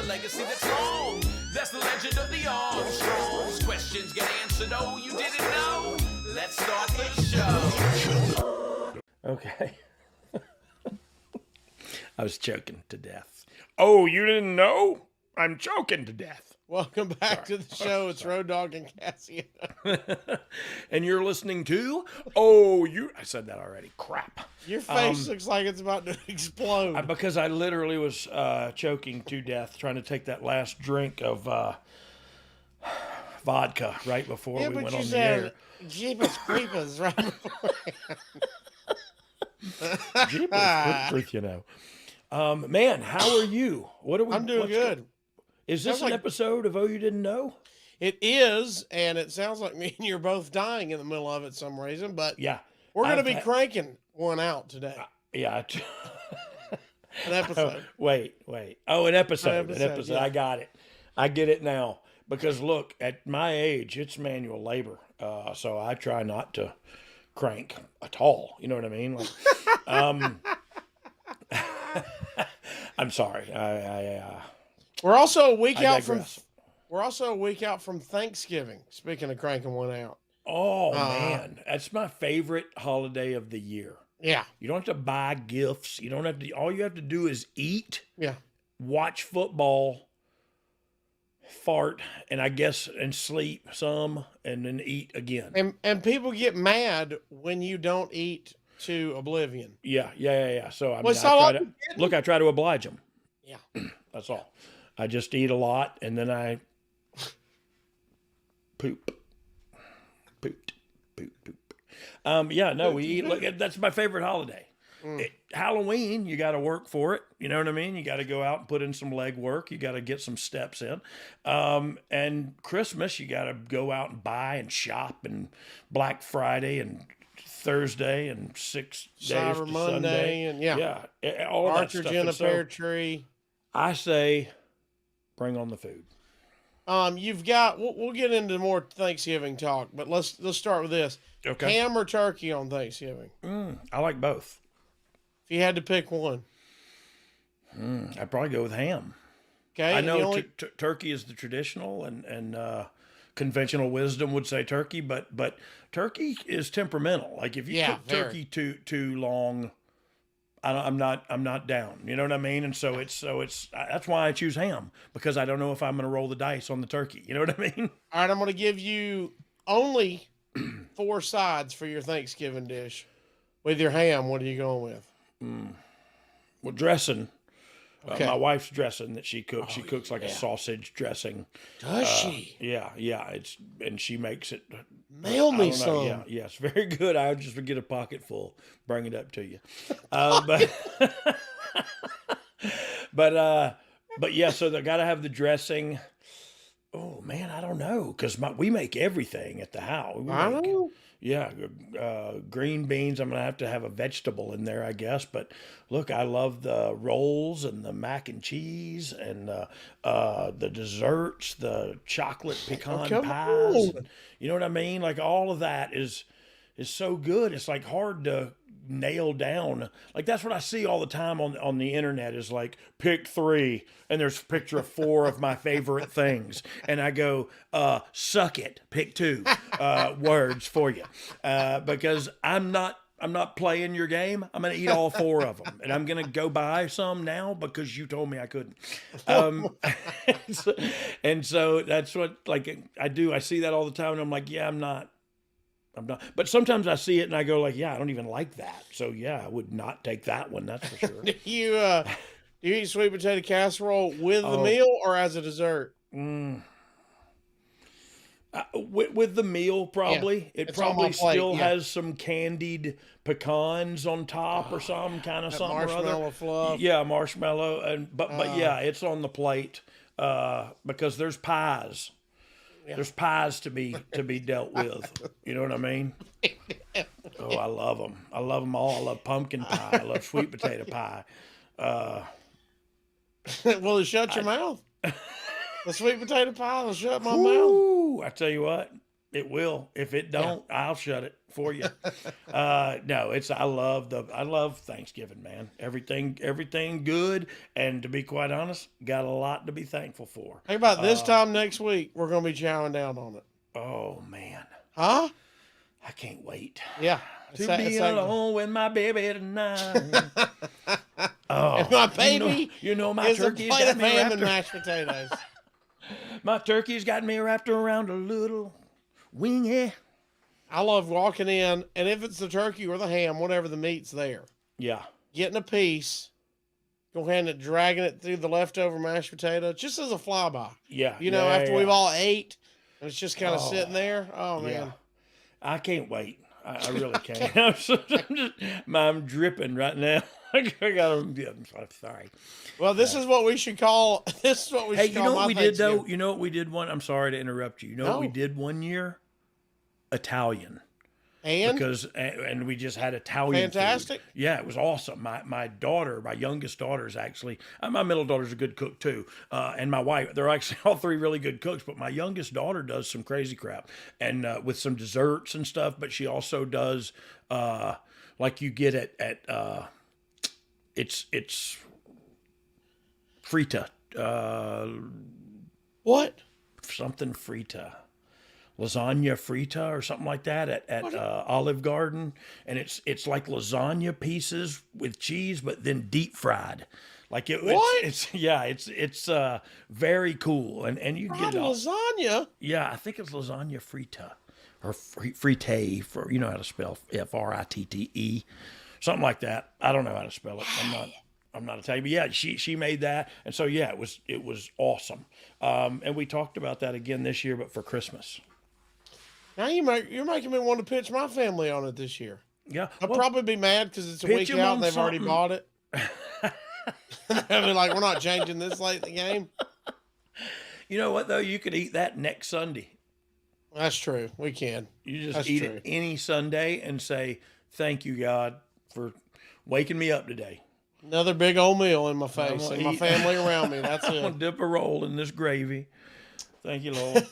legacy that's long. That's the legend of the Armstrongs. Questions get answered, oh, you didn't know? Let's start the show. Okay. I was choking to death. Oh, you didn't know? I'm choking to death. Welcome back to the show. It's Road Dogg and Casio. And you're listening to, I said that already. Crap. Your face looks like it's about to explode. Because I literally was choking to death trying to take that last drink of vodka right before we went on the air. Jeepers creepers right before. Jeepers creepers, you know. Man, how are you? I'm doing good. Is this an episode of Oh You Didn't Know? It is, and it sounds like me and you're both dying in the middle of it some reason, but yeah, we're going to be cranking one out today. Yeah. An episode. Wait. Oh, an episode. Yeah. I got it. I get it now. Because look, at my age, it's manual labor. So I try not to crank at all. You know what I mean? Like, I'm sorry. We're also a week out from. We're also a week out from Thanksgiving. Speaking of cranking one out. Oh man, that's my favorite holiday of the year. Yeah. You don't have to buy gifts. You don't have to. All you have to do is eat. Yeah. Watch football. Fart and sleep some and then eat again. And people get mad when you don't eat to oblivion. Yeah. So I try to oblige them. Yeah. That's all. I just eat a lot and then I poop. We eat. Look, that's my favorite holiday. Halloween, you got to work for it. You know what I mean? You got to go out and put in some leg work. You got to get some steps in. And Christmas, you got to go out and buy and shop, and Black Friday and Thursday and 6 days Cyber to Monday Sunday. All partridge that stuff. in a pear tree. I say, bring on the food. You've got. We'll get into more Thanksgiving talk, but let's start with this. Okay. Ham or turkey on Thanksgiving? I like both. If you had to pick one, I'd probably go with ham. Okay. I know turkey is the traditional, and conventional wisdom would say turkey, but turkey is temperamental. Like if you cook turkey too long, I'm not down. You know what I mean? And so it's that's why I choose ham, because I don't know if I'm going to roll the dice on the turkey. You know what I mean? All right, I'm going to give you only 4 sides for your Thanksgiving dish. With your ham, what are you going with? Well, dressing. Okay. My wife's dressing that she cooks. She cooks like a sausage dressing. Does she? Yeah. And she makes it. Mail me some. Yeah, it's very good. I would just get a pocket full, bring it up to you. But yeah. So they got to have the dressing. Oh man, I don't know, because we make everything at the house. I know. Yeah, green beans. I'm going to have a vegetable in there, I guess. But look, I love the rolls and the mac and cheese and the desserts, the chocolate pecan pies. And, you know what I mean? Like all of that is so good. It's like hard to nail down. Like that's what I see all the time on the internet is like pick 3 and there's a picture of 4 of my favorite things. And I go, suck it, pick 2 words for you. Because I'm not playing your game. I'm going to eat all 4 of them. And I'm going to go buy some now because you told me I couldn't. And so that's what I do. I see that all the time and I'm like, yeah, I'm not. But sometimes I see it and I go like, yeah, I don't even like that. So yeah, I would not take that one. That's for sure. Do you eat sweet potato casserole with the meal or as a dessert? With the meal, probably. Yeah, it probably still has some candied pecans on top or some kind of something or other. Marshmallow fluff. Yeah, marshmallow. But yeah, it's on the plate because there's pies. Yeah. There's pies to be dealt with. You know what I mean? Oh, I love them. I love them all. I love pumpkin pie. I love sweet potato pie. Will it shut your mouth? The sweet potato pie will shut my mouth. I tell you what, It will. If it don't, I'll shut it for you. No, I love Thanksgiving, man. Everything good. And to be quite honest, got a lot to be thankful for. Think about this time next week, we're going to be chowing down on it. Oh, man. Huh? I can't wait. Yeah. To be alone with my baby tonight. Oh, and my baby you know my is turkey's a plate got of me ham wrapped and mashed potatoes. My turkey's got me wrapped around a little wingy. I love walking in, and if it's the turkey or the ham, whatever the meat's there, Yeah. getting a piece, go ahead and dragging it through the leftover mashed potato, just as a flyby. Yeah. You know, after we've all ate, and it's just kind of sitting there. Oh, man. Yeah. I can't wait. I really can't. I'm dripping right now. I'm sorry. Well, this is what we should call. This is what we should Hey, call. you know what we did though? Thanksgiving. You know what we did one? I'm sorry to interrupt you. You know what we did one year? Italian. And And we just had Italian fantastic. food. Yeah, it was awesome. My daughter, my youngest daughter is actually, my middle daughter's a good cook too. And my wife, they're actually all three really good cooks, but my youngest daughter does some crazy crap and with some desserts and stuff, but she also does like you get at it's frita. What? Something frita. Lasagna frita or something like that at Olive Garden, and it's like lasagna pieces with cheese, but then deep fried. Like it's very cool, and you get it all. Lasagna. Yeah, I think it's lasagna frita or frite for how to spell Fritte, something like that. I don't know how to spell it. I'm not Italian, but yeah, she made that, and so yeah, it was awesome. And we talked about that again this year, but for Christmas. Now you're making me want to pitch my family on it this year. Yeah, I'll probably be mad because it's a week out and they've already bought it. They'll be like, we're not changing this late in the game. You know what though? You could eat that next Sunday. That's true. We can. You just eat it any Sunday and say, "Thank you, God, for waking me up today." Another big old meal in my face and my family around me. That's I'm it. gonna dip a roll in this gravy. Thank you, Lord.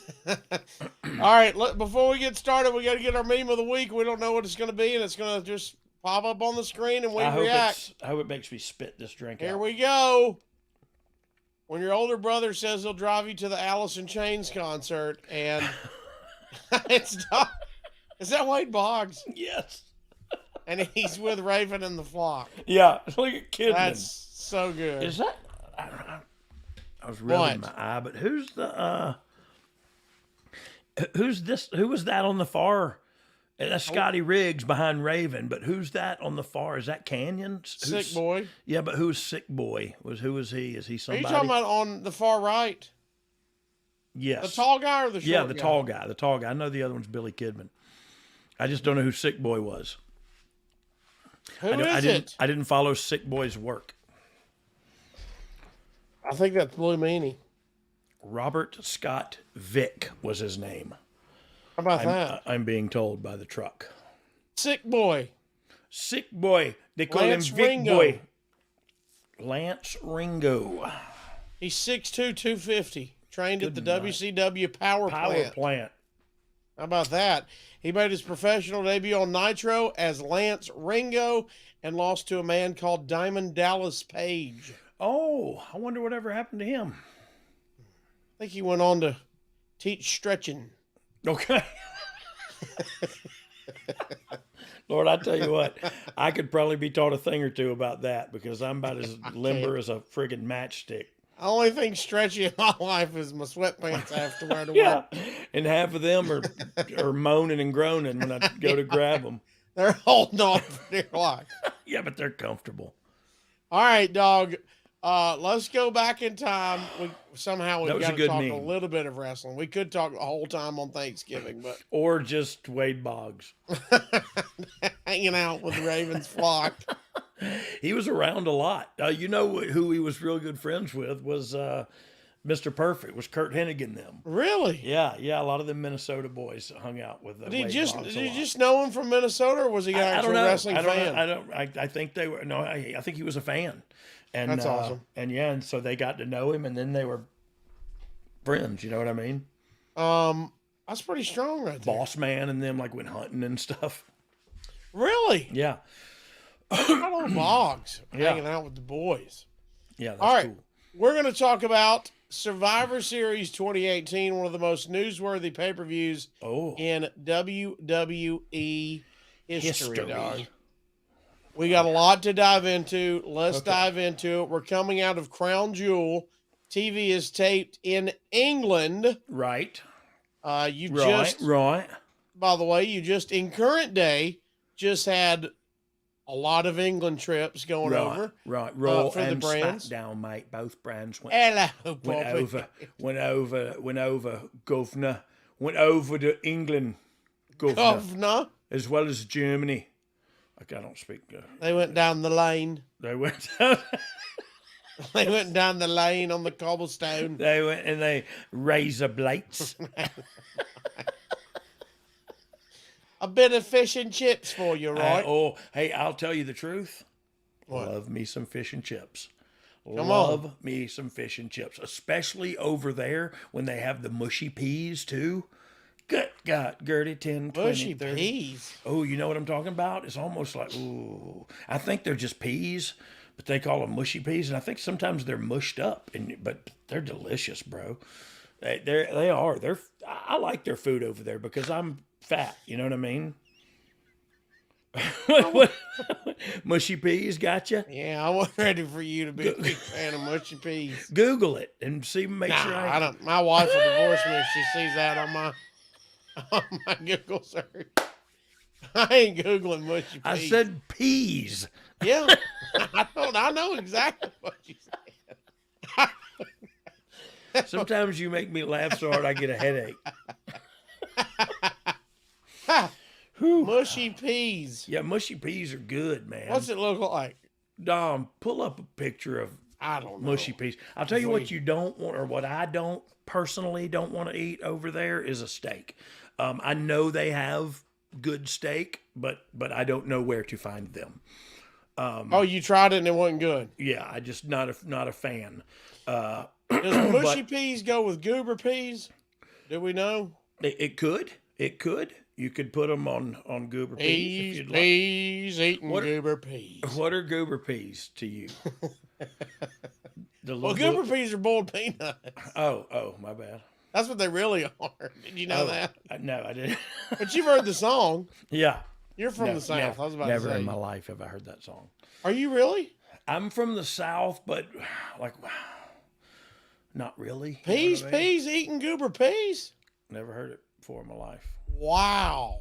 All right, before we get started, we got to get our meme of the week. We don't know what it's going to be, and it's going to just pop up on the screen, and we react. I hope it makes me spit this drink Here out. we go. When your older brother says he'll drive you to the Alice in Chains concert, and it's not, is that Wade Boggs? Yes. And he's with Raven and the Flock. Yeah, look at Kidman. That's so good. Is that? I was rubbing my eye, but who's this? Who was that on the far? That's Scotty Riggs behind Raven, but who's that on the far? Is that Canyon? Sick Boy. Yeah, but who's Sick Boy? Who is he? Is he somebody? Are you talking about on the far right? Yes. The tall guy or the short guy? Yeah, the tall guy. The tall guy. I know the other one's Billy Kidman. I just don't know who Sick Boy was. Who is it? I didn't follow Sick Boy's work. I think that's Blue Meanie. Robert Scott Vick was his name. How about that? I'm being told by the truck. Sick Boy. Sick Boy. They call Lance him Vic Ringo. Boy. Lance Ringo. He's 6'2", 250. Trained at the WCW Power Plant. How about that? He made his professional debut on Nitro as Lance Ringo and lost to a man called Diamond Dallas Page. Oh, I wonder whatever happened to him. I think he went on to teach stretching. Okay. Lord, I tell you what, I could probably be taught a thing or two about that because I'm about as limber as a friggin' matchstick. I only think stretchy in my life is my sweatpants I have to wear to Yeah, work. and half of them are moaning and groaning when I go to grab them. They're holding on for dear life. Yeah, but they're comfortable. All right, dog. Let's go back in time. We've got to talk a little bit of wrestling. We could talk the whole time on Thanksgiving, but or just Wade Boggs hanging out with the Ravens flock. He was around a lot. You know who he was real good friends with was Mr. Perfect. Was Kurt Hennigan them? Really? Yeah. A lot of the Minnesota boys hung out with. Did you just know him from Minnesota, or was he an actual wrestling fan? I think they were. No, I think he was a fan. And that's awesome. And so they got to know him, and then they were friends. You know what I mean? That's pretty strong right there. Boss Man and them like went hunting and stuff. Really? Yeah. Hello, Boggs. Hanging out with the boys. Yeah, that's All right. cool. We're going to talk about Survivor Series 2018, one of the most newsworthy pay-per-views in WWE history. Dog. We got a lot to dive into. Let's dive into it. We're coming out of Crown Jewel. TV is taped in England. Right. By the way, you just, in current day, just had a lot of England trips going over. Right. Raw for and the brands. SmackDown, mate. Both brands went over, governor. Went over to England, governor. As well as Germany. I don't speak. They went down the lane. They went down. They went down the lane on the cobblestone. They went and they razor blades. A bit of fish and chips for you, right? Hey, I'll tell you the truth. What? Love me some fish and chips. Love me some fish and chips, especially over there when they have the mushy peas too. Good God, Gertie, 10, 20, mushy 30. Peas. Oh, you know what I'm talking about? It's almost like, I think they're just peas, but they call them mushy peas, and I think sometimes they're mushed up, but they're delicious, bro. They are. I like their food over there because I'm fat. You know what I mean? Mushy peas, gotcha? Yeah, I wasn't ready for you to be a big fan of mushy peas. Google it and see. Make sure I don't. My wife will divorce me if she sees that on my Google search. I ain't Googling mushy peas. I said peas. Yeah, I know exactly what you said. Sometimes you make me laugh so hard I get a headache. Mushy peas. Yeah, mushy peas are good, man. What's it look like? Dom, pull up a picture of mushy peas. I'll tell you what you don't want, or what I personally don't want to eat over there is a steak. I know they have good steak, but I don't know where to find them. You tried it and it wasn't good. Yeah, I just not a fan. Does mushy peas go with goober peas? Do we know? It could. You could put them on goober peas. Eating goober peas. What are goober peas to you? Goober peas are boiled peanuts. Oh, my bad. That's what they really are. Did you know that? No, I didn't. But you've heard the song. Yeah. You're from the South. I was about to say. Never in my life have I heard that song. Are you really? I'm from the South, but not really. Peas, eating goober peas? Never heard it before in my life. Wow.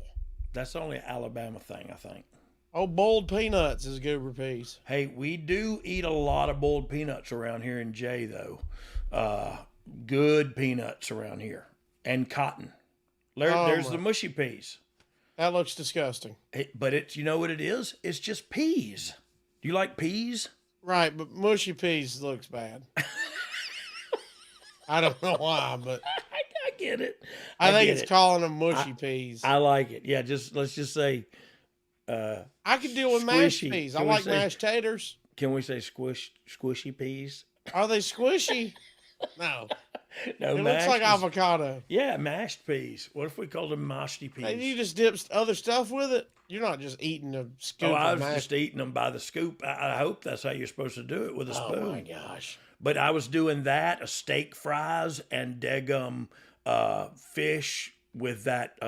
That's only an Alabama thing, I think. Oh, boiled peanuts is goober peas. Hey, we do eat a lot of boiled peanuts around here in Jay, though. Good peanuts around here. And cotton. There's the mushy peas. That looks disgusting. But it's, you know what it is? It's just peas. Do you like peas? Right, but mushy peas looks bad. I don't know why, but I get it. I think it's calling them mushy peas. I like it. Yeah, let's just say I can deal with mashed peas. I like mashed taters. Can we say squishy peas? Are they squishy? No. No, it looks like avocado. Yeah, mashed peas. What if we called them mashy peas? Hey, you just dip other stuff with it? You're not just eating a scoop I was just eating them by the scoop. I hope that's how you're supposed to do it, with a spoon. Oh, my gosh. But I was doing that, a steak fries, and degum fish with that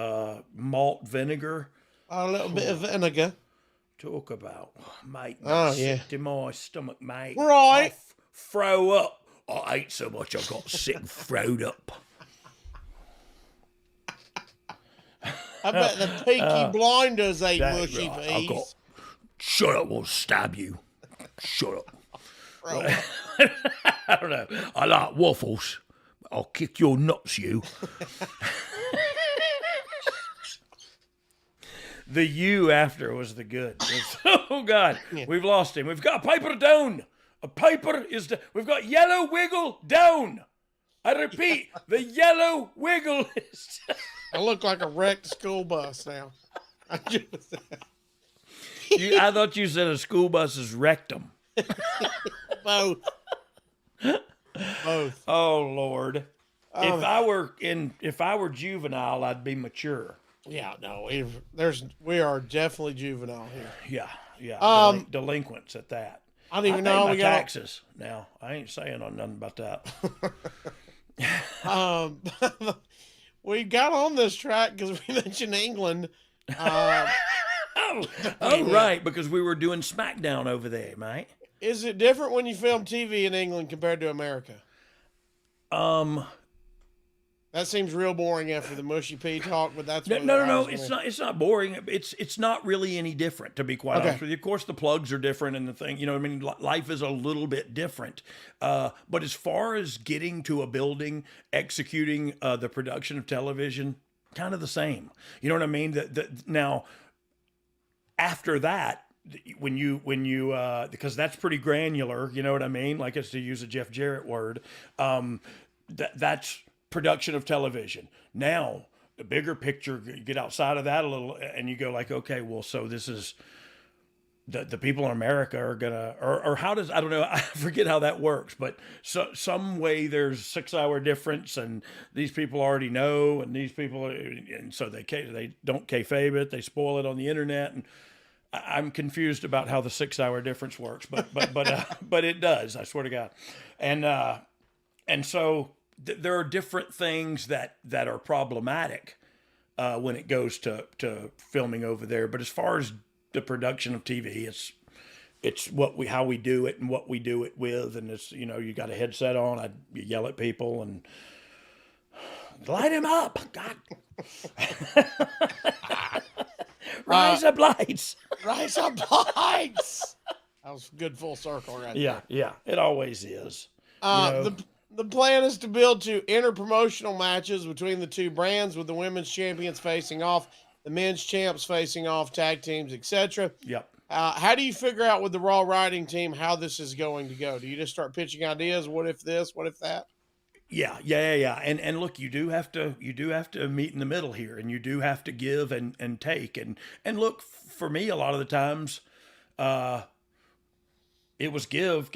malt vinegar. A little bit of vinegar. Talk about, mate. Sick to my stomach, mate. Right. Throw up. I ate so much I got sick and throwed up. I bet the Peaky Blinders ate mushy peas. Shut up, I'll stab you. Shut up. I don't know. I like waffles. I'll kick your nuts, you. The you after was the good. Oh, God. We've lost him. We've got a paper down. We've got yellow wiggle down. I repeat, the yellow wiggle is. I look like a wrecked school bus now. I thought you said a school bus's rectum. Both. Oh, Lord. If I were juvenile, I'd be mature. Yeah, no, we are definitely juvenile here. Yeah. Delinquents at that. I don't even know my taxes now. I ain't saying on nothing about that. We got on this track because we mentioned England. Right, because we were doing SmackDown over there, mate. Is it different when you film TV in England compared to America? That seems real boring after the mushy pea talk, but that's no. It's not boring. It's not really any different, to be quite honest with you. Of course, the plugs are different, and the thing, you know what I mean. Life is a little bit different. But as far as getting to a building, executing the production of television, kind of the same. You know what I mean? Now, after that, when you because that's pretty granular. You know what I mean? Like, it's to use a Jeff Jarrett word. That's production of television. Now, the bigger picture, you get outside of that a little and you go like, okay, well, so this is the people in America are gonna, or how does, I don't know, I forget how that works, but some way there's 6-hour difference and these people already know, and these people, and so they don't kayfabe it, they spoil it on the internet, and I'm confused about how the 6-hour difference works, but it does, I swear to God. And so there are different things that are problematic when it goes to filming over there. But as far as the production of TV, it's how we do it and what we do it with. And it's, you know, you got a headset on, you yell at people and light him up. God. Rise up lights. Rise up lights. That was good full circle right there. Yeah. It always is. You know, the plan is to build 2 interpromotional matches between the 2 brands, with the women's champions facing off, the men's champs facing off, tag teams, etc. Yep. How do you figure out with the Raw writing team how this is going to go? Do you just start pitching ideas? What if this? What if that? Yeah. And look, you do have to meet in the middle here, and you do have to give and take. And look, for me, a lot of the times, it was give,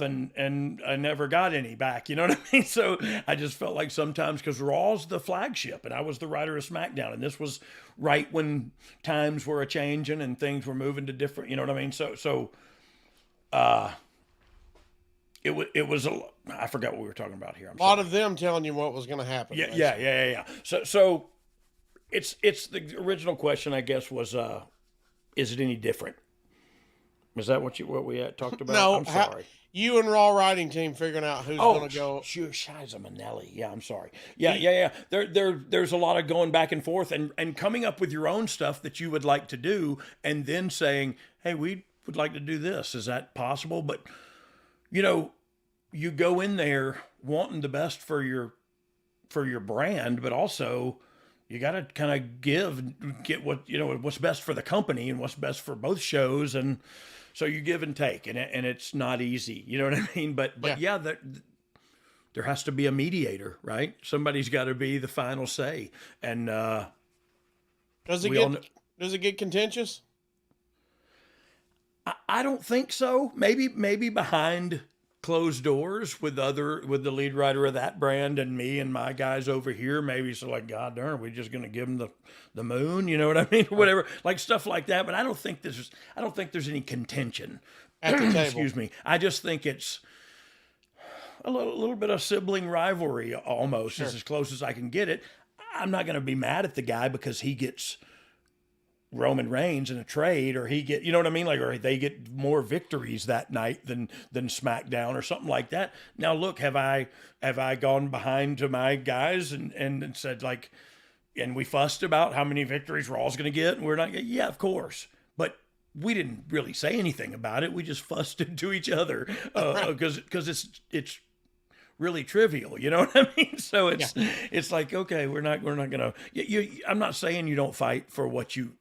and I never got any back. You know what I mean? So I just felt like sometimes, because Raw's the flagship, and I was the writer of SmackDown, and this was right when times were a-changing and things were moving to different, you know what I mean? So it was I forgot what we were talking about here. A lot of them telling you what was going to happen. Yeah. So it's the original question, I guess, was, is it any different? Is that what we had talked about? No, I'm sorry. You and Raw writing team figuring out who's going to go. Sure, Shiza Manelli. Yeah, I'm sorry. Yeah. There's a lot of going back and forth and coming up with your own stuff that you would like to do, and then saying, hey, we would like to do this. Is that possible? But, you know, you go in there wanting the best for your brand, but also you got to kind of get what, you know, what's best for the company and what's best for both shows. And so you give and take, and it's not easy. You know what I mean? But yeah, there has to be a mediator, right? Somebody's got to be the final say. And does it get contentious? I don't think so. Maybe behind closed doors with the lead writer of that brand and me and my guys over here. Maybe it's like, God darn, are we just going to give them the moon? You know what I mean? Whatever, like stuff like that. But I don't think there's any contention at the table. Excuse me. I just think it's a little bit of sibling rivalry almost. Sure. Is as close as I can get it. I'm not going to be mad at the guy because he gets Roman Reigns in a trade, or he get, you know what I mean? Like, or they get more victories that night than SmackDown or something like that. Now, look, have I gone behind to my guys and said like, and we fussed about how many victories Raw's going to get, and we're not, yeah, of course, but we didn't really say anything about it. We just fussed into each other because it's really trivial, you know what I mean? So it's like, okay, we're not gonna. I'm not saying you don't fight for what you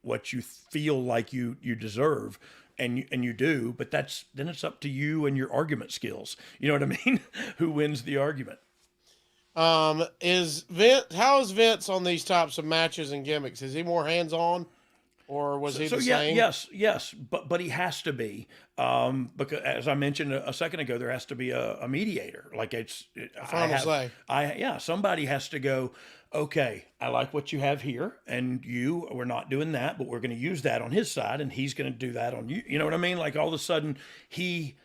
feel like you deserve, and you do, but then it's up to you and your argument skills. You know what I mean? Who wins the argument? How is Vince on these types of matches and gimmicks? Is he more hands on, Or was he the same? Yes, but he has to be, because as I mentioned a second ago, there has to be a mediator. Like somebody has to go, okay, I like what you have here, and we're not doing that, but we're going to use that on his side, and he's going to do that on you. You know what I mean? Like all of a sudden he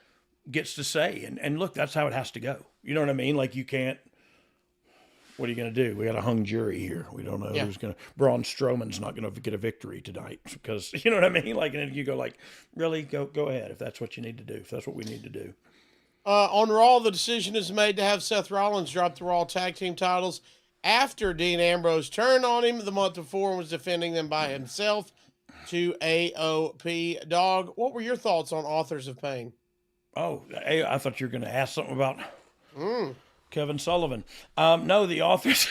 gets to say, and look, that's how it has to go. You know what I mean? Like you can't. What are you going to do? We got a hung jury here. We don't know who's going to. Braun Strowman's not going to get a victory tonight because you know what I mean. Like, and you go like, really, go ahead if that's what you need to do. If that's what we need to do. On Raw, the decision is made to have Seth Rollins drop the Raw Tag Team titles after Dean Ambrose turned on him the month before and was defending them by himself to AOP. Dog, what were your thoughts on Authors of Pain? Oh, I thought you were going to ask something about. Kevin Sullivan. No, the Authors.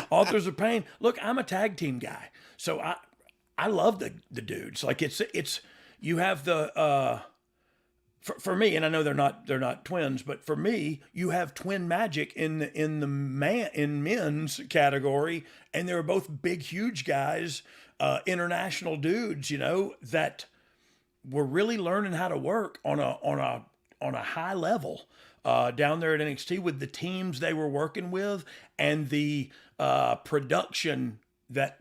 Authors of Pain. Look, I'm a tag team guy, so I love the dudes. Like it's you have the for me, and I know they're not twins, but for me, you have twin magic in men's category, and they're both big, huge guys, international dudes, you know, that were really learning how to work on a high level. Down there at NXT with the teams they were working with and the production that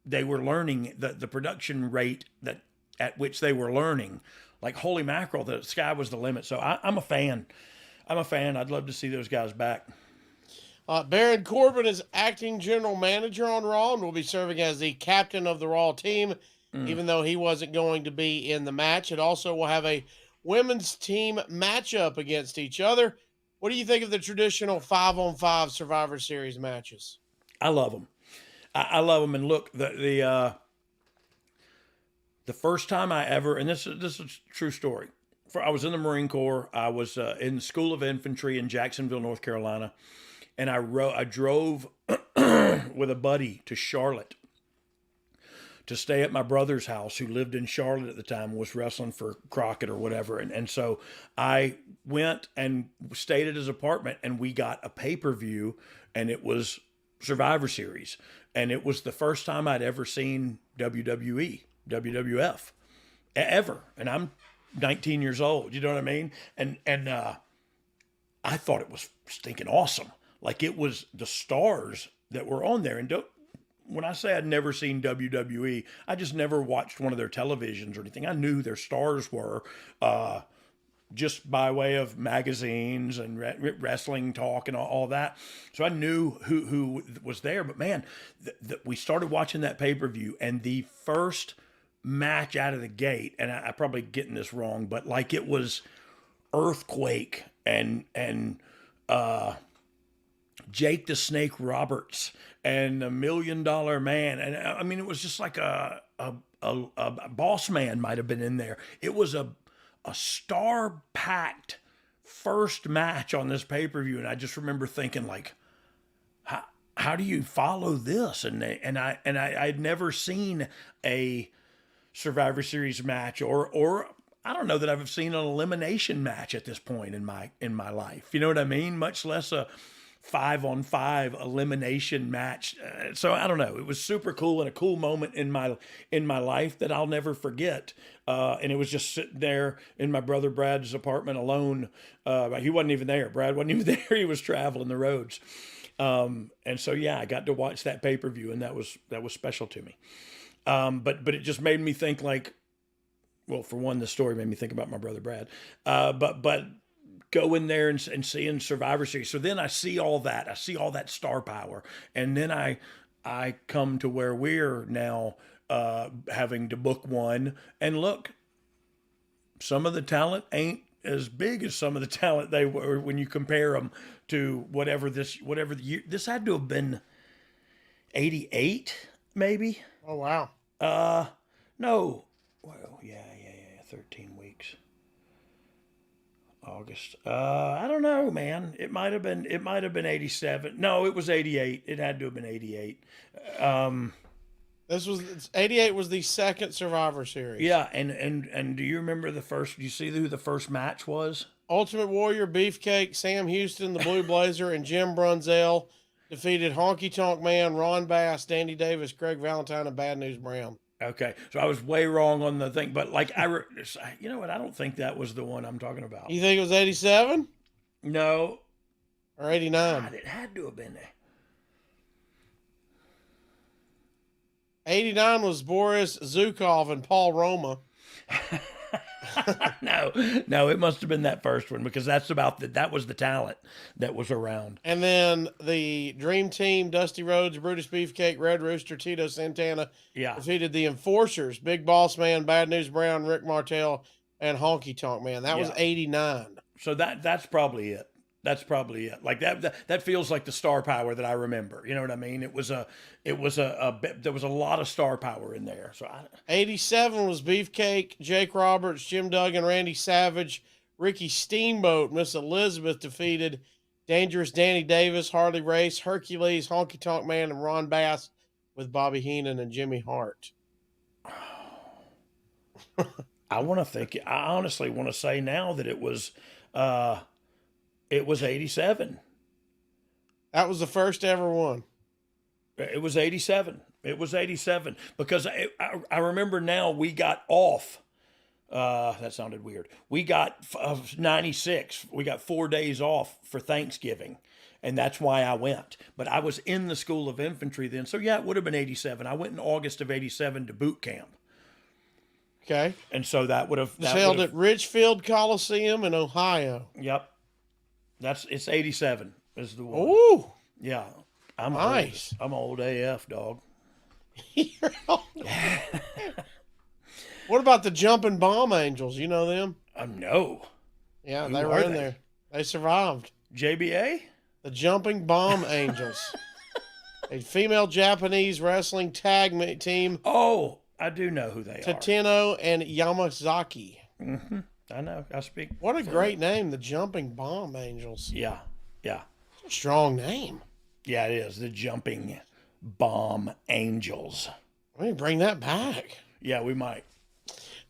they were learning, the production rate at which they were learning. Like holy mackerel, the sky was the limit. So I'm a fan. I'd love to see those guys back. Baron Corbin is acting general manager on Raw and will be serving as the captain of the Raw team, even though he wasn't going to be in the match. It also will have a women's team matchup against each other. What do you think of the traditional 5-on-5 Survivor Series matches? I love them. I love them. And look, the first time I ever, and this is a true story. I was in the Marine Corps. I was in the School of Infantry in Jacksonville, North Carolina, and I drove with a buddy to Charlotte to stay at my brother's house, who lived in Charlotte at the time and was wrestling for Crockett or whatever. And so I went and stayed at his apartment, and we got a pay-per-view, and it was Survivor Series. And it was the first time I'd ever seen WWE, WWF, ever. And I'm 19 years old, you know what I mean? And I thought it was stinking awesome. Like it was the stars that were on there. And when I say I'd never seen WWE, I just never watched one of their televisions or anything. I knew who their stars were just by way of magazines and wrestling talk and all that. So I knew who was there. But man, we started watching that pay-per-view, and the first match out of the gate, and I probably getting this wrong, but like it was Earthquake and Jake the Snake Roberts and $1 Million Man. And I mean, it was just like a Boss Man might have been in there. It was a star-packed first match on this pay-per-view. And I just remember thinking like, how do you follow this? And I'd never seen a Survivor Series match or I don't know that I've seen an elimination match at this point in my life. You know what I mean? Much less a 5-on-5 elimination match. So I don't know. It was super cool and a cool moment in my life that I'll never forget. And it was just sitting there in my brother Brad's apartment alone. He wasn't even there. Brad wasn't even there. He was traveling the roads. And so, yeah, I got to watch that pay-per-view, and that was special to me. But it just made me think like, well, for one, the story made me think about my brother Brad. But going there and seeing Survivor Series. So then I see all that. I see all that star power. And then I come to where we're now having to book one. And look, some of the talent ain't as big as some of the talent they were when you compare them to whatever the year. This had to have been 88, maybe. Oh, wow. No. Well, yeah. 13 weeks. August. I don't know, man. It might have been 87. No, it was 88. It had to have been 88. 88 was the second Survivor Series. Yeah, and do you remember do you see who the first match was? Ultimate Warrior, Beefcake, Sam Houston, the Blue Blazer, and Jim Brunzell defeated Honky Tonk Man, Ron Bass, Danny Davis, Craig Valentine, and Bad News Brown. Okay, so I was way wrong on the thing, but like you know what? I don't think that was the one I'm talking about. You think it was 87? No. Or 89? God, it had to have been there. 89 was Boris Zukov and Paul Roma. No, it must have been that first one because that was the talent that was around. And then the Dream Team, Dusty Rhodes, Brutus Beefcake, Red Rooster, Tito Santana defeated the Enforcers, Big Boss Man, Bad News Brown, Rick Martel, and Honky Tonk Man. That was 89. So that's probably it. That's probably it. Like that feels like the star power that I remember. You know what I mean? There was a lot of star power in there. So 87 was Beefcake, Jake Roberts, Jim Duggan, Randy Savage, Ricky Steamboat, Miss Elizabeth defeated Dangerous Danny Davis, Harley Race, Hercules, Honky Tonk Man, and Ron Bass with Bobby Heenan and Jimmy Hart. I honestly want to say now that it was 87. That was the first ever one. It was 87. It was 87 because I remember now we got off. That sounded weird. We got 96. We got 4 days off for Thanksgiving, and that's why I went. But I was in the School of Infantry then, so yeah, it would have been 87. I went in August of 87 to boot camp. Okay. And so that would have... It was held at Ridgefield Coliseum in Ohio. Yep. It's 87 is the one. Ooh. Yeah. I'm nice. Old. I'm old AF, dog. You're old. What about the Jumping Bomb Angels? You know them? No. Yeah, they were in there. They survived. JBA? The Jumping Bomb Angels. A female Japanese wrestling tag team. Oh, I do know who they are. Tateno and Yamazaki. Mm-hmm. I know. I speak. What a great name, the Jumping Bomb Angels. Yeah. Strong name. Yeah, it is. The Jumping Bomb Angels. We need to bring that back. Yeah, we might.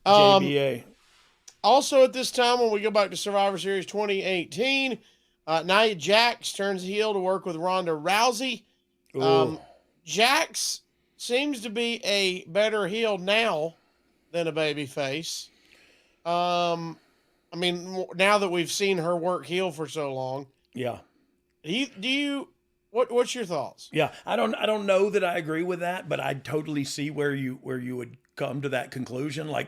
JBA. Also at this time, when we go back to Survivor Series 2018, Nia Jax turns heel to work with Ronda Rousey. Jax seems to be a better heel now than a baby face. I mean, now that we've seen her work heel for so long. Yeah. What's your thoughts? Yeah, I don't know that I agree with that, but I totally see where you would come to that conclusion. Like,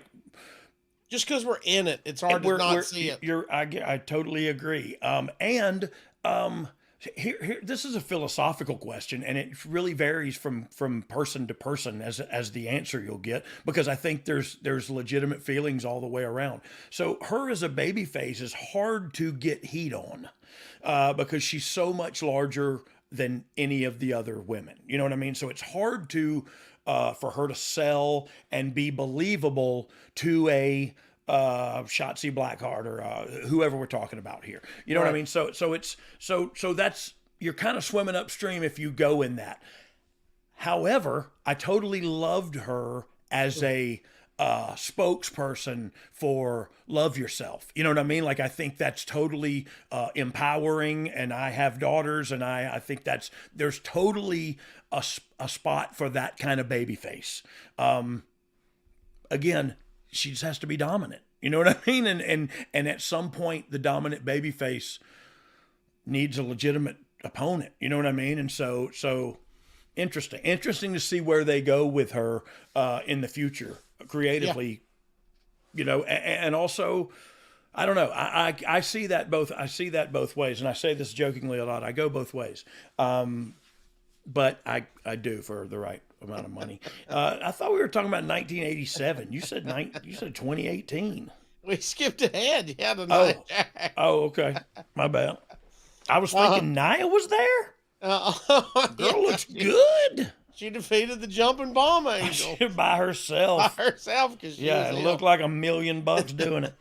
just because we're in it, it's hard to not see it. I totally agree. Here, this is a philosophical question, and it really varies from person to person as the answer you'll get, because I think there's legitimate feelings all the way around. So her as a babyface is hard to get heat on, because she's so much larger than any of the other women. You know what I mean? So it's hard to for her to sell and be believable to a Shotzi Blackheart or whoever we're talking about here. You know what I mean? So that's, you're kind of swimming upstream if you go in that. However, I totally loved her as a spokesperson for love yourself. You know what I mean? Like, I think that's totally empowering, and I have daughters, and I think there's totally a spot for that kind of baby face. Again, she just has to be dominant. You know what I mean? And at some point, the dominant babyface needs a legitimate opponent. You know what I mean? And so interesting to see where they go with her in the future creatively. Yeah. You know, and also, I don't know. I see that both. I see that both ways, and I say this jokingly a lot. I go both ways, but I do for the right amount of money. I thought we were talking about 1987. You said 2018. We skipped ahead. Yeah, tonight. Oh, okay. My bad. I was thinking Nia was there. Girl looks good. She defeated the Jumping Bomb Angel by herself. Because it looked like $1 million doing it.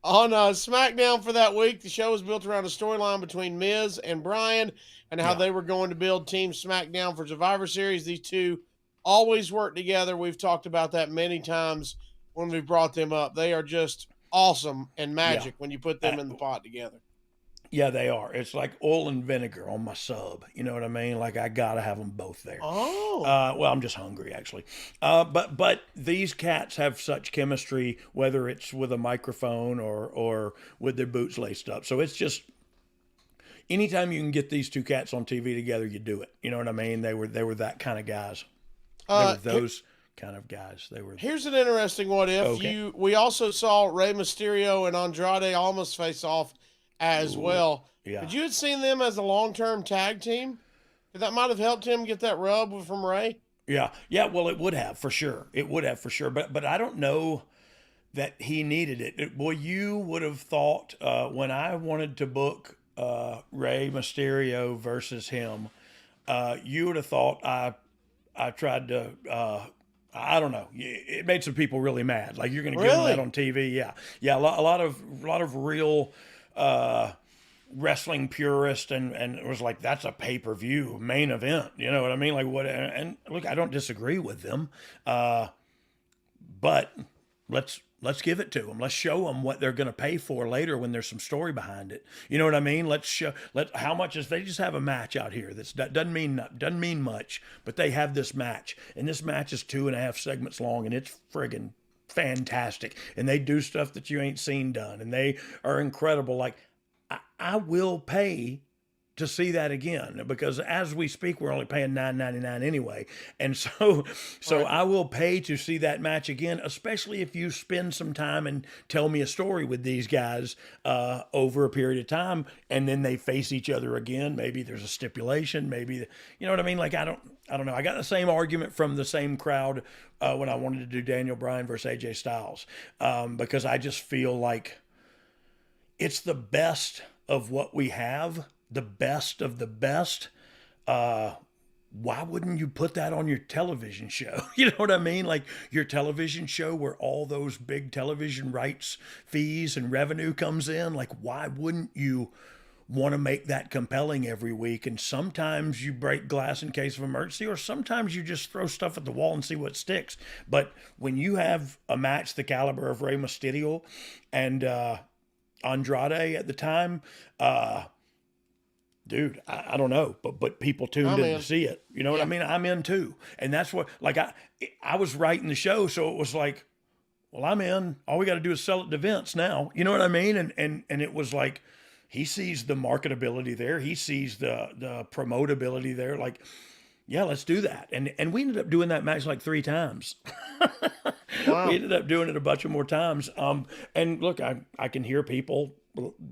On SmackDown for that week, the show was built around a storyline between Miz and Bryan and how they were going to build Team SmackDown for Survivor Series. These two always work together. We've talked about that many times when we brought them up. They are just awesome and magic when you put them in the pot together. Yeah, they are. It's like oil and vinegar on my sub. You know what I mean? Like I gotta have them both there. Oh. Well, I'm just hungry actually. But these cats have such chemistry, whether it's with a microphone or with their boots laced up. So it's just anytime you can get these two cats on TV together, you do it. You know what I mean? They were that kind of guys. They were those kind of guys. They were. Here's an interesting what if. Okay. We also saw Rey Mysterio and Andrade almost face off as well. Yeah. Could you have seen them as a long-term tag team? That might have helped him get that rub from Rey. Yeah. Well, it would have for sure. It would have for sure. But I don't know that he needed it. Boy, you would have thought when I wanted to book Rey Mysterio versus him, you would have thought I tried to. I don't know. It made some people really mad. Like you're going to give them that on TV. Yeah. A lot of real wrestling purist and it was like that's a pay-per-view main event. You know what I mean? Like what? And look, I don't disagree with them, but let's give it to them. Let's show them what they're going to pay for later when there's some story behind it. You know what I mean? Let's show how much is they just have a match out here that doesn't mean much, but they have this match, and this match is 2.5 segments long, and it's friggin' fantastic. And they do stuff that you ain't seen done, and they are incredible. Like I will pay to see that again because as we speak, we're only paying $9.99 anyway, and so right. I will pay to see that match again, especially if you spend some time and tell me a story with these guys over a period of time, and then they face each other again. Maybe there's a stipulation, maybe you know what I mean. Like I don't know. I got the same argument from the same crowd when I wanted to do Daniel Bryan versus AJ Styles because I just feel like it's the best of what we have. The best of the best. Why wouldn't you put that on your television show? You know what I mean? Like your television show where all those big television rights fees and revenue comes in. Like why wouldn't you want to make that compelling every week? And sometimes you break glass in case of emergency, or sometimes you just throw stuff at the wall and see what sticks. But when you have a match the caliber of Rey Mysterio and Andrade at the time, dude, I don't know, but people tuned in to see it. You know what I mean? I'm in too. And that's what, like, I was writing the show, so it was like, well, I'm in. All we got to do is sell it to Vince now. You know what I mean? And it was like, he sees the marketability there. He sees the promotability there. Like, yeah, let's do that. And we ended up doing that match like 3 times. Wow. We ended up doing it a bunch of more times. And look, I can hear people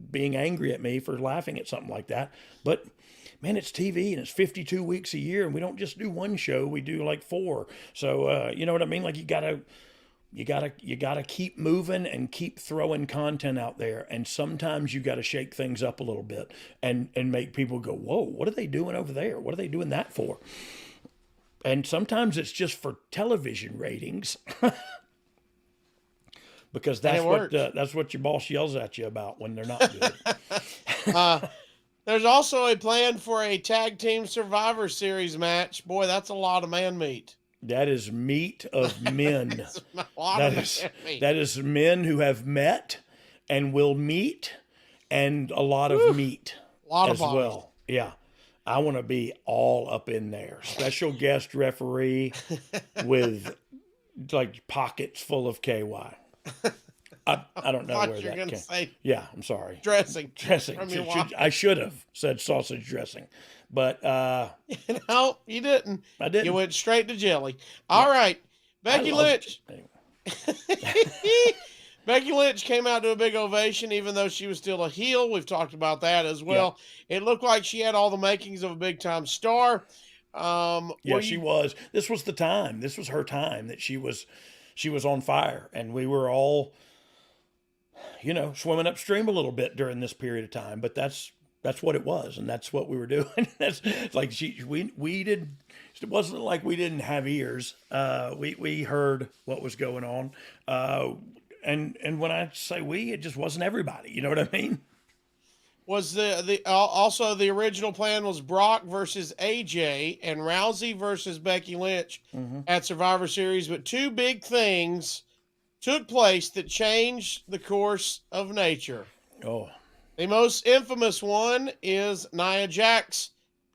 being angry at me for laughing at something like that. But man, it's TV and it's 52 weeks a year, and we don't just do one show. We do like 4. So you know what I mean? Like you gotta keep moving and keep throwing content out there. And sometimes you gotta shake things up a little bit and make people go, whoa, what are they doing over there? What are they doing that for? And sometimes it's just for television ratings. Because that's what your boss yells at you about when they're not good. There's also a plan for a tag team Survivor Series match. Boy, that's a lot of man meat. That is meat of men. That is men who have met and will meet, and a lot of meat as well. Yeah. I want to be all up in there. Special guest referee with like pockets full of KY. I don't know where that came. Say yeah, I'm sorry. Dressing. I should have said sausage dressing, but no, you didn't. I didn't. You went straight to jelly. All right, Becky Lynch. Anyway. Becky Lynch came out to a big ovation, even though she was still a heel. We've talked about that as well. Yeah. It looked like she had all the makings of a big-time star. She was. This was the time. This was her time that she was on fire, and we were all, swimming upstream a little bit during this period of time. But that's what it was, and that's what we were doing. That's like we did. It wasn't like we didn't have ears. We heard what was going on. And when I say we, it just wasn't everybody. You know what I mean? Was also the original plan was Brock versus AJ and Rousey versus Becky Lynch at Survivor Series, but 2 big things took place that changed the course of nature. Oh, The most infamous one is Nia Jax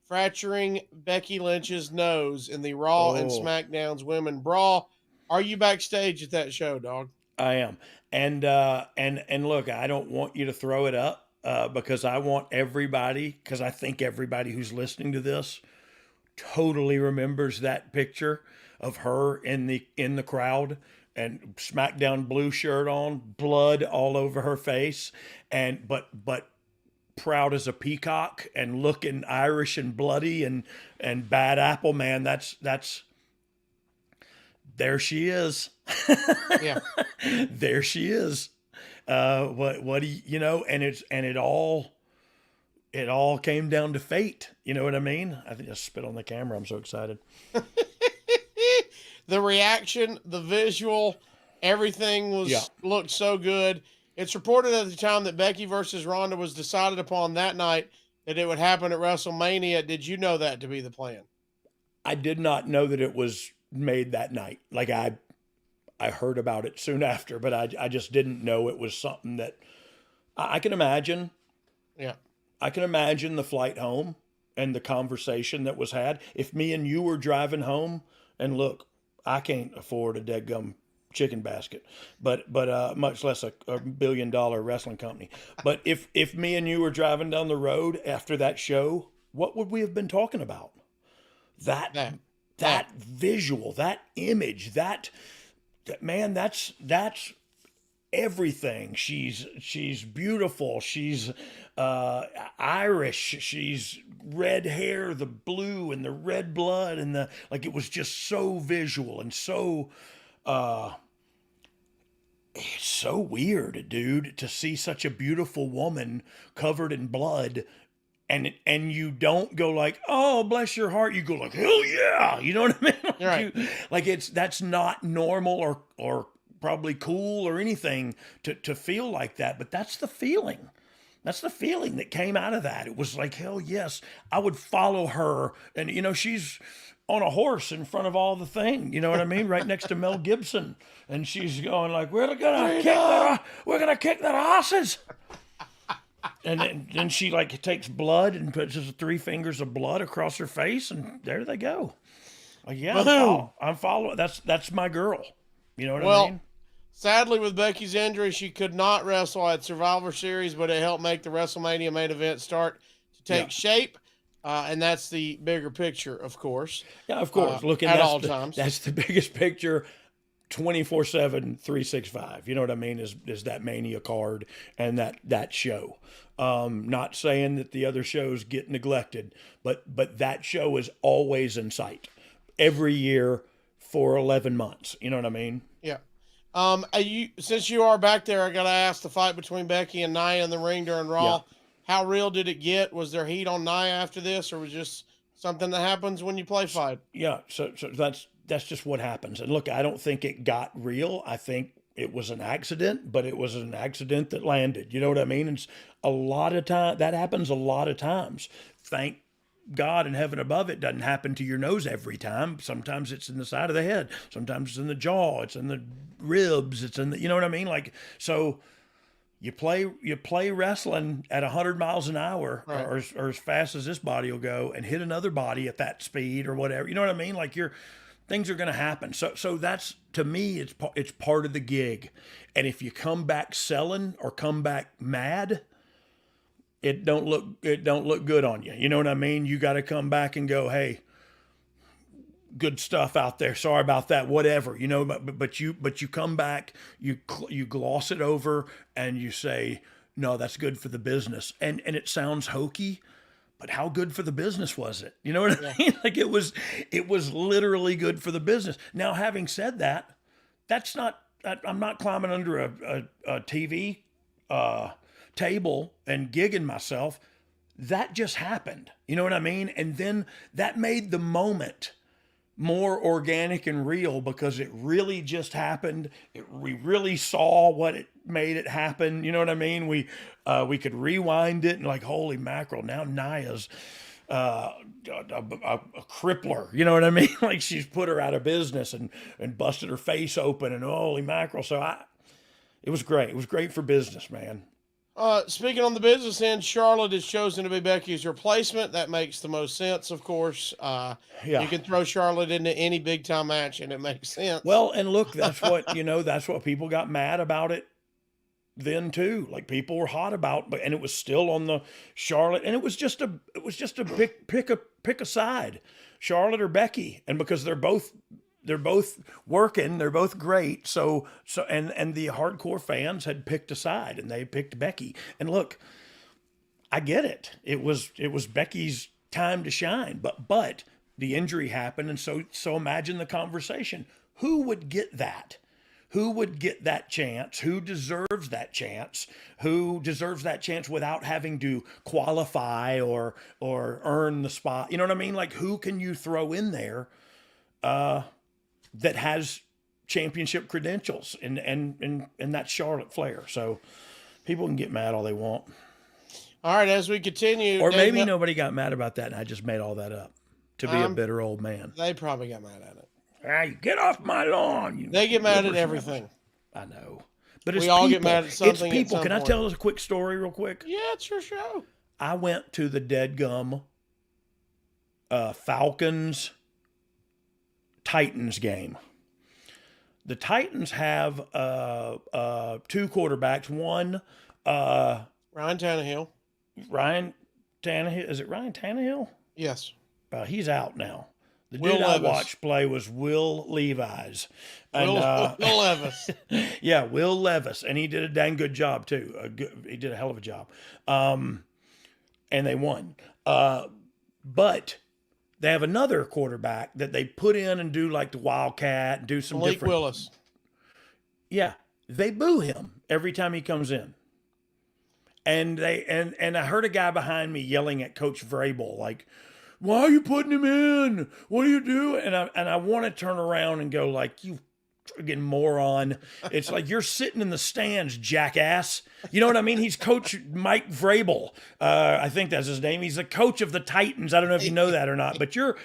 fracturing Becky Lynch's nose in the Raw and SmackDown's Women Brawl. Are you backstage at that show, dog? I am. And look, I don't want you to throw it up because I want everybody, because I think everybody who's listening to this totally remembers that picture of her in the crowd and SmackDown blue shirt on, blood all over her face, and but proud as a peacock and looking Irish and bloody and bad apple, man. That's there she is. Yeah. There she is. What do you know, and it all came down to fate. You know what I mean? I think I spit on the camera. I'm so excited. The reaction, the visual, everything looked so good. It's reported at the time that Becky versus Ronda was decided upon that night that it would happen at WrestleMania. Did you know that to be the plan? I did not know that it was made that night. Like I heard about it soon after, but I just didn't know it was something that I can imagine. Yeah. I can imagine the flight home and the conversation that was had. If me and you were driving home, and look, I can't afford a deadgum chicken basket, but much less a $1 billion wrestling company. But if me and you were driving down the road after that show, what would we have been talking about? That visual, that image, that man, that's everything. She's beautiful. She's Irish. She's red hair, the blue and the red blood, and it was just so visual and so it's so weird, dude, to see such a beautiful woman covered in blood. And you don't go like, oh, bless your heart. You go like, hell yeah. You know what I mean? Right. That's not normal or probably cool or anything to feel like that. But that's the feeling. That's the feeling that came out of that. It was like, hell yes, I would follow her. And, she's on a horse in front of all the thing. You know what I mean? Right next to Mel Gibson. And she's going like, we're gonna kick that asses. And then she takes blood and puts 3 fingers of blood across her face, and there they go. Like, yeah, I'm following. That's my girl. You know what I mean? Sadly, with Becky's injury, she could not wrestle at Survivor Series, but it helped make the WrestleMania main event start to take shape. And that's the bigger picture, of course. Yeah, of course. Looking at all times. That's the biggest picture. 24/7, 365. You know what I mean? Is that Mania card and that show. Not saying that the other shows get neglected, but that show is always in sight every year for 11 months. You know what I mean? Yeah. Since you are back there, I got to ask, the fight between Becky and Nia in the ring during Raw. Yeah. How real did it get? Was there heat on Nia after this, or was it just something that happens when you play fight? Yeah. So that's just what happens. And look, I don't think it got real. I think it was an accident, but it was an accident that landed. You know what I mean? It's a lot of time. That happens a lot of times. Thank God in heaven above, it doesn't happen to your nose every time. Sometimes it's in the side of the head. Sometimes it's in the jaw. It's in the ribs. It's in the, you know what I mean? So you play wrestling at 100 miles an hour, right, or as fast as this body will go, and hit another body at that speed or whatever. You know what I mean? Things are going to happen. So that's, to me, it's part of the gig. And if you come back selling or come back mad, it don't look good on you. You know what I mean? You got to come back and go, hey, good stuff out there. Sorry about that. Whatever. But you come back, you gloss it over, and you say, no, that's good for the business. And it sounds hokey, but how good for the business was it? You know what I mean? It was literally good for the business. Now, having said that, I'm not climbing under a TV table and gigging myself. That just happened. You know what I mean? And then that made the moment more organic and real because it really just happened. We really saw what it made it happen. You know what I mean? We could rewind it and holy mackerel, now Nia's a crippler. You know what I mean? She's put her out of business and busted her face open, and holy mackerel. So it was great. It was great for business, man. Speaking on the business end, Charlotte is chosen to be Becky's replacement. That makes the most sense, of course. You can throw Charlotte into any big time match and it makes sense. Well, and look, that's what, that's what people got mad about it then too. Like people were hot about, and it was still on the Charlotte, and it was just a pick a side, Charlotte or Becky. And because they're both working, they're both great. So and the hardcore fans had picked a side and they picked Becky. And look, I get it. It was Becky's time to shine, but the injury happened. And so imagine the conversation. Who would get that? Who would get that chance? Who deserves that chance? Who deserves that chance without having to qualify or earn the spot? You know what I mean? Like, who can you throw in there that has championship credentials? And that's Charlotte Flair. So people can get mad all they want. All right, as we continue. Or maybe nobody got mad about that and I just made all that up to be a bitter old man. They probably got mad at it. Hey, get off my lawn. They get mad at everything. I know. But it's we all people. Get mad at something. It's people. Can I tell us a quick story real quick? Yeah, it's your show. I went to the Deadgum Falcons Titans game. The Titans have two quarterbacks. One, Ryan Tannehill. Ryan Tannehill. Is it Ryan Tannehill? Yes. He's out now. The Will dude Levis. I watched play was Will Levis. And, Will Levis. Yeah, Will Levis. And he did a dang good job, too. He did a hell of a job. And they won. But they have another quarterback that they put in and do like the Wildcat and do some Malik different. Willis. Yeah, they boo him every time he comes in. And I heard a guy behind me yelling at Coach Vrabel, like, why are you putting him in? What are you doing? And I want to turn around and go like, you friggin' moron. It's like, you're sitting in the stands, jackass. You know what I mean? He's Coach Mike Vrabel. I think that's his name. He's the coach of the Titans. I don't know if you know that or not, but you're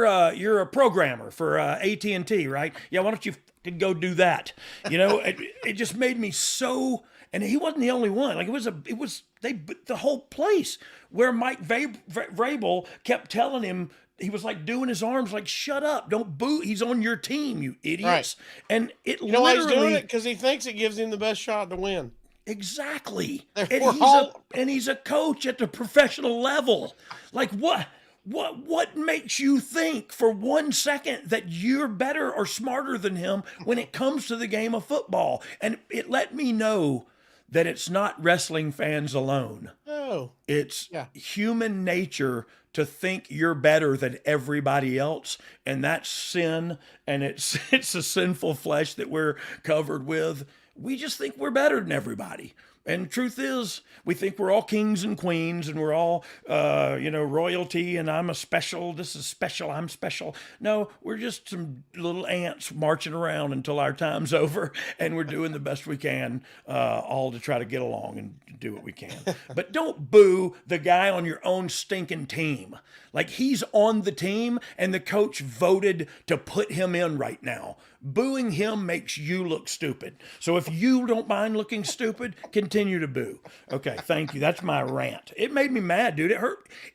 a programmer for AT&T, right? Yeah, why don't you go do that? It just made me so. And he wasn't the only one. Like the whole place where Mike Vrabel kept telling him, he was like doing his arms like, shut up, don't boo. He's on your team, you idiots. Right. And it you know why he's doing it? Because he thinks it gives him the best shot to win. Exactly. And he's a coach at the professional level. Like what makes you think for 1 second that you're better or smarter than him when it comes to the game of football? And it let me know that it's not wrestling fans alone. No. It's human nature to think you're better than everybody else. And that's sin. And it's a sinful flesh that we're covered with. We just think we're better than everybody. And the truth is, we think we're all kings and queens and we're all, royalty and I'm this is special, I'm special. No, we're just some little ants marching around until our time's over and we're doing the best we can, all to try to get along and do what we can. But don't boo the guy on your own stinking team. Like, he's on the team and the coach voted to put him in right now. Booing him makes you look stupid. So if you don't mind looking stupid, continue to boo. Okay, thank you. That's my rant. It made me mad, dude.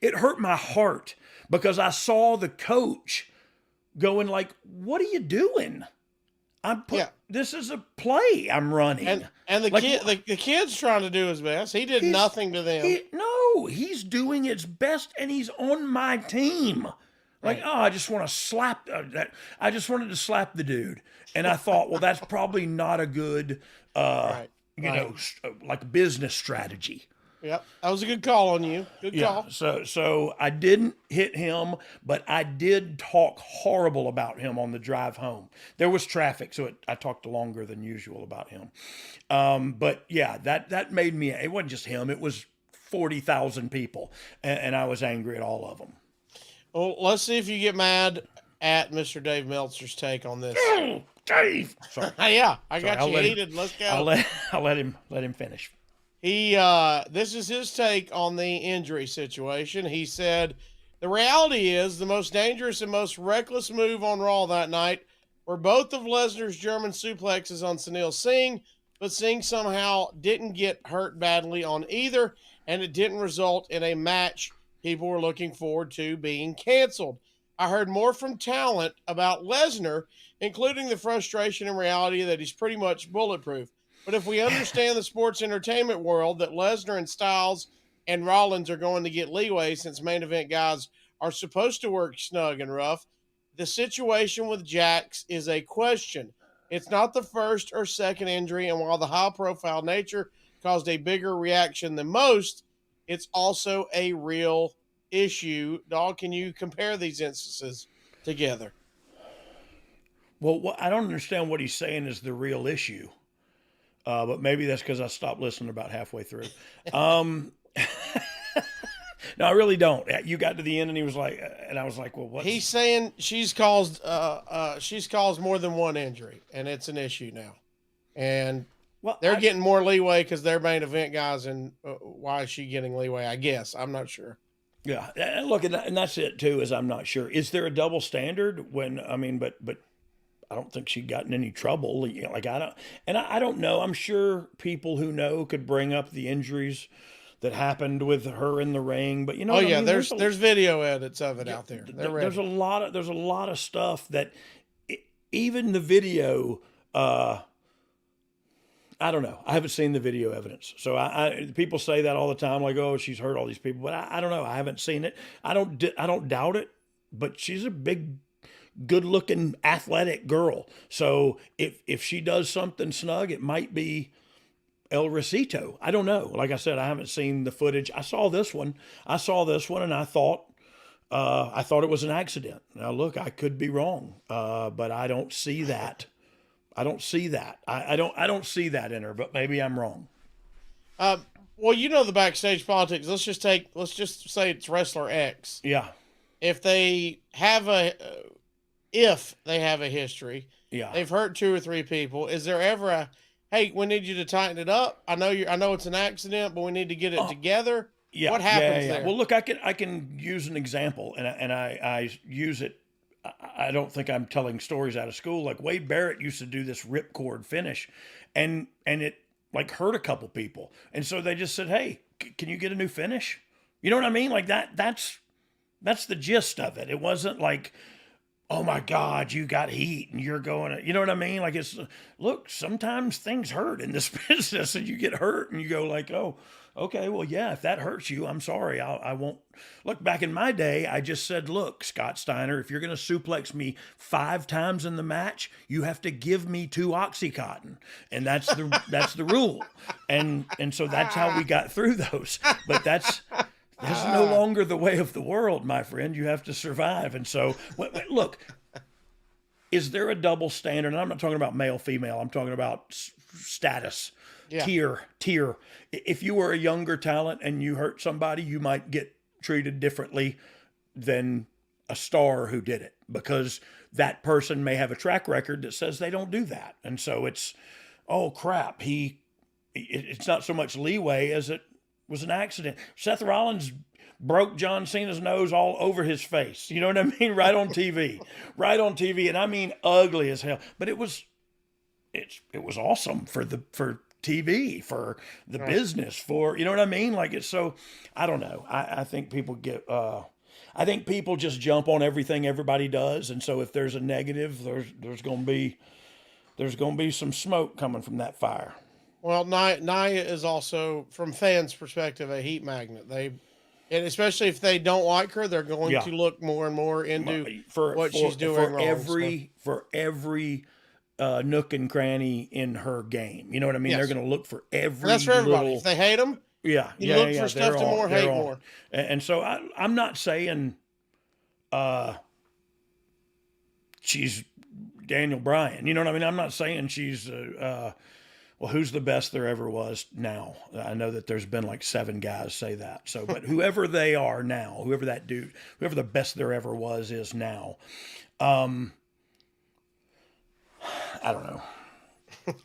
It hurt my heart because I saw the coach going like, what are you doing? This is a play I'm running. And the kid's trying to do his best. He did nothing to them. He's doing his best and he's on my team. Like, I just want to slap that. I just wanted to slap the dude. And I thought, well, that's probably not a good, like business strategy. Yep. That was a good call on you. Good call. So I didn't hit him, but I did talk horrible about him on the drive home. There was traffic, so I talked longer than usual about him. But yeah, that made me, it wasn't just him. It was 40,000 people. And I was angry at all of them. Well, let's see if you get mad at Mr. Dave Meltzer's take on this. Oh, Dave! Sorry. Yeah, I got you heated. Let's go. I'll let him finish. This is his take on the injury situation. He said, the reality is the most dangerous and most reckless move on Raw that night were both of Lesnar's German suplexes on Sunil Singh, but Singh somehow didn't get hurt badly on either, and it didn't result in a match people were looking forward to being canceled. I heard more from talent about Lesnar, including the frustration and reality that he's pretty much bulletproof. But if we understand the sports entertainment world that Lesnar and Styles and Rollins are going to get leeway since main event guys are supposed to work snug and rough, the situation with Jax is a question. It's not the first or second injury, and while the high profile nature caused a bigger reaction than most, it's also a real issue. Dog, can you compare these instances together? Well, I don't understand what he's saying is the real issue. But maybe that's because I stopped listening about halfway through. No, I really don't. You got to the end, and he was like, and I was like, well, what? He's saying she's caused more than one injury, and it's an issue now. And they're getting more leeway because they're main event guys, and why is she getting leeway? I guess I'm not sure. Yeah, look, and that's it too. Is I'm not sure. Is there a double standard when but I don't think she got in any trouble. You know, like I don't know. I'm sure people who know could bring up the injuries that happened with her in the ring, but you know, there's video edits of it out there. There's a lot of stuff that even the video. I don't know. I haven't seen the video evidence, so people say that all the time, like, oh, she's hurt all these people, but I don't know. I haven't seen it. I don't doubt it, but she's a big, good-looking, athletic girl. So if she does something snug, it might be El Recito. I don't know. Like I said, I haven't seen the footage. I saw this one, and I thought it was an accident. Now, look, I could be wrong, but I don't see that. I don't see that. I don't see that in her, but maybe I'm wrong. Well, you know the backstage politics. Let's just say it's wrestler X. Yeah. If they have a history, yeah, they've hurt 2 or 3 people. Is there ever a, hey, we need you to tighten it up? I know it's an accident, but we need to get it together. Yeah. What happens there? Well, look, I can use an example, and I use it. I don't think I'm telling stories out of school. Like Wade Barrett used to do this ripcord finish, and it like hurt a couple people, and so they just said, "Hey, can you get a new finish?" You know what I mean? Like that. That's the gist of it. It wasn't like, oh my God, you got heat and you're going. You know what I mean? Like look, sometimes things hurt in this business, and you get hurt, and you go like, oh. Okay, well, yeah, if that hurts you, I'm sorry. I won't. Look, back in my day, I just said, look, Scott Steiner, if you're going to suplex me 5 times in the match, you have to give me 2 Oxycontin. And that's the rule. And so that's how we got through those. But that's no longer the way of the world, my friend. You have to survive. And so, look, is there a double standard? And I'm not talking about male, female. I'm talking about status. Yeah. Tier. If you were a younger talent and you hurt somebody, you might get treated differently than a star who did it, because that person may have a track record that says they don't do that. And so it's, oh crap, it's not so much leeway as it was an accident. Seth Rollins broke John Cena's nose all over his face. You know what I mean? Right on TV. And I mean ugly as hell. But it was awesome for TV, for the business, for, you know what I mean? Like, it's so, I don't know. I think people I think people just jump on everything everybody does. And so if there's a negative, there's going to be some smoke coming from that fire. Well, Nia is also, from fans' perspective, a heat magnet. And especially if they don't like her, they're going to look more and more into what she's doing wrong. For every nook and cranny in her game. You know what I mean? Yes. They're going to look for every that's for everybody. If they hate them, you look for stuff to more, hate more. And so I'm not saying she's Daniel Bryan. You know what I mean? I'm not saying she's, who's the best there ever was now? I know that there's been like 7 guys say that. So, but whoever they are now, whoever the best there ever was is now. I don't know.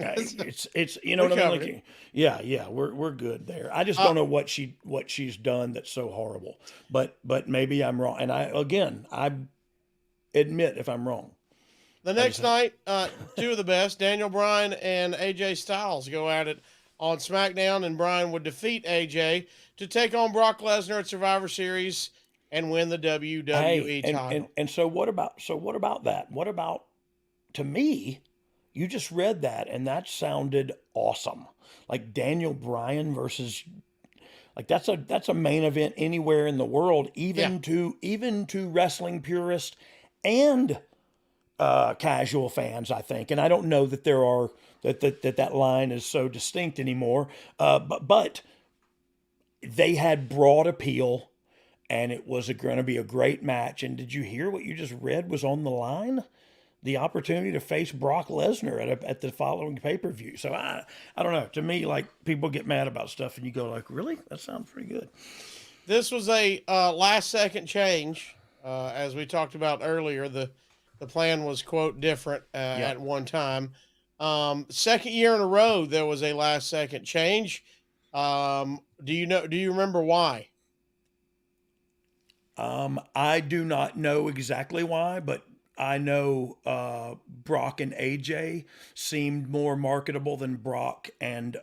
It's you know what I mean? Like, yeah, we're good there. I just don't know what she's done that's so horrible. But maybe I'm wrong. And I admit if I'm wrong. The next night, two of the best, Daniel Bryan and AJ Styles, go at it on SmackDown, and Bryan would defeat AJ to take on Brock Lesnar at Survivor Series and win the WWE title. And so what about that? What about, to me, you just read that and that sounded awesome. Like Daniel Bryan versus, like that's a main event anywhere in the world, even to wrestling purists and casual fans, I think. And I don't know that there are that line is so distinct anymore. But they had broad appeal, and it was going to be a great match. And did you hear what you just read was on the line? The opportunity to face Brock Lesnar at the following pay-per-view. So I don't know. To me, like, people get mad about stuff, and you go like, really? That sounds pretty good. This was a last-second change, as we talked about earlier. The plan was, quote, different at one time. Second year in a row, there was a last-second change. Do you remember why? I do not know exactly why, but I know Brock and AJ seemed more marketable than Brock and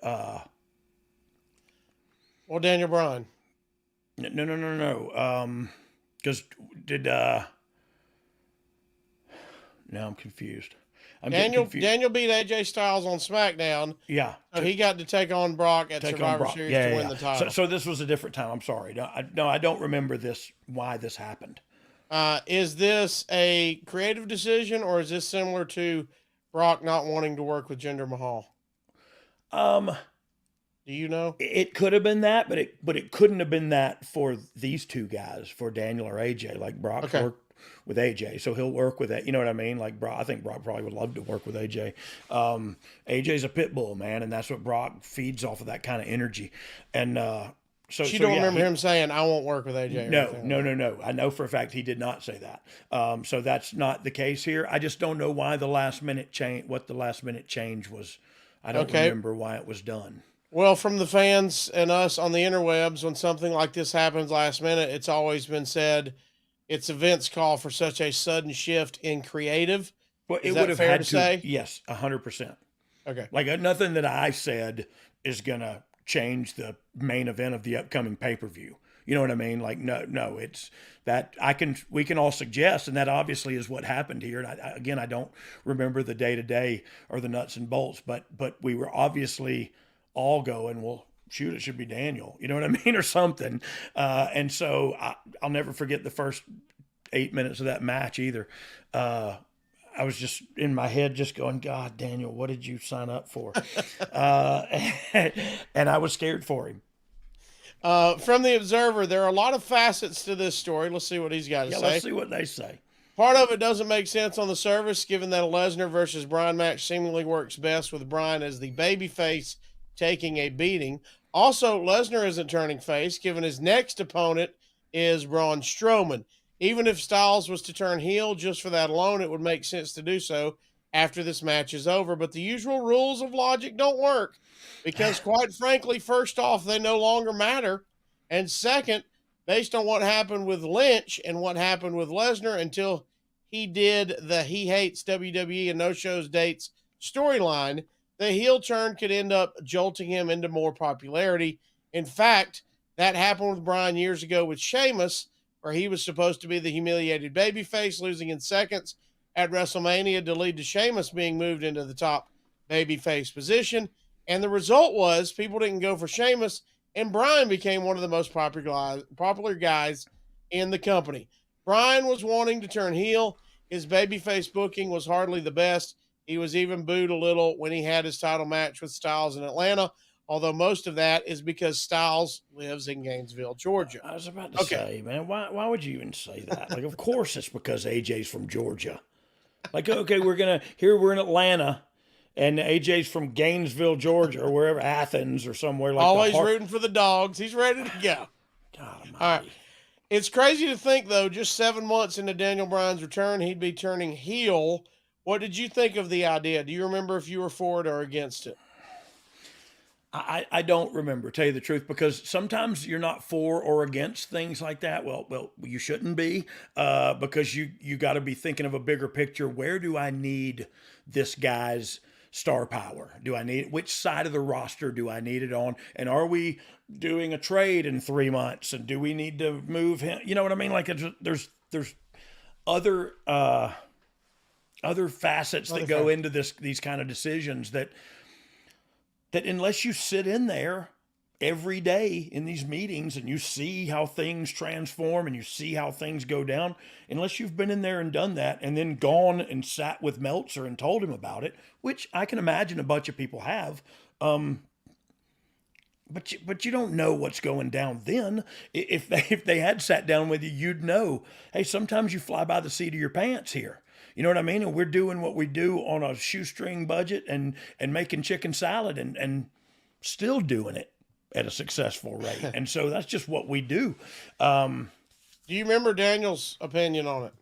Daniel Bryan. No. Because now I'm confused. Daniel beat AJ Styles on SmackDown. Yeah. So he got to take on Brock at Survivor Series to win the title. So this was a different time. I'm sorry. No, I don't remember why this happened. Is this a creative decision, or is this similar to Brock not wanting to work with Jinder Mahal? Do you know? It could have been that, but it couldn't have been that for these two guys, for Daniel or AJ. Like Brock worked with AJ, so he'll work with that. You know what I mean? Like Brock, I think Brock probably would love to work with AJ. AJ's a pit bull, man, and that's what Brock feeds off of, that kind of energy. And so you don't remember him saying, "I won't work with AJ"? No. I know for a fact he did not say that. So that's not the case here. I just don't know why the last minute change. What the last minute change was. I don't remember why it was done. Well, from the fans and us on the interwebs, when something like this happens last minute, it's always been said it's Vince's call for such a sudden shift in creative. Well, it would have had to say? Yes, 100%. Okay. Like nothing that I said is going to change the main event of the upcoming pay-per-view. You know what I mean? Like, no, it's that we can all suggest, and that obviously is what happened here. And I don't remember the day-to-day or the nuts and bolts, but we were obviously all going, well, shoot, it should be Daniel. You know what I mean? Or something. And so I'll never forget the first 8 minutes of that match either. I was just in my head just going, God, Daniel, what did you sign up for? And I was scared for him. From the Observer, there are a lot of facets to this story. Let's see what he's got to say. Let's see what they say. Part of it doesn't make sense on the surface, given that a Lesnar versus Bryan match seemingly works best with Bryan as the babyface taking a beating. Also, Lesnar isn't turning face, given his next opponent is Braun Strowman. Even if Styles was to turn heel just for that alone, it would make sense to do so after this match is over. But the usual rules of logic don't work because, quite frankly, first off, they no longer matter. And second, based on what happened with Lynch and what happened with Lesnar until he did the He Hates WWE and No Shows Dates storyline, the heel turn could end up jolting him into more popularity. In fact, that happened with Bryan years ago with Sheamus, where he was supposed to be the humiliated babyface, losing in seconds at WrestleMania to lead to Sheamus being moved into the top babyface position. And the result was people didn't go for Sheamus, and Bryan became one of the most popular guys in the company. Bryan was wanting to turn heel. His babyface booking was hardly the best. He was even booed a little when he had his title match with Styles in Atlanta, although most of that is because Styles lives in Gainesville, Georgia. I was about to say, man, why would you even say that? Like, of course it's because AJ's from Georgia. Like, okay, we're in Atlanta, and AJ's from Gainesville, Georgia, or wherever, Athens or somewhere like that. Always rooting for the Dogs. He's ready to go. God almighty. All right. It's crazy to think, though, just 7 months into Daniel Bryan's return, he'd be turning heel. What did you think of the idea? Do you remember if you were for it or against it? I don't remember, tell you the truth, because sometimes you're not for or against things like that. Well, you shouldn't be, because you got to be thinking of a bigger picture. Where do I need this guy's star power? Do I need which side of the roster do I need it on? And are we doing a trade in 3 months? And do we need to move him? You know what I mean? Like there's other facets that go into these kind of decisions that unless you sit in there every day in these meetings and you see how things transform and you see how things go down, unless you've been in there and done that and then gone and sat with Meltzer and told him about it, which I can imagine a bunch of people have, but you don't know what's going down then. If they had sat down with you, you'd know, hey, sometimes you fly by the seat of your pants here. You know what I mean? And we're doing what we do on a shoestring budget and making chicken salad and still doing it at a successful rate. And so that's just what we do. Do you remember Daniel's opinion on it?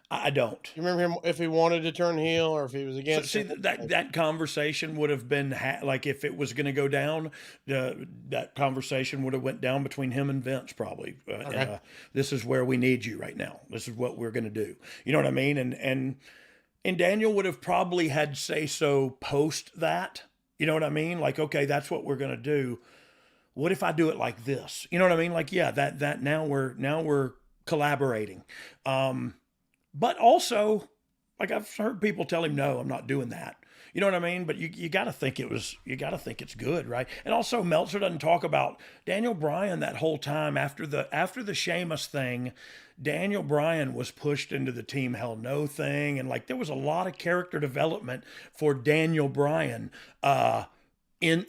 I don't. You remember him if he wanted to turn heel or if he was against it? See, that conversation would have been like if it was going to go down, that conversation would have went down between him and Vince probably. Okay. This is where we need you right now. This is what we're going to do. You know what I mean? And Daniel would have probably had say so post that. You know what I mean? Like, okay, that's what we're going to do. What if I do it like this? You know what I mean? Like, yeah, that now we're collaborating. But also, like I've heard people tell him, no, I'm not doing that. You know what I mean? But you got to think it's good, right? And also Meltzer doesn't talk about Daniel Bryan that whole time after the Sheamus thing. Daniel Bryan was pushed into the Team Hell No thing. And like, there was a lot of character development for Daniel Bryan,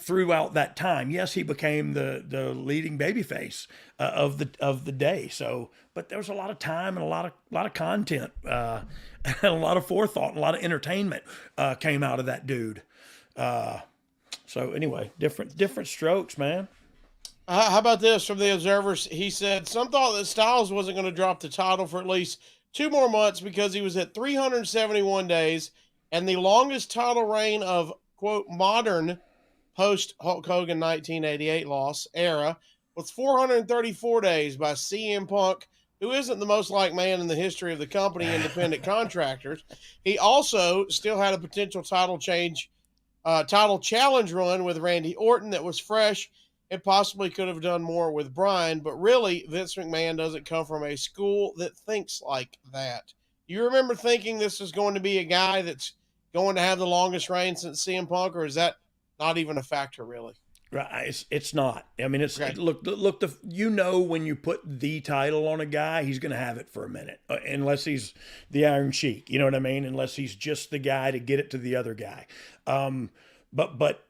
throughout that time. Yes, he became the leading babyface of the day. So, but there was a lot of time and a lot of content, and a lot of forethought and a lot of entertainment came out of that dude. So anyway, different strokes, man. How about this from the Observers? He said some thought that Styles wasn't going to drop the title for at least 2 more months because he was at 371 days, and the longest title reign of quote modern post Hulk Hogan 1988 loss era was 434 days by CM Punk, who isn't the most liked man in the history of the company independent contractors. He also still had a potential title challenge run with Randy Orton that was fresh and possibly could have done more with Bryan, but really Vince McMahon doesn't come from a school that thinks like that. You remember thinking this is going to be a guy that's going to have the longest reign since CM Punk, or is that not even a factor, really? Right, it's not. I mean, it's okay. Look. When you put the title on a guy, he's going to have it for a minute, unless he's the Iron Sheik. You know what I mean? Unless he's just the guy to get it to the other guy. But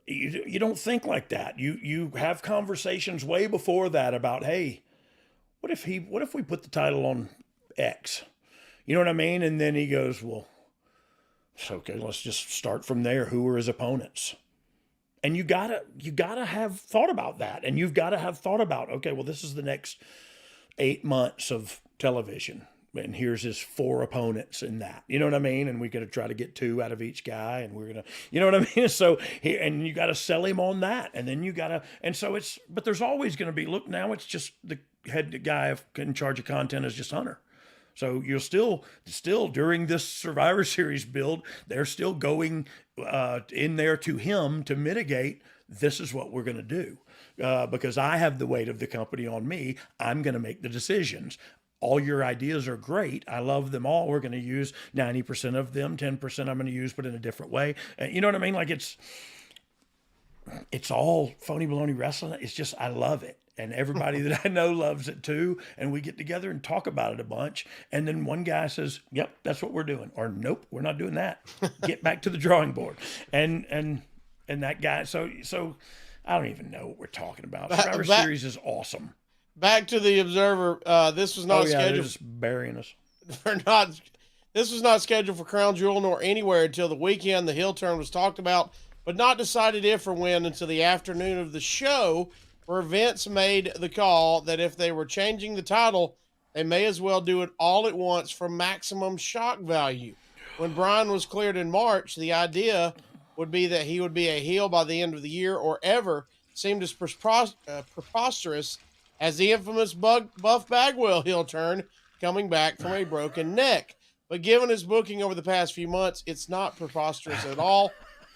you don't think like that. You have conversations way before that about, hey, what if we put the title on X? You know what I mean? And then he goes, well, okay, let's just start from there. Who are his opponents? And you gotta have thought about that. And you've got to have thought about, okay, well, this is the next 8 months of television. And here's his 4 opponents in that. You know what I mean? And we got to try to get 2 out of each guy. And we're going to, you know what I mean? So, and you got to sell him on that. And then you got to, and so but there's always going to be, look, now it's just the head guy in charge of content is just Hunter. So you're still during this Survivor Series build, they're still going in there to him to mitigate, this is what we're going to do. Because I have the weight of the company on me. I'm going to make the decisions. All your ideas are great. I love them all. We're going to use 90% of them. 10% I'm going to use, but in a different way. You know what I mean? Like it's all phony baloney wrestling. It's just, I love it. And everybody that I know loves it too. And we get together and talk about it a bunch. And then one guy says, yep, that's what we're doing. Or nope, we're not doing that. Get back to the drawing board. And that guy, so I don't even know what we're talking about. Survivor Series is awesome. Back to the Observer. This was not scheduled. They're just burying us. This was not scheduled for Crown Jewel nor anywhere until the weekend. The heel turn was talked about, but not decided if or when until the afternoon of the show, where Vince made the call that if they were changing the title, they may as well do it all at once for maximum shock value. When Bryan was cleared in March, the idea would be that he would be a heel by the end of the year or ever seemed as preposterous as the infamous Buff Bagwell heel turn coming back from a broken neck. But given his booking over the past few months, it's not preposterous at all.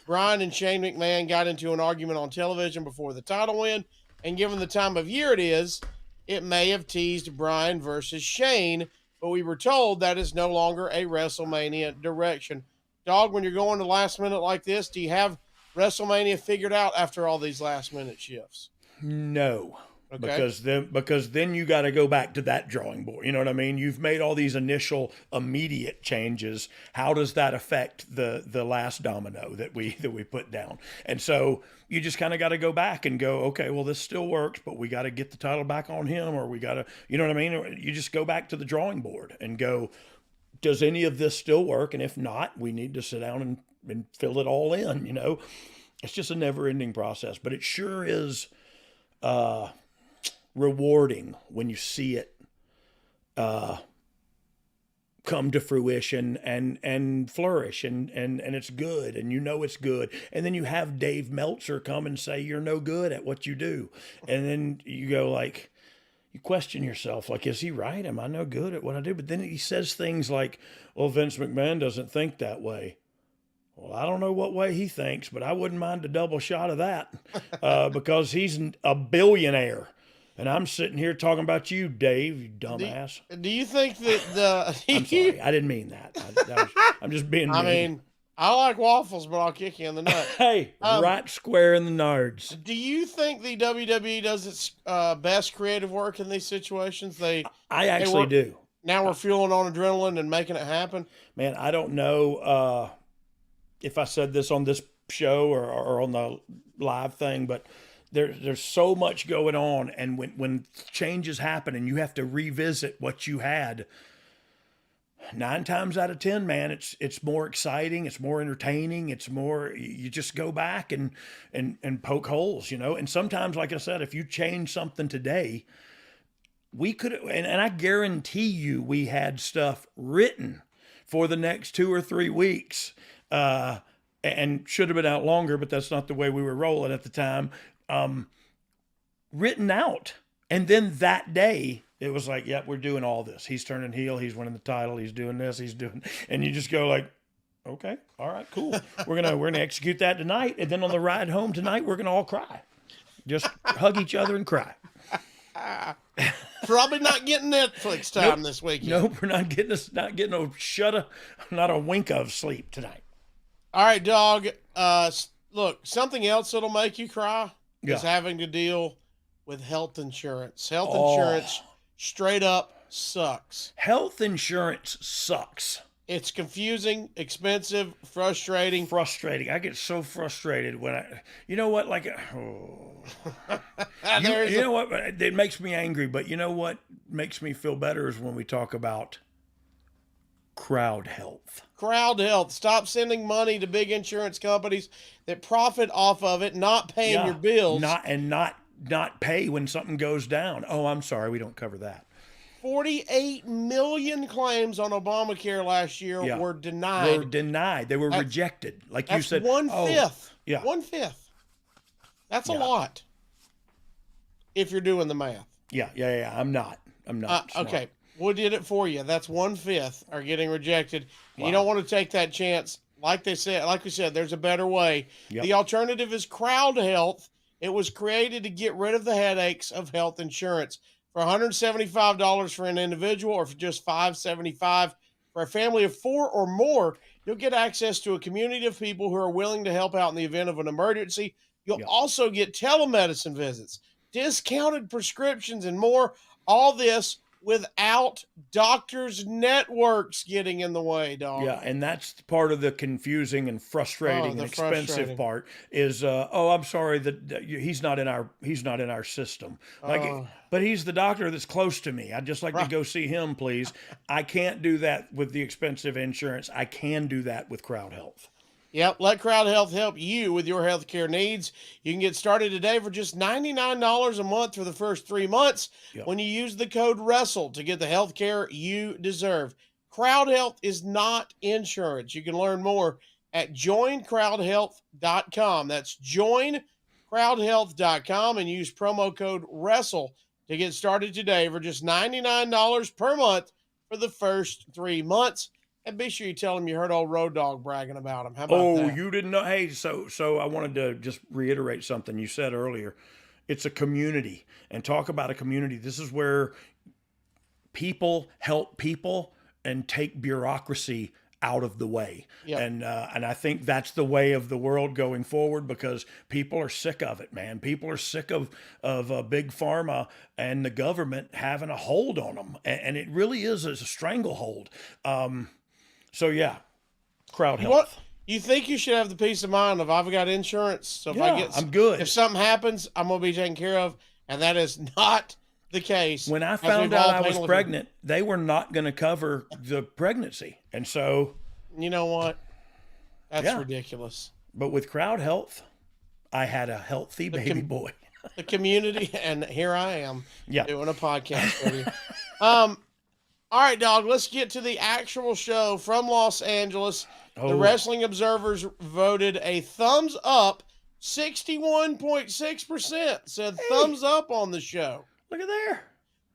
Bryan and Shane McMahon got into an argument on television before the title win, and given the time of year it is, it may have teased Bryan versus Shane, but we were told that is no longer a WrestleMania direction. Dog, when you're going to last minute like this, do you have WrestleMania figured out after all these last minute shifts? No. Okay. Because then you got to go back to that drawing board. You know what I mean? You've made all these initial immediate changes. How does that affect the last domino that we put down? And so you just kind of got to go back and go, okay, well, this still works, but we got to get the title back on him, or we got to, you know what I mean? You just go back to the drawing board and go, does any of this still work? And if not, we need to sit down and fill it all in, you know? It's just a never-ending process, but it sure is rewarding when you see it come to fruition and flourish and it's good, and you know it's good. And then you have Dave Meltzer come and say you're no good at what you do. And then you go like, you question yourself, like, is he right? Am I no good at what I do? But then he says things like, well, Vince McMahon doesn't think that way. Well, I don't know what way he thinks, but I wouldn't mind a double shot of that because he's a billionaire. And I'm sitting here talking about you, Dave, you dumbass. Do you think that I'm sorry, I didn't mean that. I'm just being mean. I mean, I like waffles, but I'll kick you in the nuts. Hey, right square in the nards. Do you think the WWE does its best creative work in these situations? I actually do. Now we're fueling on adrenaline and making it happen? Man, I don't know if I said this on this show or on the live thing, but there's so much going on, and when changes happen and you have to revisit what you had, 9 times out of 10, man, it's more exciting, it's more entertaining, it's more, you just go back and poke holes, you know. And sometimes, like I said, if you change something today, we could, and I guarantee you we had stuff written for the next 2 or 3 weeks, and should have been out longer, but that's not the way we were rolling at the time. Written out. And then that day, it was like, yep, we're doing all this. He's turning heel. He's winning the title. He's doing this. He's doing, and you just go like, okay, all right, cool. We're gonna execute that tonight. And then on the ride home tonight, we're gonna all cry. Just hug each other and cry. Probably not getting Netflix time this weekend. Nope, we're not getting not a wink of sleep tonight. All right, dog. Look, something else that'll make you cry is having to deal with health insurance. Health insurance straight up sucks. Health insurance sucks. It's confusing, expensive, frustrating. I get so frustrated when you know what, like, you know what, it makes me angry, but you know what makes me feel better is when we talk about crowd health. Crowd health. Stop sending money to big insurance companies that profit off of it, not paying your bills. Not pay when something goes down. Oh, I'm sorry, we don't cover that. 48 million claims on Obamacare last year were denied. They were rejected. Like you said. 1/5. Yeah. 1/5. That's a lot. If you're doing the math. Yeah. I'm not. Okay. We did it for you. That's 1/5 are getting rejected. Wow. You don't want to take that chance. Like we said, there's a better way. Yep. The alternative is crowd health. It was created to get rid of the headaches of health insurance. For $175 for an individual, or for just $575 for a family of 4 or more, you'll get access to a community of people who are willing to help out in the event of an emergency. You'll also get telemedicine visits, discounted prescriptions, and more. All this without doctors' networks getting in the way, dog. Yeah, and that's part of the confusing and frustrating and expensive part is, I'm sorry that he's not in our system. But he's the doctor that's close to me. I'd just like to go see him, please. I can't do that with the expensive insurance. I can do that with Crowd Health. Yep, let Crowd Health help you with your healthcare needs. You can get started today for just $99 a month for the first 3 months when you use the code WRESTLE to get the healthcare you deserve. Crowd Health is not insurance. You can learn more at joincrowdhealth.com. That's joincrowdhealth.com and use promo code WRESTLE to get started today for just $99 per month for the first 3 months. And be sure you tell them you heard old Road Dogg bragging about him. How about that? You didn't know? Hey, so I wanted to just reiterate something you said earlier. It's a community, and talk about a community. This is where people help people and take bureaucracy out of the way. Yep. And I think that's the way of the world going forward, because people are sick of it, man. People are sick of big pharma and the government having a hold on them. And it really is a stranglehold. So yeah, crowd health. You think you should have the peace of mind of I've got insurance, so if I'm good. If something happens, I'm gonna be taken care of, and that is not the case. When I found out I was pregnant, they were not going to cover the pregnancy, and so you know what? That's ridiculous. But with crowd health, I had a healthy baby boy. The community, and here I am doing a podcast for you. All right, Dog, let's get to the actual show from Los Angeles. The Wrestling Observers voted a thumbs up. 61.6% said thumbs up on the show. Look at there.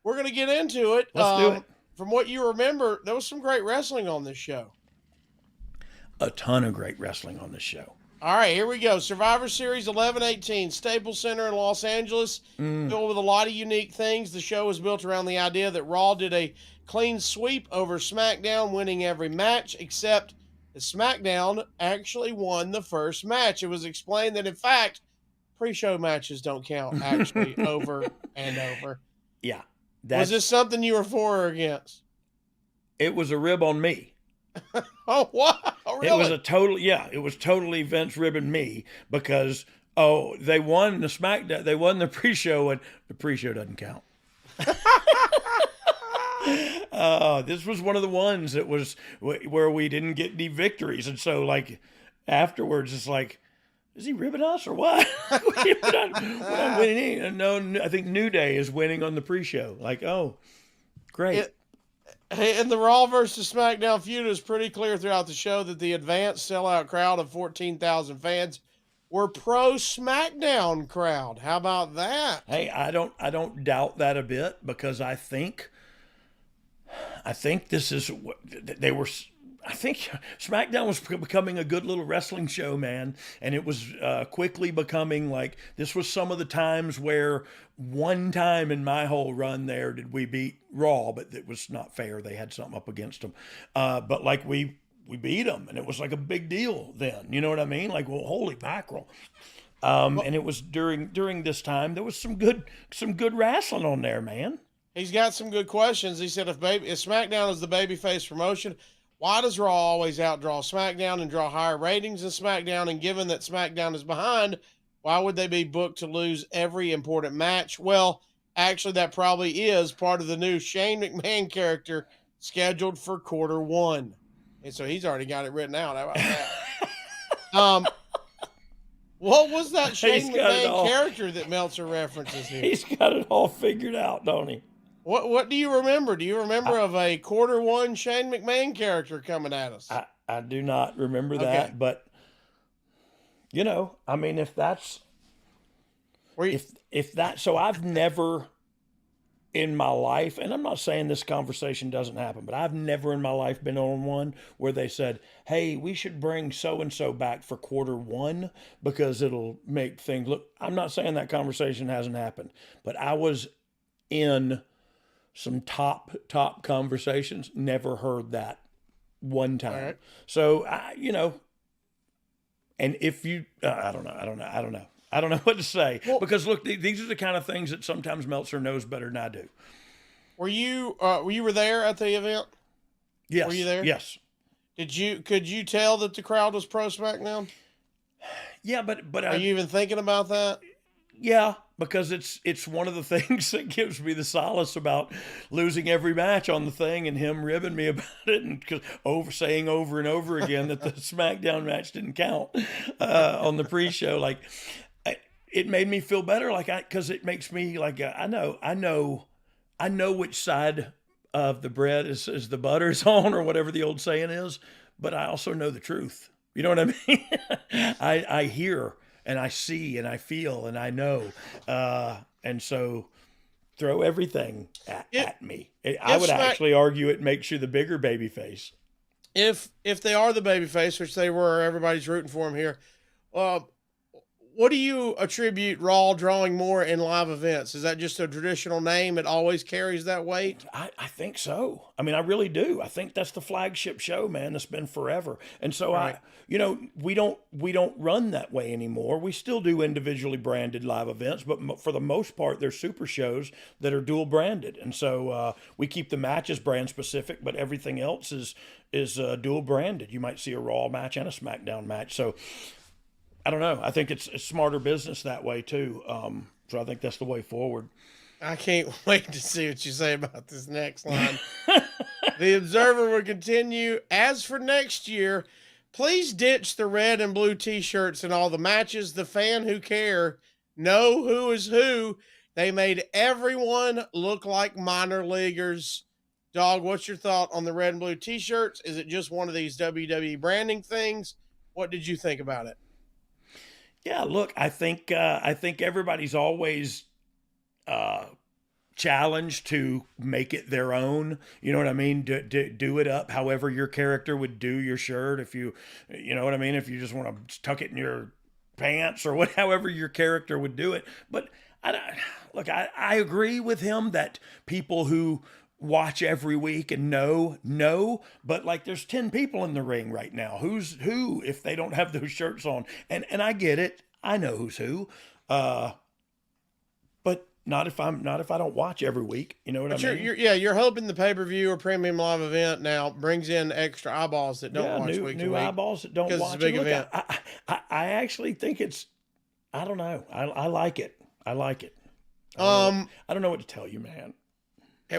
We're going to get into it. Let's do it. From what you remember, there was some great wrestling on this show. A ton of great wrestling on this show. All right, here we go. Survivor Series 11/18, Staples Center in Los Angeles. Filled with a lot of unique things. The show was built around the idea that Raw did a clean sweep over SmackDown, winning every match, except that SmackDown actually won the first match. It was explained that, in fact, pre-show matches don't count, actually, over and over. Yeah. Was this something you were for or against? It was a rib on me. Oh, wow. Really? It was it was totally Vince ribbing me, because, they won the SmackDown, they won the pre-show, and the pre-show doesn't count. This was one of the ones that was where we didn't get any victories. And so, like, afterwards, it's like, is he ribbing us or what? we're not winning any. No, I think New Day is winning on the pre-show. Like, great. And the Raw versus SmackDown feud is pretty clear throughout the show that the advanced sellout crowd of 14,000 fans were pro SmackDown crowd. How about that? Hey, I don't doubt that a bit, because I think this is what they were. I think SmackDown was becoming a good little wrestling show, man. And it was quickly becoming like, this was some of the times where one time in my whole run there did we beat Raw, but it was not fair. They had something up against them. But like we beat them, and it was like a big deal then. You know what I mean? Like, well, holy mackerel. And it was during this time, there was some good wrestling on there, man. He's got some good questions. He said, if SmackDown is the babyface promotion, why does Raw always outdraw SmackDown and draw higher ratings than SmackDown? And given that SmackDown is behind, why would they be booked to lose every important match? Well, actually, that probably is part of the new Shane McMahon character scheduled for Q1. And so he's already got it written out. How about that? What was that Shane McMahon character that Meltzer references here? He's got it all figured out, don't he? What do you remember? Do you remember of a Q1 Shane McMahon character coming at us? I do not remember that, but you know, I mean, if that's so I've never in my life, and I'm not saying this conversation doesn't happen, but I've never in my life been on one where they said, hey, we should bring so-and-so back for Q1 because it'll make things look. I'm not saying that conversation hasn't happened, but I was in some top conversations, never heard that one time. Right. So, you know, and if you, I don't know what to say, because look, these are the kind of things that sometimes Meltzer knows better than I do. Were you there at the event? Yes. Were you there? Yes. Could you tell that the crowd was pro SmackDown? Yeah, but are you even thinking about that? Yeah, because it's one of the things that gives me the solace about losing every match on the thing and him ribbing me about it, and saying over and over again that the SmackDown match didn't count on the pre-show. Like, it made me feel better, because it makes me like, I know which side of the bread is the butter's on, or whatever the old saying is, but I also know the truth. You know what I mean? I hear and I see and I feel and I know. And so throw everything at me. I would actually argue it makes you the bigger baby face. If they are the baby face, which they were, everybody's rooting for them here. What do you attribute Raw drawing more in live events? Is that just a traditional name? It always carries that weight? I think so. I mean, I really do. I think that's the flagship show, man. It's been forever. And so right. we don't run that way anymore. We still do individually branded live events, but for the most part, they're super shows that are dual branded. And so we keep the matches brand specific, but everything else is dual branded. You might see a Raw match and a SmackDown match. So I don't know. I think it's smarter business that way too. So I think that's the way forward. I can't wait to see what you say about this next line. The Observer will continue. As for next year, please ditch the red and blue t-shirts in all the matches. The fan who care know who is who. They made everyone look like minor leaguers. Dog, what's your thought on the red and blue t-shirts? Is it just one of these WWE branding things? What did you think about it? Yeah, look, I think everybody's always challenged to make it their own. You know what I mean? Do it up however your character would do your shirt. If you know what I mean? If you just want to tuck it in your pants or however your character would do it. But I agree with him that people who watch every week and know, but like there's 10 people in the ring right now. Who's who if they don't have those shirts on? And I get it. I know who's who. But not if I don't watch every week. You know what I mean? You're hoping the pay-per-view or premium live event now brings in extra eyeballs that don't watch week to week. New eyeballs that don't watch. It's a big event. I actually think I don't know. I like it. I like it. I don't know what to tell you, man.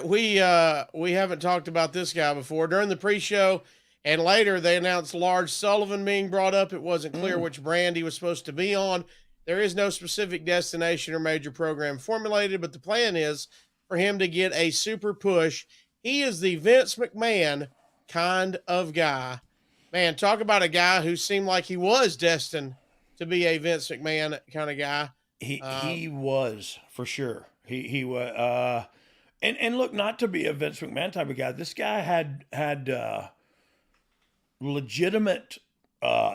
We haven't talked about this guy before. During the pre-show and later, they announced Lars Sullivan being brought up. It wasn't clear which brand he was supposed to be on. There is no specific destination or major program formulated, but the plan is for him to get a super push. He is the Vince McMahon kind of guy. Man, talk about a guy who seemed like he was destined to be a Vince McMahon kind of guy. He was, for sure. He was. And look, not to be a Vince McMahon type of guy, this guy had legitimate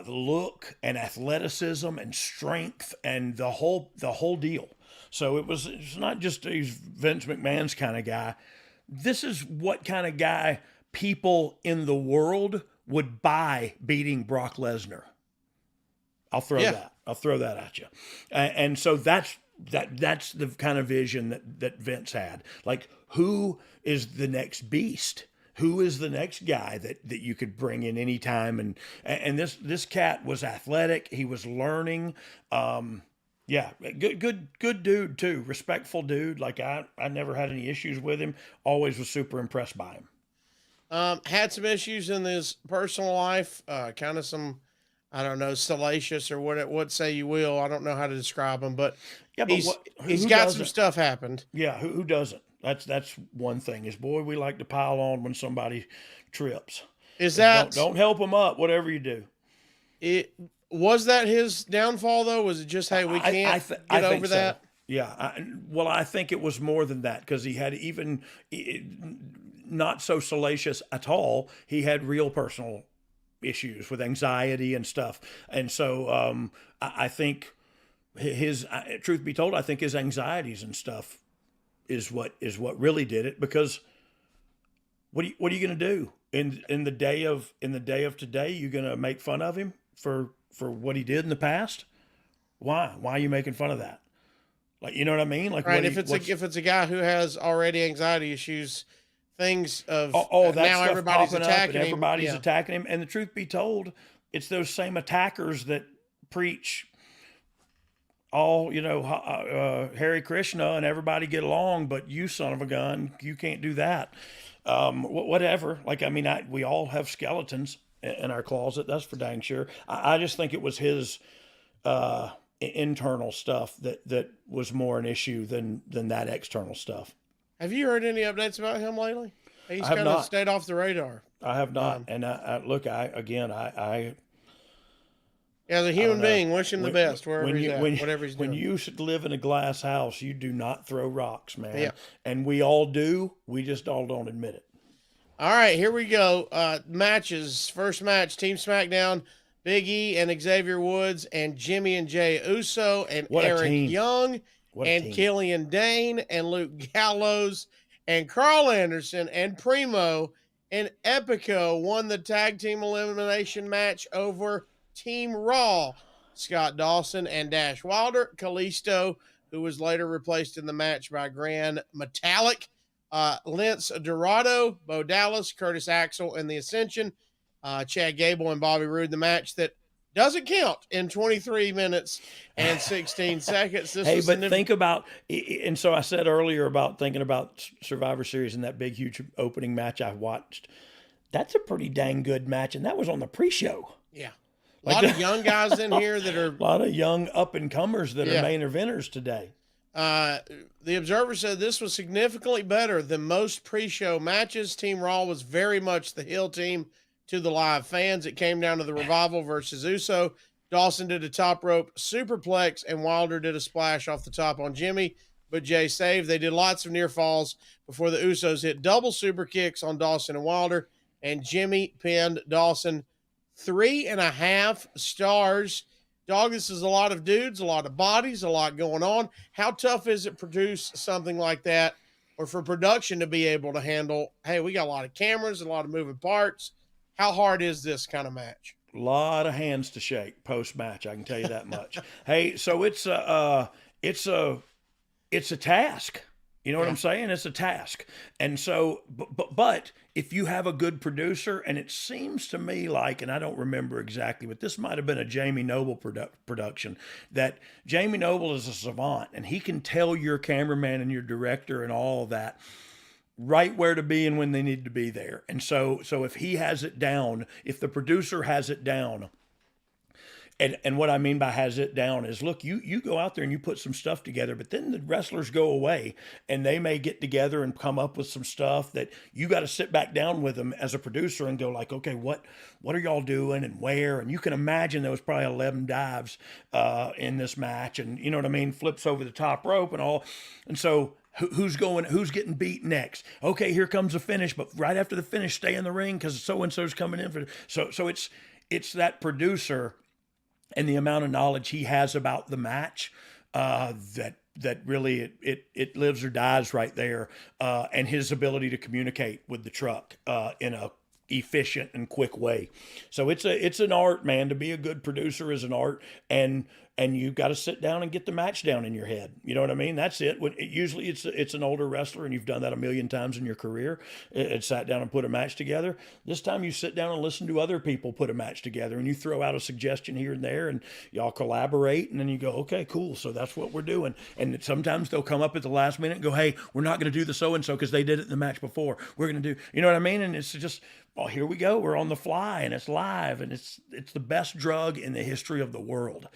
look and athleticism and strength and the whole deal. So it's not just he's Vince McMahon's kind of guy. This is what kind of guy people in the world would buy beating Brock Lesnar. I'll throw that at you. And so that's the kind of vision that Vince had. Like, who is the next beast? Who is the next guy that you could bring in anytime? And this cat was athletic. He was learning. Yeah, good dude too. Respectful dude. Like I never had any issues with him. Always was super impressed by him. Had some issues in his personal life. Kind of some, I don't know, salacious or what say you will. I don't know how to describe him, but yeah, he's got some stuff happened. Yeah, who doesn't? That's one thing. Is boy, we like to pile on when somebody trips. Don't help him up, whatever you do. Was that his downfall though? Was it just, hey, we can't get over that? Yeah. I think it was more than that because he had even not so salacious at all. He had real personal issues with anxiety and stuff. And so I think his truth be told, I think his anxieties and stuff is what really did it, because what are you going to do in the day of today? You're going to make fun of him for what he did in the past? Why are you making fun of that? Like, you know what I mean? Like, right. If it's a guy who has already anxiety issues, things of that's now everybody's attacking him. Everybody's attacking him. And the truth be told, it's those same attackers that preach all, Hare Krishna and everybody get along, but you son of a gun, you can't do that. Whatever. Like, I mean, we all have skeletons in our closet. That's for dang sure. I just think it was his internal stuff that was more an issue than that external stuff. Have you heard any updates about him lately? He's kind of stayed off the radar. I have not. And I As a human being, wish him the best wherever he's at, whatever he's doing. When you live in a glass house, you do not throw rocks, man. Yeah. And we all do. We just all don't admit it. All right, here we go. Matches. First match, Team SmackDown, Big E and Xavier Woods and Jimmy and Jay Uso and Eric Young and Killian Dane and Luke Gallows and Carl Anderson and Primo and Epico won the tag team elimination match over Team Raw. Scott Dawson and Dash Wilder, Kalisto, who was later replaced in the match by Grand Metallic, Lince Dorado, Bo Dallas, Curtis Axel, and The Ascension, Chad Gable and Bobby Roode, the match that doesn't count in 23 minutes and 16 seconds. Think about, and so I said earlier about thinking about Survivor Series and that big, huge opening match I watched. That's a pretty dang good match, and that was on the pre-show. Yeah. A lot of young guys in here that are... A lot of young up-and-comers that are main eventers today. The Observer said this was significantly better than most pre-show matches. Team Raw was very much the heel team to the live fans. It came down to the Revival versus Uso. Dawson did a top rope superplex, and Wilder did a splash off the top on Jimmy, but Jay saved. They did lots of near falls before the Usos hit double super kicks on Dawson and Wilder, and Jimmy pinned Dawson. 3.5 stars. Dog, this is a lot of dudes, a lot of bodies, a lot going on. How tough is it to produce something like that, or for production to be able to handle, hey, we got a lot of cameras, a lot of moving parts. How hard is this kind of match? A lot of hands to shake post-match, I can tell you that much. Hey, so it's a task. You know what I'm saying? It's a task. And so, but if you have a good producer, and it seems to me like, and I don't remember exactly, but this might have been a Jamie Noble production, that Jamie Noble is a savant, and he can tell your cameraman and your director and all of that right where to be and when they need to be there. And so if he has it down, if the producer has it down, and what I mean by has it down is, look, you go out there and you put some stuff together, but then the wrestlers go away and they may get together and come up with some stuff that you got to sit back down with them as a producer and go like, okay, what are y'all doing and where? And you can imagine there was probably 11 dives in this match, and you know what I mean? Flips over the top rope and all. And so who's getting beat next? Okay, here comes the finish, but right after the finish, stay in the ring because so-and-so's coming in for, so it's that producer and the amount of knowledge he has about the match that really it lives or dies right there, and his ability to communicate with the truck in a efficient and quick way. So it's an art, man. To be a good producer is an art, and you've got to sit down and get the match down in your head. You know what I mean? That's it. Usually it's an older wrestler, and you've done that a million times in your career. It sat down and put a match together. This time you sit down and listen to other people put a match together, and you throw out a suggestion here and there, and y'all collaborate, and then you go, okay, cool. So that's what we're doing. And sometimes they'll come up at the last minute and go, hey, we're not going to do the so-and-so because they did it in the match before. We're going to do, you know what I mean? And it's just, oh, here we go. We're on the fly, and it's live, and it's the best drug in the history of the world.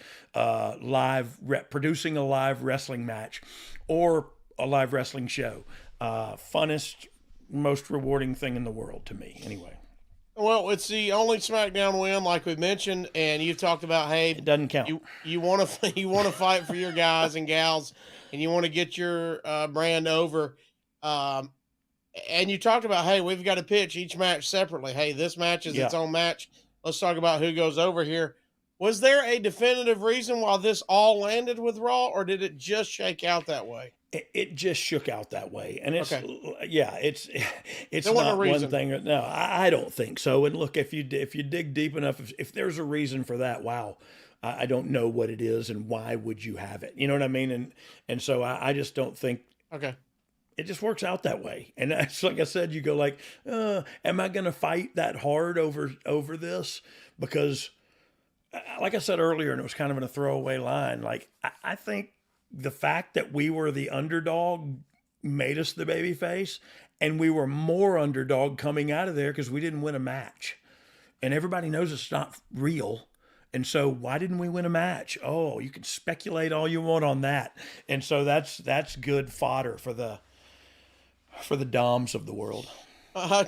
Producing a live wrestling match or a live wrestling show. Funnest, most rewarding thing in the world to me, anyway. Well, it's the only SmackDown win, like we mentioned, and you've talked about, hey, it doesn't count. You want to fight for your guys and gals, and you want to get your brand over. And you talked about, hey, we've got to pitch each match separately. Hey, this match is its own match. Let's talk about who goes over here. Was there a definitive reason why this all landed with Raw, or did it just shake out that way? It just shook out that way. And it's, it's there not one thing. No, I don't think so. And look, if you dig deep enough, if there's a reason for that, wow, I don't know what it is and why would you have it? You know what I mean? And so I just don't think. Okay. It just works out that way. And that's, like I said, you go like, am I going to fight that hard over this? Because like I said earlier, and it was kind of in a throwaway line, like I think the fact that we were the underdog made us the babyface, and we were more underdog coming out of there because we didn't win a match. And everybody knows it's not real. And so why didn't we win a match? Oh, you can speculate all you want on that. And so that's good fodder for the Doms of the world.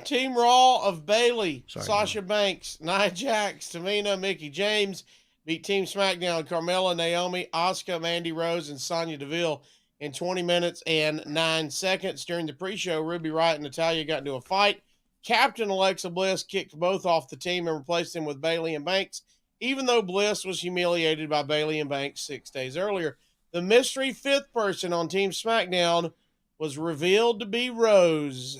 Team Raw of Bayley, Sasha Banks, Nia Jax, Tamina, Mickie James, beat Team SmackDown, Carmella, Naomi, Asuka, Mandy Rose, and Sonya Deville in 20 minutes and 9 seconds. During the pre-show, Ruby Riott and Natalya got into a fight. Captain Alexa Bliss kicked both off the team and replaced them with Bayley and Banks, even though Bliss was humiliated by Bayley and Banks 6 days earlier. The mystery fifth person on Team SmackDown was revealed to be Rose.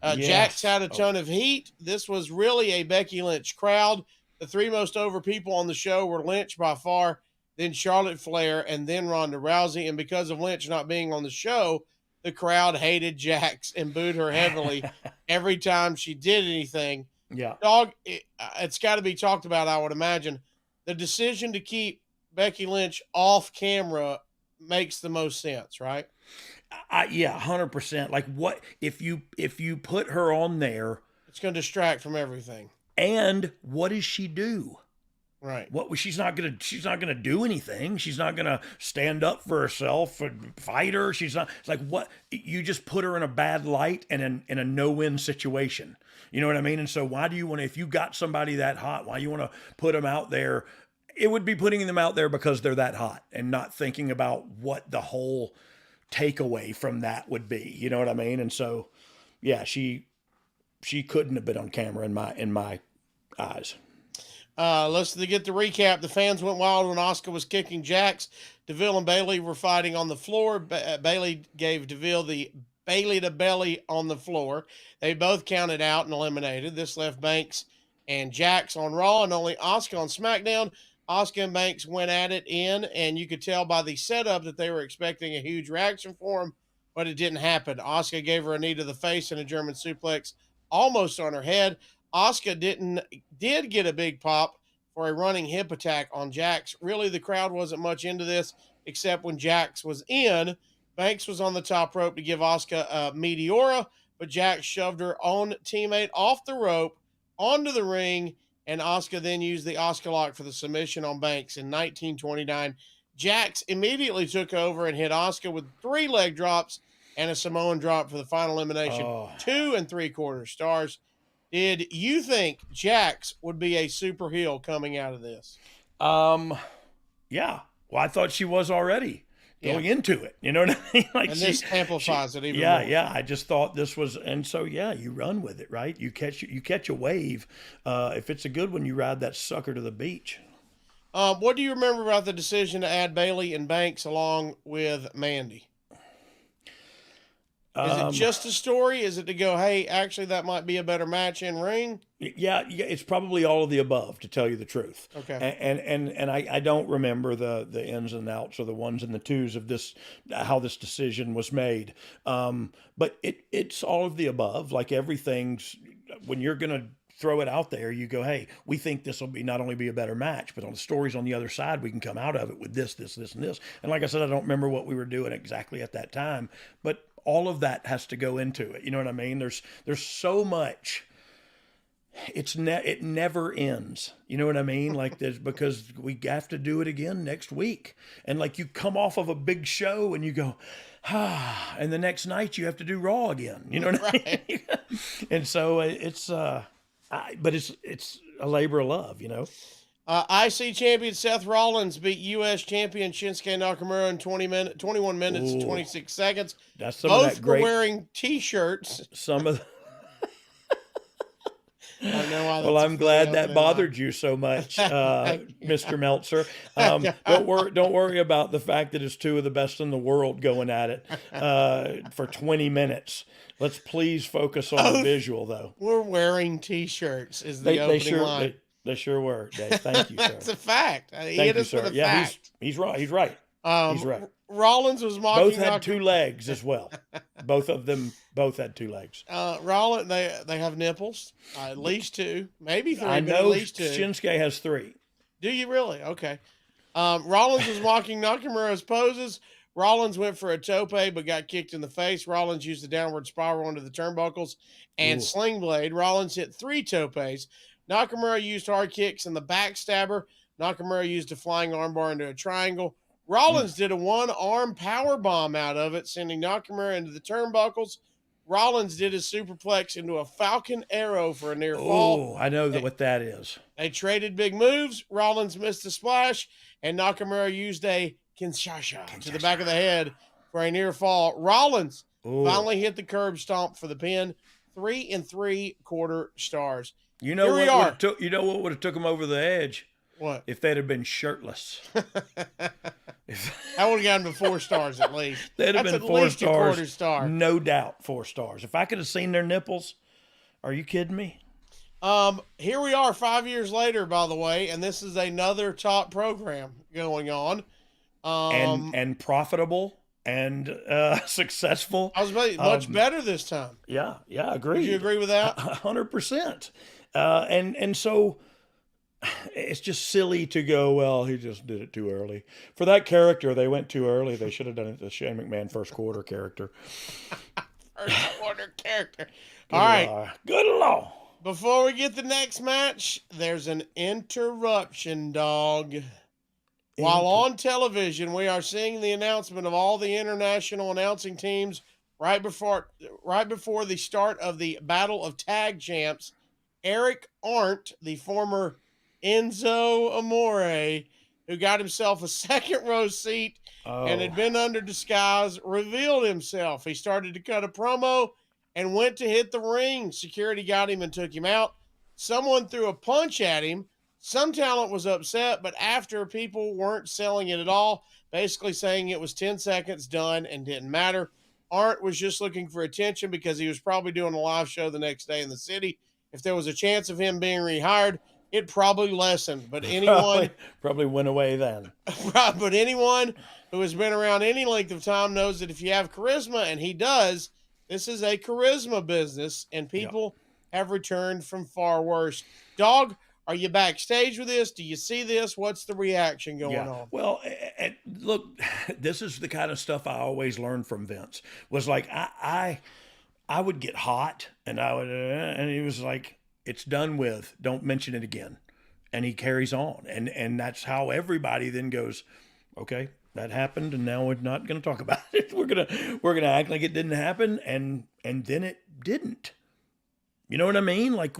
Yes. Jax had a ton of heat. This was really a Becky Lynch crowd. The three most over people on the show were Lynch by far, then Charlotte Flair, and then Ronda Rousey. And because of Lynch not being on the show, the crowd hated Jax and booed her heavily every time she did anything. Yeah. Dog, it's got to be talked about, I would imagine. The decision to keep Becky Lynch off camera makes the most sense, right? Yeah, 100%. Like, what if you put her on there? It's going to distract from everything. And what does she do? Right. She's not gonna do anything. She's not gonna stand up for herself and fight her. She's not. It's like, what, you just put her in a bad light and in a no-win situation. You know what I mean? And so why do you want to, if you got somebody that hot, why you want to put them out there? It would be putting them out there because they're that hot and not thinking about what the whole takeaway from that would be. You know what I mean? And so, yeah, she couldn't have been on camera in my eyes. Let's get the recap. The fans went wild when Asuka was kicking Jax. Deville and Bayley were fighting on the floor. Bayley gave Deville the Bayley to belly on the floor. They both counted out and eliminated. This left Banks and Jax on Raw and only Asuka on SmackDown. Asuka and Banks went at it and you could tell by the setup that they were expecting a huge reaction for him, but it didn't happen. Asuka gave her a knee to the face and a German suplex almost on her head. Asuka did get a big pop for a running hip attack on Jax. Really, the crowd wasn't much into this, except when Jax was in. Banks was on the top rope to give Asuka a Meteora, but Jax shoved her own teammate off the rope onto the ring, and Asuka then used the Asuka lock for the submission on Banks in 1929. Jax immediately took over and hit Asuka with 3 leg drops and a Samoan drop for the final elimination. 2 3/4 stars. Did you think Jax would be a super heel coming out of this? Yeah. Well, I thought she was already going into it. You know what I mean? Like, and this amplifies it even more. Yeah. I just thought this was, and so yeah, you run with it, right? You catch a wave. If it's a good one, you ride that sucker to the beach. What do you remember about the decision to add Bayley and Banks along with Mandy? Is it just a story? Is it to go, hey, actually, that might be a better match in ring? Yeah, it's probably all of the above, to tell you the truth. Okay. And I don't remember the ins and outs or the ones and the twos of this, how this decision was made. But it's all of the above. Like, everything's, when you're going to throw it out there, you go, hey, we think this will be not only be a better match, but on the stories on the other side, we can come out of it with this, and this. And like I said, I don't remember what we were doing exactly at that time, but all of that has to go into it. You know what I mean? There's so much. It never ends. You know what I mean? Like, there's, because we have to do it again next week. And like, you come off of a big show and you go, and the next night you have to do Raw again. You know what I mean? And so but it's a labor of love, you know? IC champion Seth Rollins beat U.S. champion Shinsuke Nakamura in 21 minutes and 26 seconds. That's some Both of that great, were wearing T-shirts. Some of. I don't know why. Well, I'm glad that bothered you so much, Mr. Meltzer. Don't worry about the fact that it's 2 of the best in the world going at it for 20 minutes. Let's please focus on the visual, though. We're wearing T-shirts. Is the opening line? They sure were, Dave. Thank you, sir. That's a fact. Thank you, sir. Yeah, he's right. He's right. He's right. Rollins was mocking. Both had 2 legs as well. Both of them had 2 legs. Rollins, they have nipples. At least 2, maybe 3. I but know at least 2. Shinsuke has 3. Do you really? Okay. Rollins was mocking Nakamura's poses. Rollins went for a tope but got kicked in the face. Rollins used the downward spiral onto the turnbuckles and sling blade. Rollins hit 3 topes. Nakamura used hard kicks and the backstabber. Nakamura used a flying armbar into a triangle. Rollins did a 1-arm power bomb out of it, sending Nakamura into the turnbuckles. Rollins did his superplex into a Falcon Arrow for a near fall. Oh, I know what that is. They traded big moves. Rollins missed a splash, and Nakamura used a Kinshasa to the back of the head for a near fall. Rollins finally hit the curb stomp for the pin. 3 3/4 stars. You know what would have took him over the edge? What? If they'd have been shirtless. I would have gotten to 4 stars at least. They'd have been 4 stars. A quarter star. No doubt 4 stars. If I could have seen their nipples, are you kidding me? Here we are 5 years later, by the way, and this is another top program going on. And profitable and successful. I was much better this time. Yeah, agreed. Would you agree with that? 100%. And so it's just silly to go, well, he just did it too early. For that character, they went too early. They should have done it the Shane McMahon first quarter character. First quarter character. All right. Good Lord. Before we get the next match, there's an interruption, dog. While on television, we are seeing the announcement of all the international announcing teams right before the start of the Battle of Tag Champs. Eric Arndt, the former Enzo Amore, who got himself a second row seat and had been under disguise, revealed himself. He started to cut a promo and went to hit the ring. Security got him and took him out. Someone threw a punch at him. Some talent was upset, but after, people weren't selling it at all, basically saying it was 10 seconds done and didn't matter. Arndt was just looking for attention because he was probably doing a live show the next day in the city. If there was a chance of him being rehired, it probably lessened. But anyone probably went away then. But anyone who has been around any length of time knows that if you have charisma, and he does, this is a charisma business, and people have returned from far worse. Dog, are you backstage with this? Do you see this? What's the reaction going on? Well, look, this is the kind of stuff I always learned from Vince. Was like I would get hot, and and he was like, "It's done with. Don't mention it again." And he carries on, and that's how everybody then goes, "Okay, that happened, and now we're not going to talk about it. We're gonna act like it didn't happen, and then it didn't." You know what I mean? Like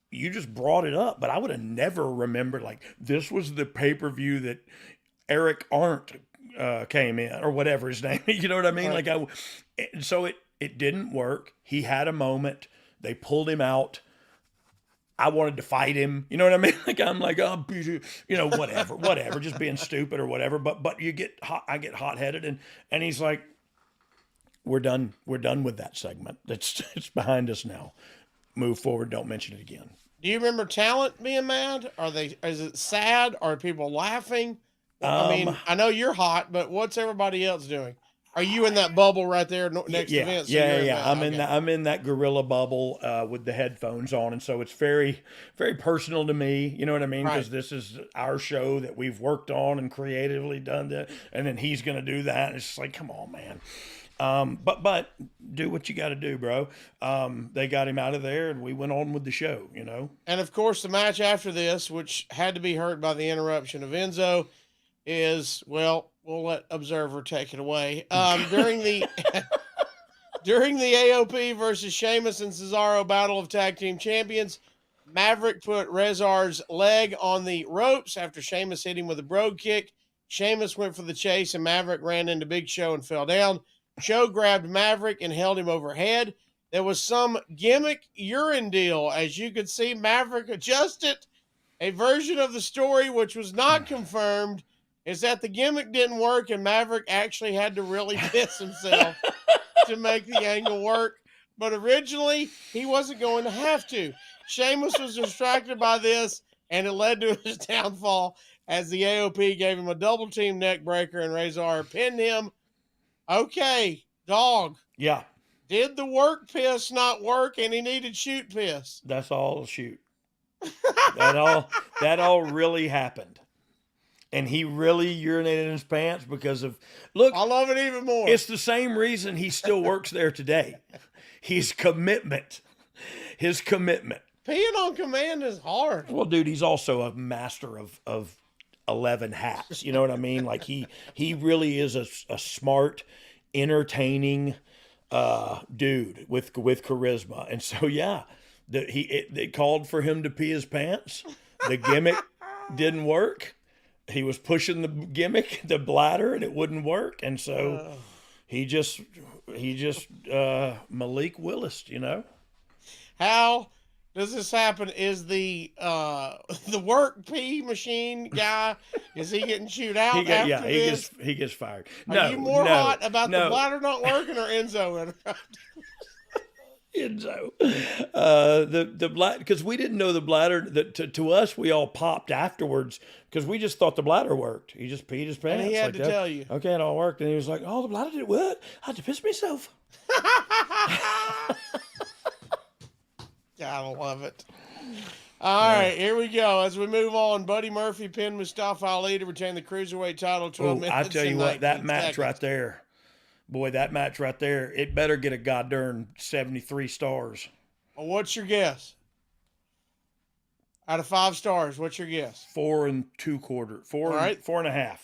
you just brought it up, but I would have never remembered, like, this was the pay-per-view that Eric Arndt came in, or whatever his name. You know what I mean? Right. Like so it didn't work. He had a moment. They pulled him out. I wanted to fight him. You know what I mean? Like, I'm like, oh, whatever, just being stupid or whatever. But you get hot. I get hot-headed, and he's like, we're done with that segment. It's behind us now. Move forward. Don't mention it again. Do you remember talent being mad? Is it sad? Are people laughing? I mean, I know you're hot, but what's everybody else doing? Are you in that bubble right there next to Vince? Yeah. I'm in that gorilla bubble with the headphones on, and so it's very, very personal to me. You know what I mean? Because this is our show that we've worked on and creatively done that, and then he's going to do that. And it's just like, come on, man. But do what you got to do, bro. They got him out of there, and we went on with the show. You know. And of course, the match after this, which had to be hurt by the interruption of Enzo, is, well, we'll let Observer take it away. During the AOP versus Sheamus and Cesaro Battle of Tag Team Champions, Maverick put Rezar's leg on the ropes after Sheamus hit him with a brogue kick. Sheamus went for the chase, and Maverick ran into Big Show and fell down. Show grabbed Maverick and held him overhead. There was some gimmick urine deal. As you could see, Maverick adjusted. A version of the story, which was not confirmed, is that the gimmick didn't work and Maverick actually had to really piss himself to make the angle work. But originally, he wasn't going to have to. Sheamus was distracted by this, and it led to his downfall as the AOP gave him a double-team neck breaker and Rezar pinned him. Okay, dog. Yeah. Did the work piss not work and he needed shoot piss? That's all shoot. that all really happened. And he really urinated in his pants because of, look. I love it even more. It's the same reason he still works there today. His commitment. Peeing on command is hard. Well, dude, he's also a master of 11 hats. You know what I mean? Like he really is a smart, entertaining, dude with charisma. And so, yeah, they called for him to pee his pants. The gimmick didn't work. He was pushing the gimmick, the bladder, and it wouldn't work. And so he just Malik Willis, How does this happen? Is the work pee machine guy, is he getting chewed out after this? He gets fired. Are you more hot about the bladder not working or Enzo? Enzo, the bladder, because we didn't know the bladder. That to us, we all popped afterwards because we just thought the bladder worked. He just peed his pants. And he had to tell you. Okay, it all worked, and he was like, "Oh, the bladder did what? I had to piss myself." Gotta love it. All right, here we go. As we move on, Buddy Murphy pinned Mustafa Ali to retain the Cruiserweight title 12 minutes. I tell you what, that match seconds. right there. Boy, that match right there, it better get a goddamn 73 stars. Well, what's your guess? Out of 5 stars, what's your guess? 4 2/4. 4 right. 4.5.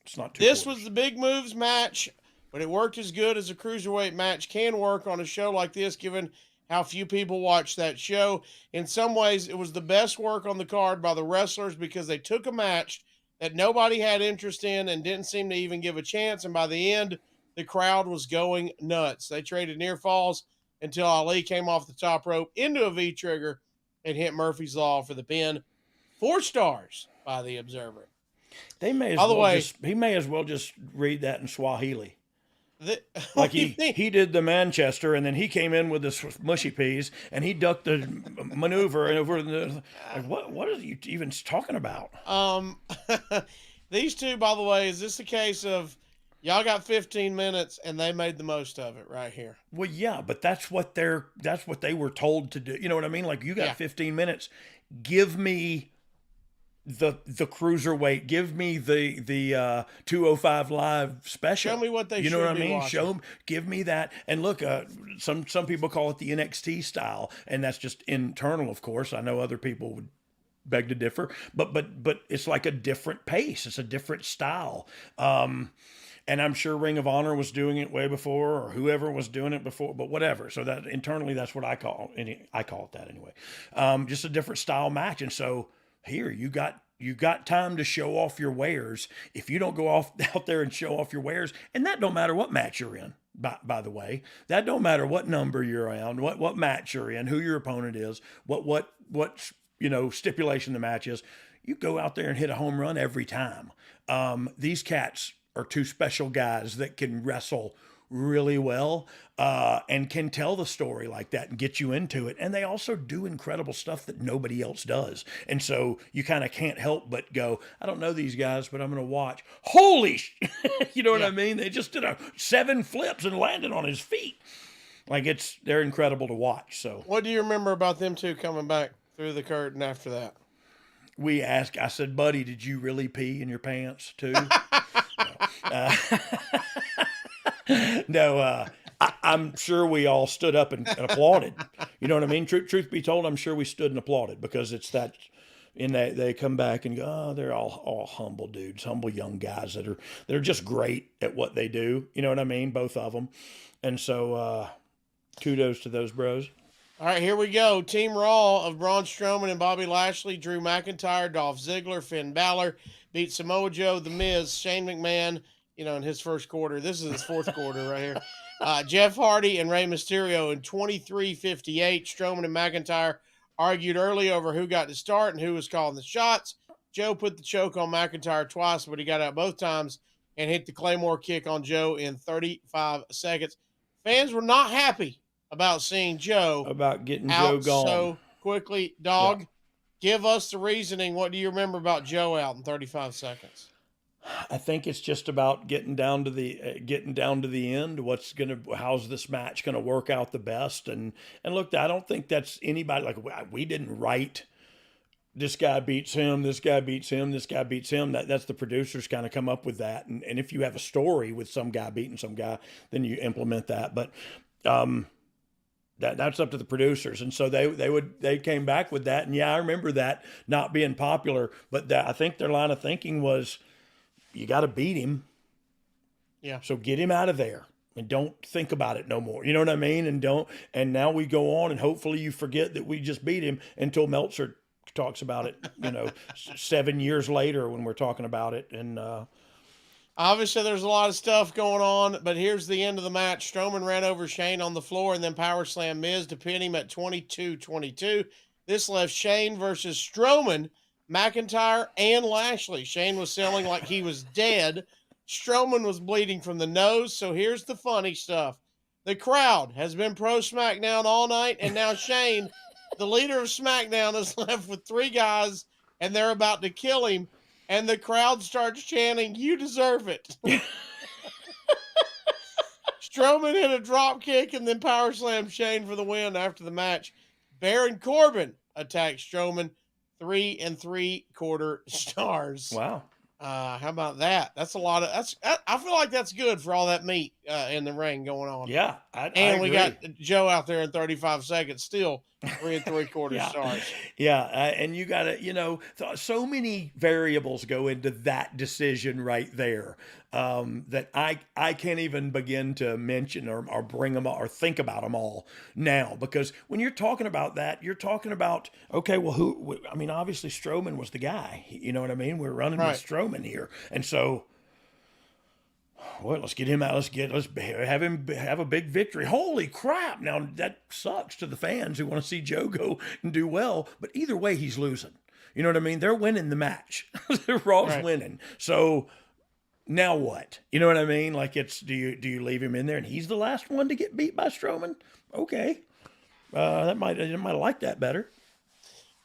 It's not 2/4. This was the big moves match, but it worked as good as a Cruiserweight match can work on a show like this, given how few people watch that show. In some ways, it was the best work on the card by the wrestlers because they took a match that nobody had interest in and didn't seem to even give a chance, and by the end, the crowd was going nuts. They traded near falls until Ali came off the top rope into a V-trigger and hit Murphy's Law for the pin. 4 stars by the Observer. He may as well just read that in Swahili. Like he did the Manchester, and then he came in with the mushy peas, and he ducked the maneuver and over the. Like, what are you even talking about? These two, by the way, is this a case of y'all got 15 minutes and they made the most of it right here? Well, yeah, but that's what they were told to do. You know what I mean? Like, you got 15 minutes. Give me the cruiserweight. Give me the 205 Live special. Show me what they. You know what I mean? Watching. Give me that. And look, some people call it the NXT style, and that's just internal, of course. I know other people would beg to differ, but it's like a different pace. It's a different style. And I'm sure Ring of Honor was doing it way before, or whoever was doing it before, but whatever. So that internally, that's what I call it that anyway. Just a different style match. And so here you got time to show off your wares. If you don't go out there and show off your wares, and that don't matter what match you're in, by the way, that don't matter what number you're on, what match you're in, who your opponent is, what stipulation the match is, you go out there and hit a home run every time. These cats are 2 special guys that can wrestle really well and can tell the story like that and get you into it. And they also do incredible stuff that nobody else does. And so you kind of can't help but go, I don't know these guys, but I'm going to watch. Holy you know what I mean? They just did 7 flips and landed on his feet. Like, they're incredible to watch. So what do you remember about them 2 coming back through the curtain after that? I said, buddy, did you really pee in your pants too? I'm sure we all stood up and applauded. You know what I mean? Truth be told, I'm sure we stood and applauded because it's that. And they come back and go, oh, they're all humble dudes, humble young guys they're just great at what they do. You know what I mean? Both of them. And so kudos to those bros. All right, here we go. Team Raw of Braun Strowman and Bobby Lashley, Drew McIntyre, Dolph Ziggler, Finn Balor beat Samoa Joe, The Miz, Shane McMahon, in his first quarter. This is his fourth quarter right here. Jeff Hardy and Rey Mysterio in 23:58. Strowman and McIntyre argued early over who got to start and who was calling the shots. Joe put the choke on McIntyre twice, but he got out both times and hit the Claymore kick on Joe in 35 seconds. Fans were not happy about seeing Joe. About getting out Joe gone so quickly. Dog, give us the reasoning. What do you remember about Joe out in 35 seconds? I think it's just about getting down to the end. How's this match gonna work out the best? And look, I don't think that's anybody, like, we didn't write this guy beats him, this guy beats him, this guy beats him. That's the producers kind of come up with that. And if you have a story with some guy beating some guy, then you implement that. But that's up to the producers. And so they came back with that. And I remember that not being popular, but I think their line of thinking was, you got to beat him. Yeah. So get him out of there. and don't think about it no more. You know what I mean? And now we go on, and hopefully you forget that we just beat him until Meltzer talks about it, 7 years later when we're talking about it. And obviously there's a lot of stuff going on, but here's the end of the match. Strowman ran over Shane on the floor and then power slammed Miz to pin him at 22-22. This left Shane versus Strowman, McIntyre, and Lashley. Shane was selling like he was dead. Strowman was bleeding from the nose. So here's the funny stuff. The crowd has been pro SmackDown all night, and now Shane, the leader of SmackDown, is left with 3 guys, and they're about to kill him. And the crowd starts chanting, "You deserve it." Strowman hit a drop kick and then power slammed Shane for the win after the match. Baron Corbin attacked Strowman, 3 3/4 stars. Wow. How about that? That's a lot of I feel like that's good for all that meat in the ring going on. Yeah, and we got Joe out there in 35 seconds, still 3 3/4 stars. Yeah, and you got to, so many variables go into that decision right there that I can't even begin to mention or bring them or think about them all now, because when you're talking about that, you're talking about, okay, well, obviously Strowman was the guy. You know what I mean? We're running with Strowman here, and so. Well, let's get him out. Let's have him have a big victory. Holy crap. Now, that sucks to the fans who want to see Joe go and do well. But either way, he's losing. You know what I mean? They're winning the match. Raw's winning. So now what? You know what I mean? Like, do you leave him in there and he's the last one to get beat by Strowman? Okay. I might like that better.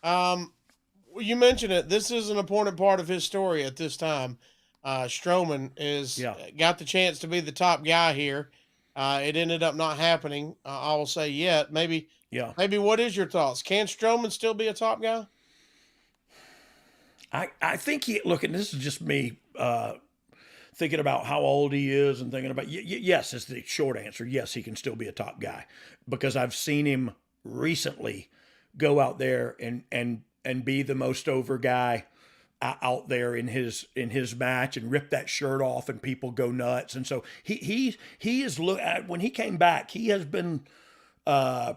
You mentioned it. This is an important part of his story at this time. Strowman got the chance to be the top guy here. It ended up not happening. I will say yet. Maybe. What is your thoughts? Can Strowman still be a top guy? I think and this is just me thinking about how old he is and thinking about, yes, is the short answer. Yes, he can still be a top guy, because I've seen him recently go out there and be the most over guy out there in his match and rip that shirt off and people go nuts. And so he is when he came back, he has been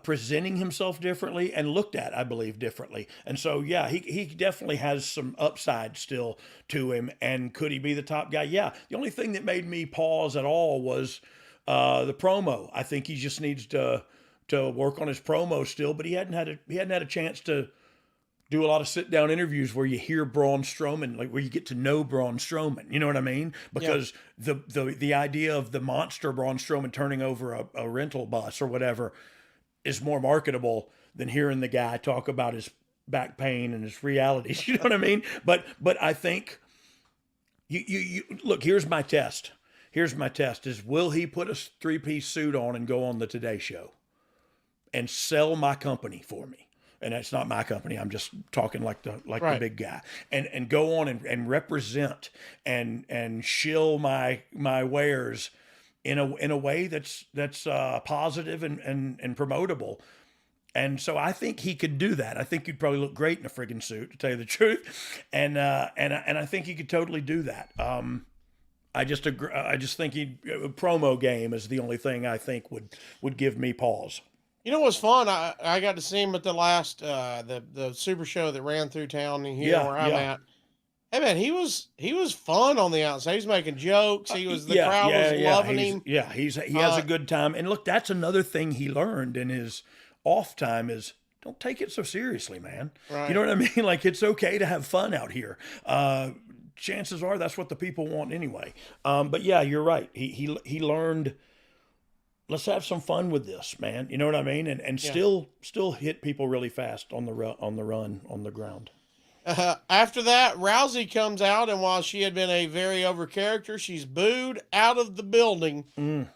presenting himself differently and looked at, I believe, differently. And so, yeah, he definitely has some upside still to him. And could he be the top guy? Yeah. The only thing that made me pause at all was the promo. I think he just needs to work on his promo still, but he hadn't had a chance to do a lot of sit-down interviews where you hear Braun Strowman, like where you get to know Braun Strowman. You know what I mean? Because the idea of the monster Braun Strowman turning over a rental bus or whatever is more marketable than hearing the guy talk about his back pain and his realities. You know what I mean? But I think you look, here's my test. Is will he put a 3-piece suit on and go on the Today Show and sell my company for me? And that's not my company. I'm just talking like the big guy, and go on and represent and shill my wares in a way that's positive and promotable. And so I think he could do that. I think he'd probably look great in a friggin' suit, to tell you the truth. And I think he could totally do that. I just think promo game is the only thing I think would give me pause. You know what's fun? I got to see him at the last the Super Show that ran through town here where I'm at. Hey man, he was fun on the outside. He's making jokes. He was the crowd was loving him. Yeah, he has a good time. And look, that's another thing he learned in his off time is don't take it so seriously, man. Right. You know what I mean? Like, it's okay to have fun out here. Chances are that's what the people want anyway. But yeah, you're right. He learned. Let's have some fun with this, man. You know what I mean? And still hit people really fast on the run on the ground. After that, Rousey comes out, and while she had been a very over character, she's booed out of the building. Do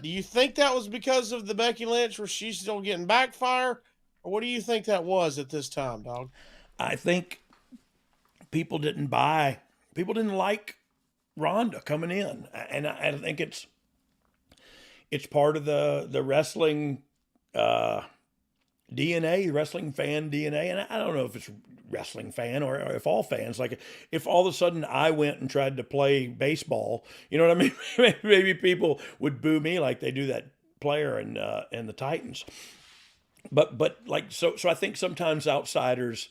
you think that was because of the Becky Lynch, where she's still getting backfire, or what do you think that was at this time, Dog? I think people didn't like Ronda coming in, and I think it's part of the wrestling DNA, wrestling fan DNA, and I don't know if it's wrestling fan or if all fans, like if all of a sudden I went and tried to play baseball, you know what I mean? Maybe people would boo me like they do that player in the Titans. But like so I think sometimes outsiders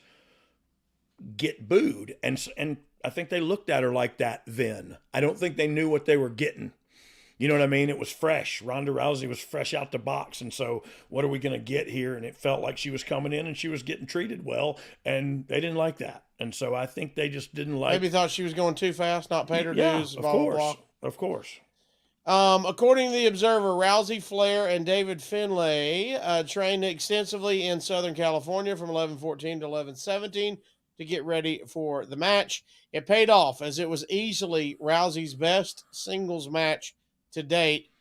get booed, and I think they looked at her like that then. I don't think they knew what they were getting. You know what I mean? It was fresh. Ronda Rousey was fresh out the box. And so what are we going to get here? And it felt like she was coming in and she was getting treated well. And they didn't like that. And so I think they just didn't like. Maybe thought she was going too fast, not paid her dues. Of course. Of course. According to the Observer, Rousey, Flair, and David Finlay trained extensively in Southern California from 11/14 to 11/17 to get ready for the match. It paid off as it was easily Rousey's best singles match to date.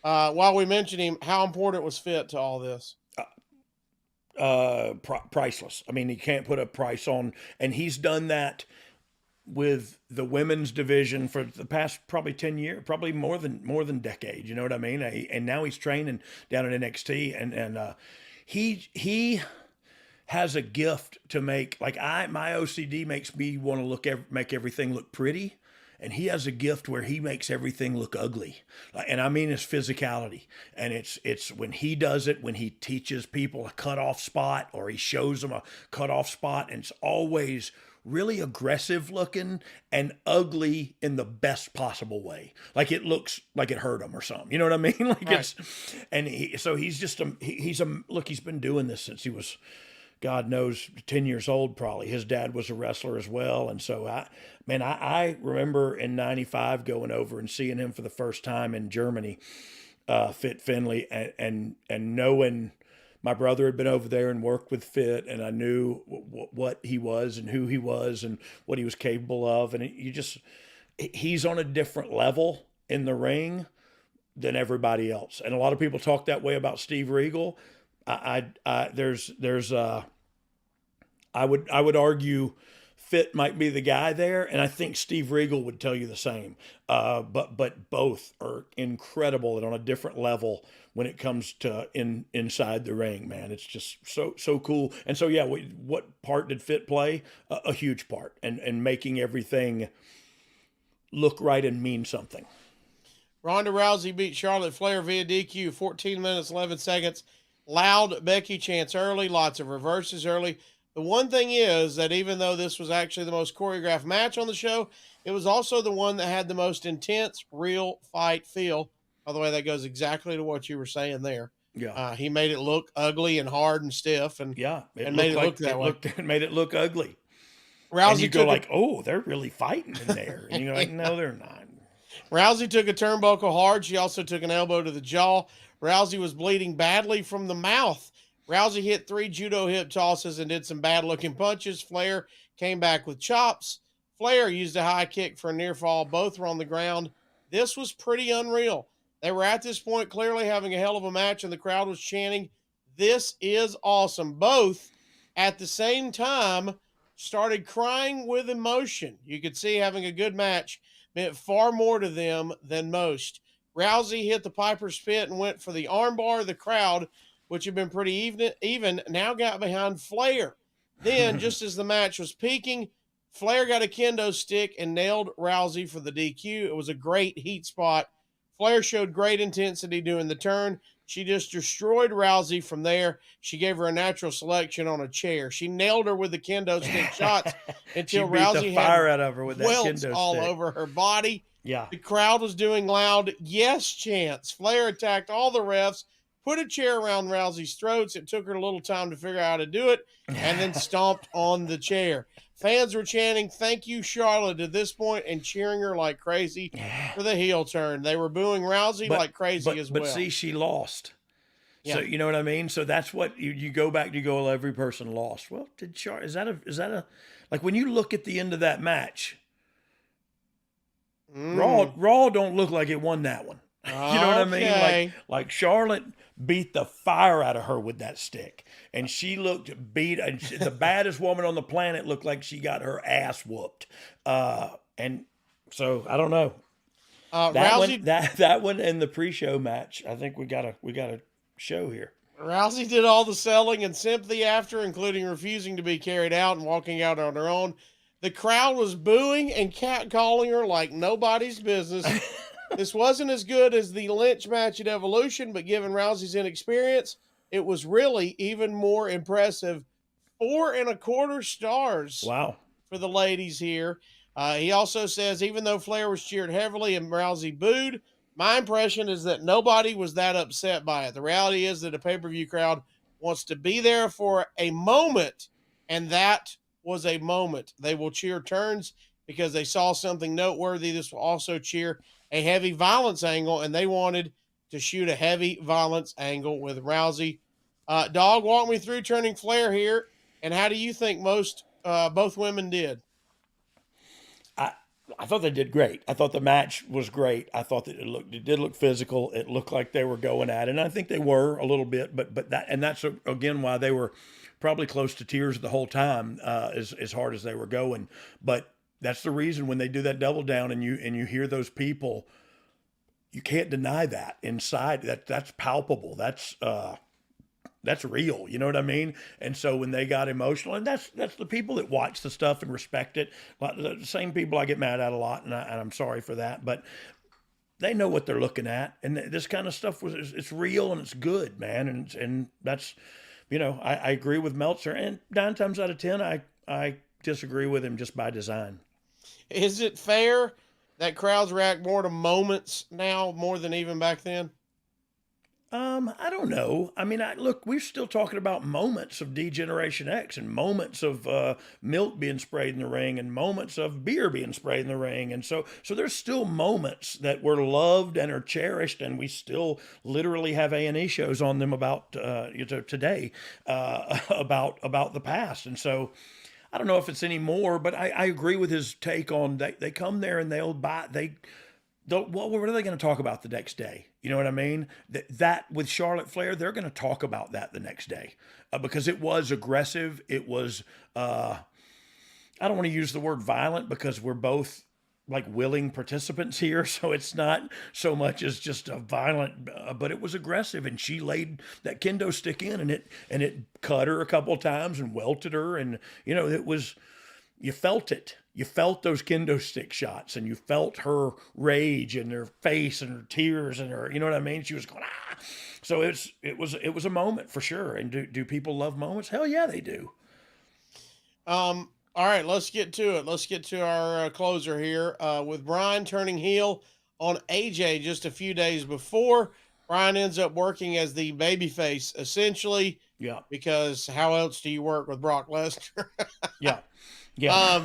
While we mentioned him, how important was Fit to all this? Priceless. I mean, you can't put a price on, and he's done that with the women's division for the past probably 10 years, probably more than decade. You know what I mean? And now he's training down at NXT, and he has a gift to make, like my OCD makes me want to make everything look pretty. And he has a gift where he makes everything look ugly. And I mean his physicality. And it's when he does it, when he teaches people a cutoff spot or he shows them a cutoff spot, and it's always really aggressive looking and ugly in the best possible way. Like it looks like it hurt him or something. You know what I mean? Like right. He's been doing this since he was, God knows, 10 years old probably. His dad was a wrestler as well. And so I remember in 95 going over and seeing him for the first time in Germany, Fit Finlay, and knowing my brother had been over there and worked with Fit, and I knew what he was and who he was and what he was capable of. And he's on a different level in the ring than everybody else. And a lot of people talk that way about Steve Regal. I would argue Fit might be the guy there, and I think Steve Regal would tell you the same. But both are incredible and on a different level when it comes to inside the ring, man. It's just so cool. And so what part did Fit play? A huge part, and making everything look right and mean something. Ronda Rousey beat Charlotte Flair via DQ, 14 minutes, 11 seconds. Loud Becky chants early, lots of reverses early. The one thing is that even though this was actually the most choreographed match on the show, it was also the one that had the most intense, real fight feel. By the way, that goes exactly to what you were saying there. Yeah. He made it look ugly and hard and stiff, and it made it look that way. It made it look ugly. Rousey and you go like, oh, they're really fighting in there. And you're like, no, they're not. Rousey took a turnbuckle hard. She also took an elbow to the jaw. Rousey was bleeding badly from the mouth. Rousey hit 3 judo hip tosses and did some bad-looking punches. Flair came back with chops. Flair used a high kick for a near fall. Both were on the ground. This was pretty unreal. They were at this point clearly having a hell of a match, and the crowd was chanting, "This is awesome." Both, at the same time, started crying with emotion. You could see having a good match meant far more to them than most. Rousey hit the Piper's Pit and went for the armbar. The crowd, which had been pretty even, now got behind Flair. Then, just as the match was peaking, Flair got a kendo stick and nailed Rousey for the DQ. It was a great heat spot. Flair showed great intensity doing the turn. She just destroyed Rousey from there. She gave her a natural selection on a chair. She nailed her with the kendo stick shots until Rousey fire out of her with that welts kendo all stick. over her body. Yeah. The crowd was doing loud yes chants. Flair attacked all the refs, put a chair around Rousey's throats. It took her a little time to figure out how to do it, and then stomped on the chair. Fans were chanting, "Thank you, Charlotte," at this point and cheering her like crazy for the heel turn. They were booing Rousey like crazy as well. But see, she lost. Yeah. So you know what I mean? So that's what you go back, you go, well, every person lost. Well, is that a like when you look at the end of that match, Raw don't look like it won that one. You know what I mean? Like Charlotte beat the fire out of her with that stick, and she looked beat. And the baddest woman on the planet looked like she got her ass whooped. And so I don't know. Rousey, that one and the pre-show match. I think we got a show here. Rousey did all the selling and sympathy after, including refusing to be carried out and walking out on her own. The crowd was booing and catcalling her like nobody's business. This wasn't as good as the Lynch match at Evolution, but given Rousey's inexperience, it was really even more impressive. 4.25 stars. Wow. For the ladies here. He also says, even though Flair was cheered heavily and Rousey booed, my impression is that nobody was that upset by it. The reality is that a pay-per-view crowd wants to be there for a moment, and that was a moment. They will cheer turns because they saw something noteworthy. This will also cheer a heavy violence angle, and they wanted to shoot a heavy violence angle with Rousey. Dog, walk me through turning Flair here, and how do you think both women did? I thought they did great. I thought the match was great. I thought that it did look physical. It looked like they were going at it, and I think they were a little bit. But that's again why they were probably close to tears the whole time, as hard as they were going. But that's the reason when they do that double down and you hear those people, you can't deny that inside. That's palpable. That's real, you know what I mean? And so when they got emotional, and that's the people that watch the stuff and respect it. The same people I get mad at a lot, and I'm sorry for that, but they know what they're looking at, and this kind of stuff it's real and it's good, man, and that's, I agree with Meltzer, and 9 times out of 10 I disagree with him just by design. Is it fair that crowds react more to moments now more than even back then? I don't know. I mean, look, we're still talking about moments of D-Generation X and moments of milk being sprayed in the ring and moments of beer being sprayed in the ring. And so there's still moments that were loved and are cherished, and we still literally have A&E shows on them about today about the past. And so I don't know if it's any more, but I agree with his take on they come there and what are they going to talk about the next day? You know what I mean? That with Charlotte Flair, they're going to talk about that the next day because it was aggressive. It was, I don't want to use the word violent because we're both like willing participants here. So it's not so much as just a violent, but it was aggressive. And she laid that kendo stick in and it cut her a couple of times and welted her. And, you felt it. You felt those kendo stick shots, and you felt her rage and her face and her tears and her, you know what I mean? She was going, ah. So it was a moment for sure. And do people love moments? Hell yeah, they do. All right, let's get to it. Let's get to our closer here with Brian turning heel on AJ just a few days before. Brian ends up working as the babyface essentially. Yeah. Because how else do you work with Brock Lesnar? Yeah. Yeah.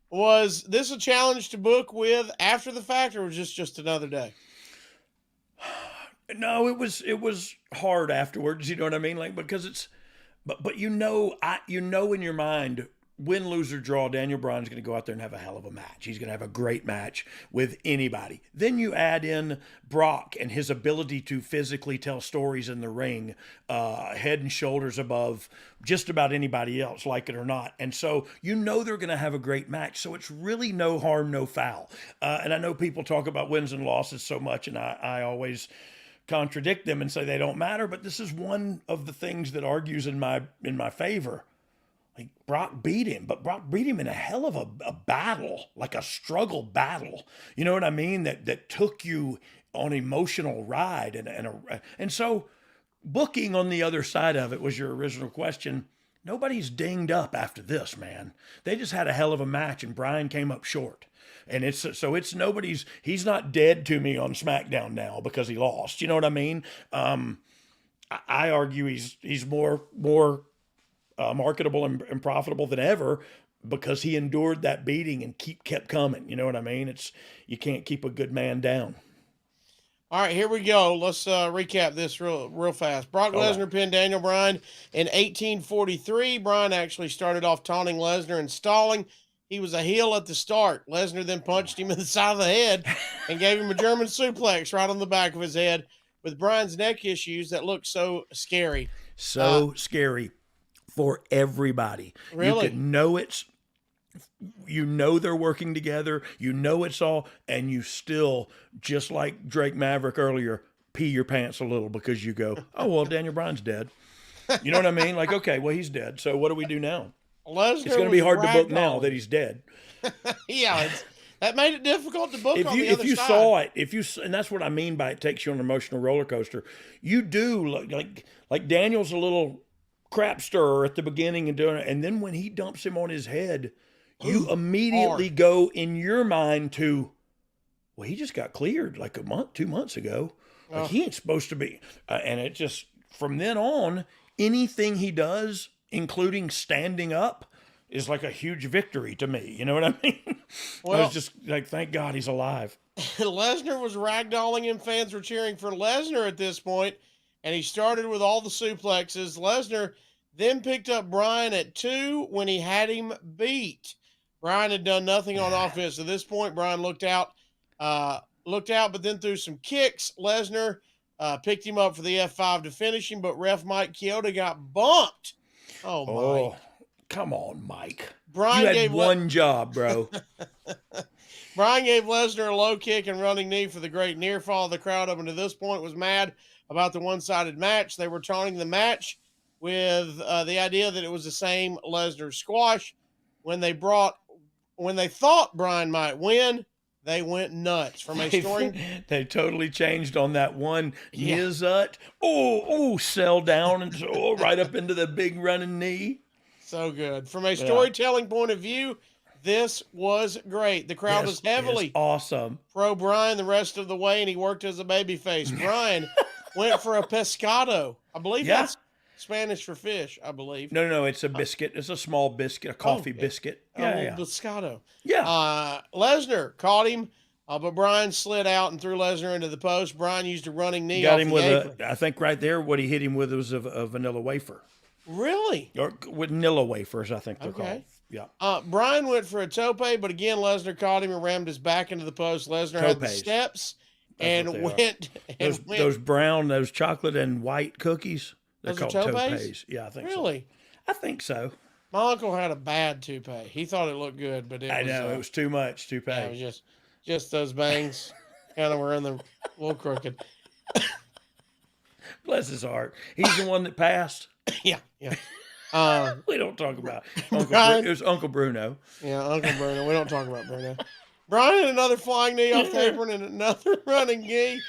Was this a challenge to book with after the fact, or was this just another day? No, it was hard afterwards. You know what I mean? Like, because but in your mind, win, lose, or draw, Daniel Bryan's going to go out there and have a hell of a match. He's going to have a great match with anybody. Then you add in Brock and his ability to physically tell stories in the ring, head and shoulders above just about anybody else, like it or not. And so they're going to have a great match. So it's really no harm, no foul. And I know people talk about wins and losses so much, and I always contradict them and say they don't matter. But this is one of the things that argues in my favor. Like Brock beat him, but Brock beat him in a hell of a battle, like a struggle battle. You know what I mean? That took you on an emotional ride, and so booking on the other side of it was your original question. Nobody's dinged up after this, man. They just had a hell of a match, and Bryan came up short. And it's nobody's. He's not dead to me on SmackDown now because he lost. You know what I mean? I argue he's more marketable and profitable than ever because he endured that beating and kept coming. You know what I mean? You can't keep a good man down. All right, here we go. Let's recap this real fast. Brock Lesnar pinned Daniel Bryan in 1843. Bryan actually started off taunting Lesnar and stalling. He was a heel at the start. Lesnar then punched him in the side of the head and gave him a German suplex right on the back of his head with Bryan's neck issues that looked so scary. Scary. For everybody. Really? You can know they're working together, it's all, and you still, just like Drake Maverick earlier, pee your pants a little because you go, oh, well, Daniel Bryan's dead. You know what I mean? Like, okay, well, he's dead. So what do we do now? Lesnar It's going to be hard to book now that he's dead. Yeah, that made it difficult to book if on you, the other if you side. saw it, and that's what I mean by it takes you on an emotional roller coaster. You do look like Daniel's a little crap stirrer at the beginning and doing it, and then when he dumps him on his head, you immediately go in your mind to, well, he just got cleared like 2 months ago. Like he ain't supposed to be, and it just from then on, anything he does, including standing up, is like a huge victory to me. You know what I mean? Well, I was just like, thank God he's alive. Lesnar was ragdolling him. Fans were cheering for Lesnar at this point, and he started with all the suplexes. Lesnar then picked up Bryan at 2 when he had him beat. Bryan had done nothing on offense. At this point, Bryan looked out, but then threw some kicks. Lesnar picked him up for the F5 to finish him, but ref Mike Chioda got bumped. Oh, Mike. Come on, Mike. Bryan you had gave one job, bro. Bryan gave Lesnar a low kick and running knee for the great near fall. The crowd up until this point was mad about the one-sided match. They were taunting the match with the idea that it was the same Lesnar squash. When they thought Bryan might win, they went nuts. From a story, they totally changed on that one. Nizut. Sell down and right up into the big running knee. So good. From a storytelling point of view, this was great. The crowd was heavily awesome. Pro Bryan the rest of the way, and he worked as a babyface. Bryan went for a pescado. I believe that's Spanish for fish, I believe. No, it's a biscuit. It's a small biscuit, a coffee biscuit. Pescado. Yeah. Lesnar caught him, but Bryan slid out and threw Lesnar into the post. Bryan used a running knee. Got him with I think right there what he hit him with was a vanilla wafer. Really? Or vanilla wafers, I think they're called. Yeah. Bryan went for a tope, but again, Lesnar caught him and rammed his back into the post. Lesnar had the steps and went. Those brown, those chocolate and white cookies. They're called topes. Yeah, I think so. Really? I think so. My uncle had a bad toupee. He thought it looked good, but it was too much toupee. Yeah, it was just those bangs kind of were in the little crooked. Bless his heart. He's the one that passed. Yeah. We don't talk about it was Uncle Bruno. Yeah, Uncle Bruno. We don't talk about Bruno. Bryan had another flying knee off the apron and another running knee,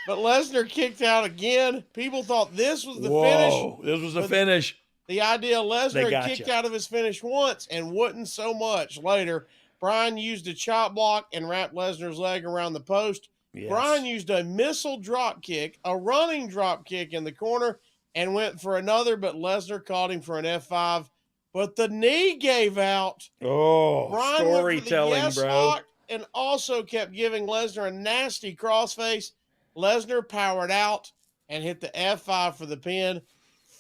but Lesnar kicked out again. People thought this was the finish. This was the finish. The idea Lesnar had kicked out of his finish once and wouldn't so much later. Bryan used a chop block and wrapped Lesnar's leg around the post. Yes. Bryan used a missile drop kick, a running drop kick in the corner, and went for another, but Lesnar caught him for an F5. But the knee gave out. Bryan storytelling, bro. And also kept giving Lesnar a nasty crossface. Lesnar powered out and hit the F5 for the pin.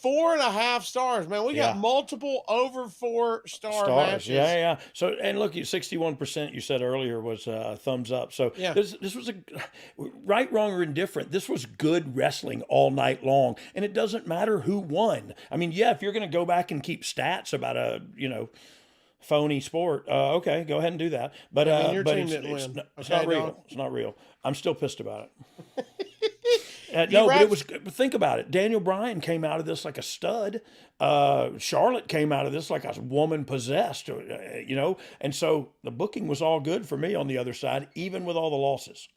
4.5 stars, man. We got multiple over 4-star matches. Yeah. So, and look, 61% you said earlier was thumbs up. So this was right, wrong, or indifferent. This was good wrestling all night long, and it doesn't matter who won. I mean, if you're going to go back and keep stats about a phony sport, okay, go ahead and do that. But your team didn't win. It's not real. Dog? It's not real. I'm still pissed about it. But it was. Think about it. Daniel Bryan came out of this like a stud. Charlotte came out of this like a woman possessed. And so the booking was all good for me on the other side, even with all the losses.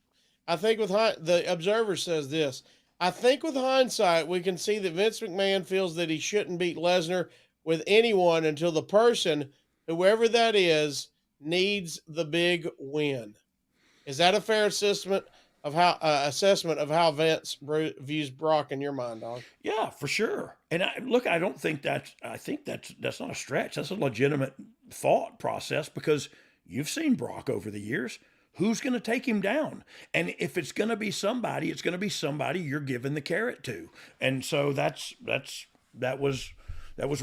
I think the Observer says this. I think with hindsight, we can see that Vince McMahon feels that he shouldn't beat Lesnar with anyone until the person, whoever that is, needs the big win. Is that a fair assessment of how Vince views Brock in your mind, Dog? Yeah, for sure. And I don't think I think that's not a stretch. That's a legitimate thought process because you've seen Brock over the years. Who's going to take him down? And if it's going to be somebody, it's going to be somebody you're giving the carrot to. And so that was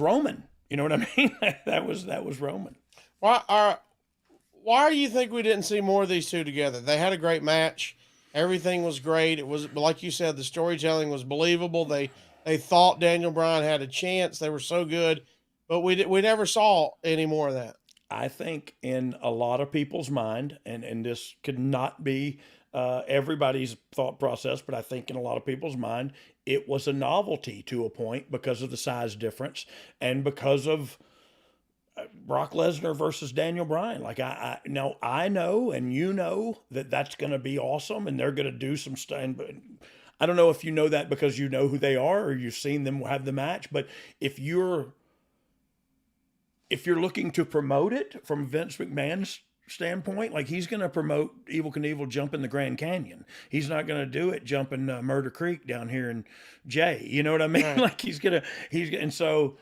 Roman. You know what I mean? that was Roman. Why do you think we didn't see more of these two together? They had a great match. Everything was great. It was, like you said, the storytelling was believable. They thought Daniel Bryan had a chance. They were so good, but we never saw any more of that. I think in a lot of people's mind, and this could not be everybody's thought process, but I think in a lot of people's mind, it was a novelty to a point because of the size difference and because of Brock Lesnar versus Daniel Bryan. Like I know, and you know that that's going to be awesome, and they're going to do some stuff. But I don't know if you know that because you know who they are or you've seen them have the match. But if you're looking to promote it from Vince McMahon's standpoint, like he's going to promote Evel Knievel jumping the Grand Canyon. He's not going to do it jumping Murder Creek down here in Jay. You know what I mean? Right. Like and so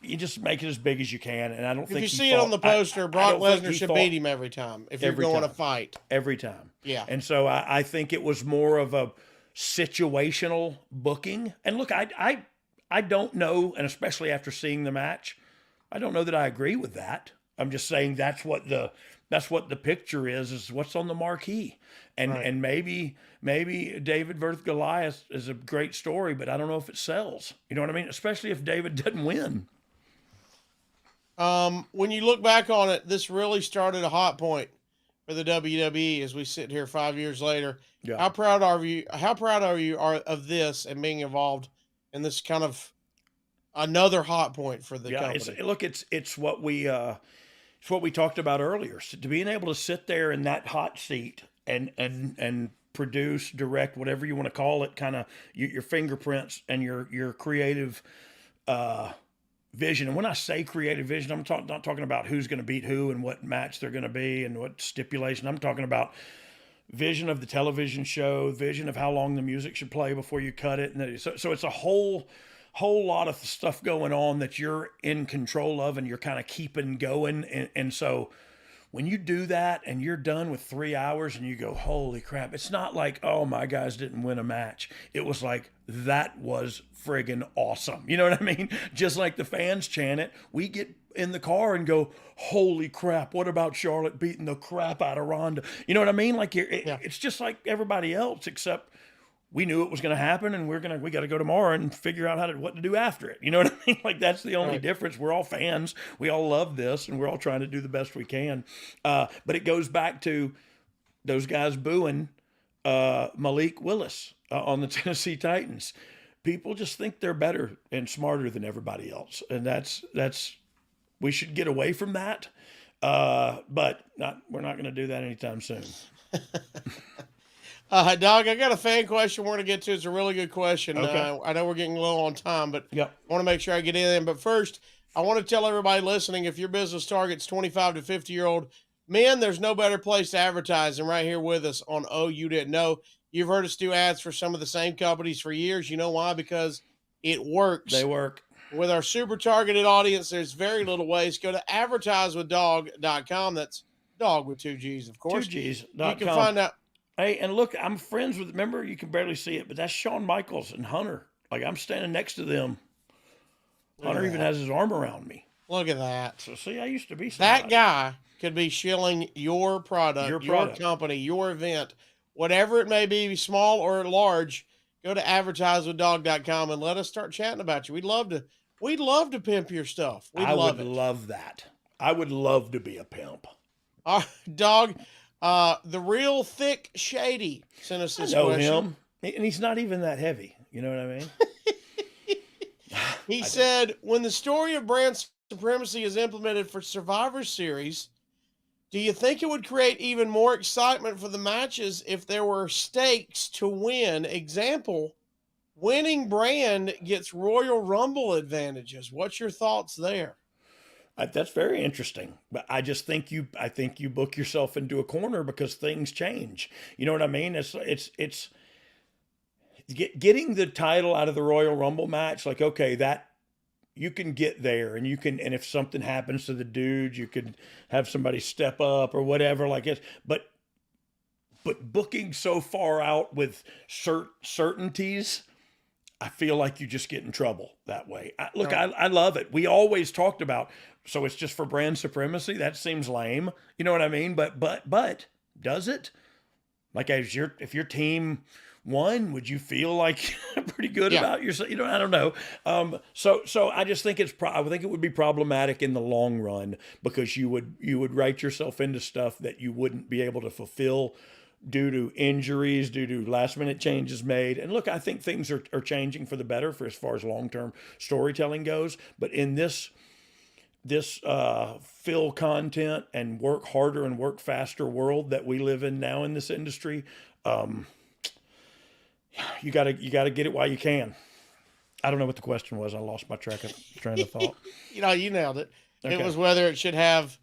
you just make it as big as you can. And I don't think if you see it on the poster, Brock Lesnar should beat him every time if you're going to fight. Every time. Yeah. And so I think it was more of a situational booking. And look, I don't know, and especially after seeing the match, I don't know that I agree with that. I'm just saying that's what the picture is what's on the marquee. And right. And maybe David versus Goliath is a great story, but I don't know if it sells. You know what I mean? Especially if David doesn't win. When you look back on it, this really started a hot point for the WWE as we sit here 5 years later. Yeah. How proud are you of this and being involved in this kind of another hot point for the company? It's what we talked about earlier. So to being able to sit there in that hot seat and produce, direct, whatever you want to call it, kind of your fingerprints and your creative vision. And when I say creative vision, I'm not talking about who's going to beat who and what match they're going to be and what stipulation. I'm talking about vision of the television show, vision of how long the music should play before you cut it. And so it's a whole lot of stuff going on that you're in control of and you're kind of keeping going. And so when you do that and you're done with 3 hours and you go, holy crap, it's not like, oh, my guys didn't win a match. It was like, that was friggin' awesome. You know what I mean? Just like the fans chant it, we get in the car and go, holy crap, what about Charlotte beating the crap out of Ronda? You know what I mean? Like it's just like everybody else, except we knew it was going to happen, and we got to go tomorrow and figure out what to do after it. You know what I mean? Like that's the only difference. We're all fans. We all love this, and we're all trying to do the best we can. But it goes back to those guys booing Malik Willis on the Tennessee Titans. People just think they're better and smarter than everybody else, and that's we should get away from that. But we're not going to do that anytime soon. Dog, I got a fan question we're going to get to. It's a really good question. Okay. I know we're getting low on time, but I want to make sure I get in. But first, I want to tell everybody listening, if your business targets 25 to 50-year-old men, there's no better place to advertise than right here with us on Oh You Didn't Know. You've heard us do ads for some of the same companies for years. You know why? Because it works. They work. With our super targeted audience, there's very little waste. Go to advertisewithdogg.com. That's dog with 2 G's, of course. 2 G's. You can find out. Hey, and look, I'm friends with, remember, you can barely see it, but that's Shawn Michaels and Hunter. Like, I'm standing next to them. Hunter even has his arm around me. Look at that. So, see, I used to be somebody. That guy could be shilling your product, your company, your event, whatever it may be, small or large. Go to advertisewithdogg.com and let us start chatting about you. We'd love to pimp your stuff. I would love that. I would love to be a pimp. Dog. The Real Thick Shady sent us this question. I know him, and he's not even that heavy. You know what I mean? He said, when the story of brand supremacy is implemented for Survivor Series, do you think it would create even more excitement for the matches if there were stakes to win? Example, winning brand gets Royal Rumble advantages. What's your thoughts there? That's very interesting, but I just think you book yourself into a corner because things change. You know what I mean? It's getting the title out of the Royal Rumble match. Like, okay, that you can get there, and and if something happens to the dude, you could have somebody step up or whatever like it. But booking so far out with certainties, I feel like you just get in trouble that way. I love it. We always talked about, so it's just for brand supremacy. That seems lame. You know what I mean? But does it? Like if your team won, would you feel like pretty good about yourself? I don't know. So I just think I think it would be problematic in the long run, because you would write yourself into stuff that you wouldn't be able to fulfill due to injuries, due to last minute changes made. And look, I think things are changing for the better for as far as long-term storytelling goes. But in this fill content and work harder and work faster world that we live in now in this industry, you gotta get it while you can. I don't know what the question was. I lost my train of thought. You nailed it. Okay. It was whether it should have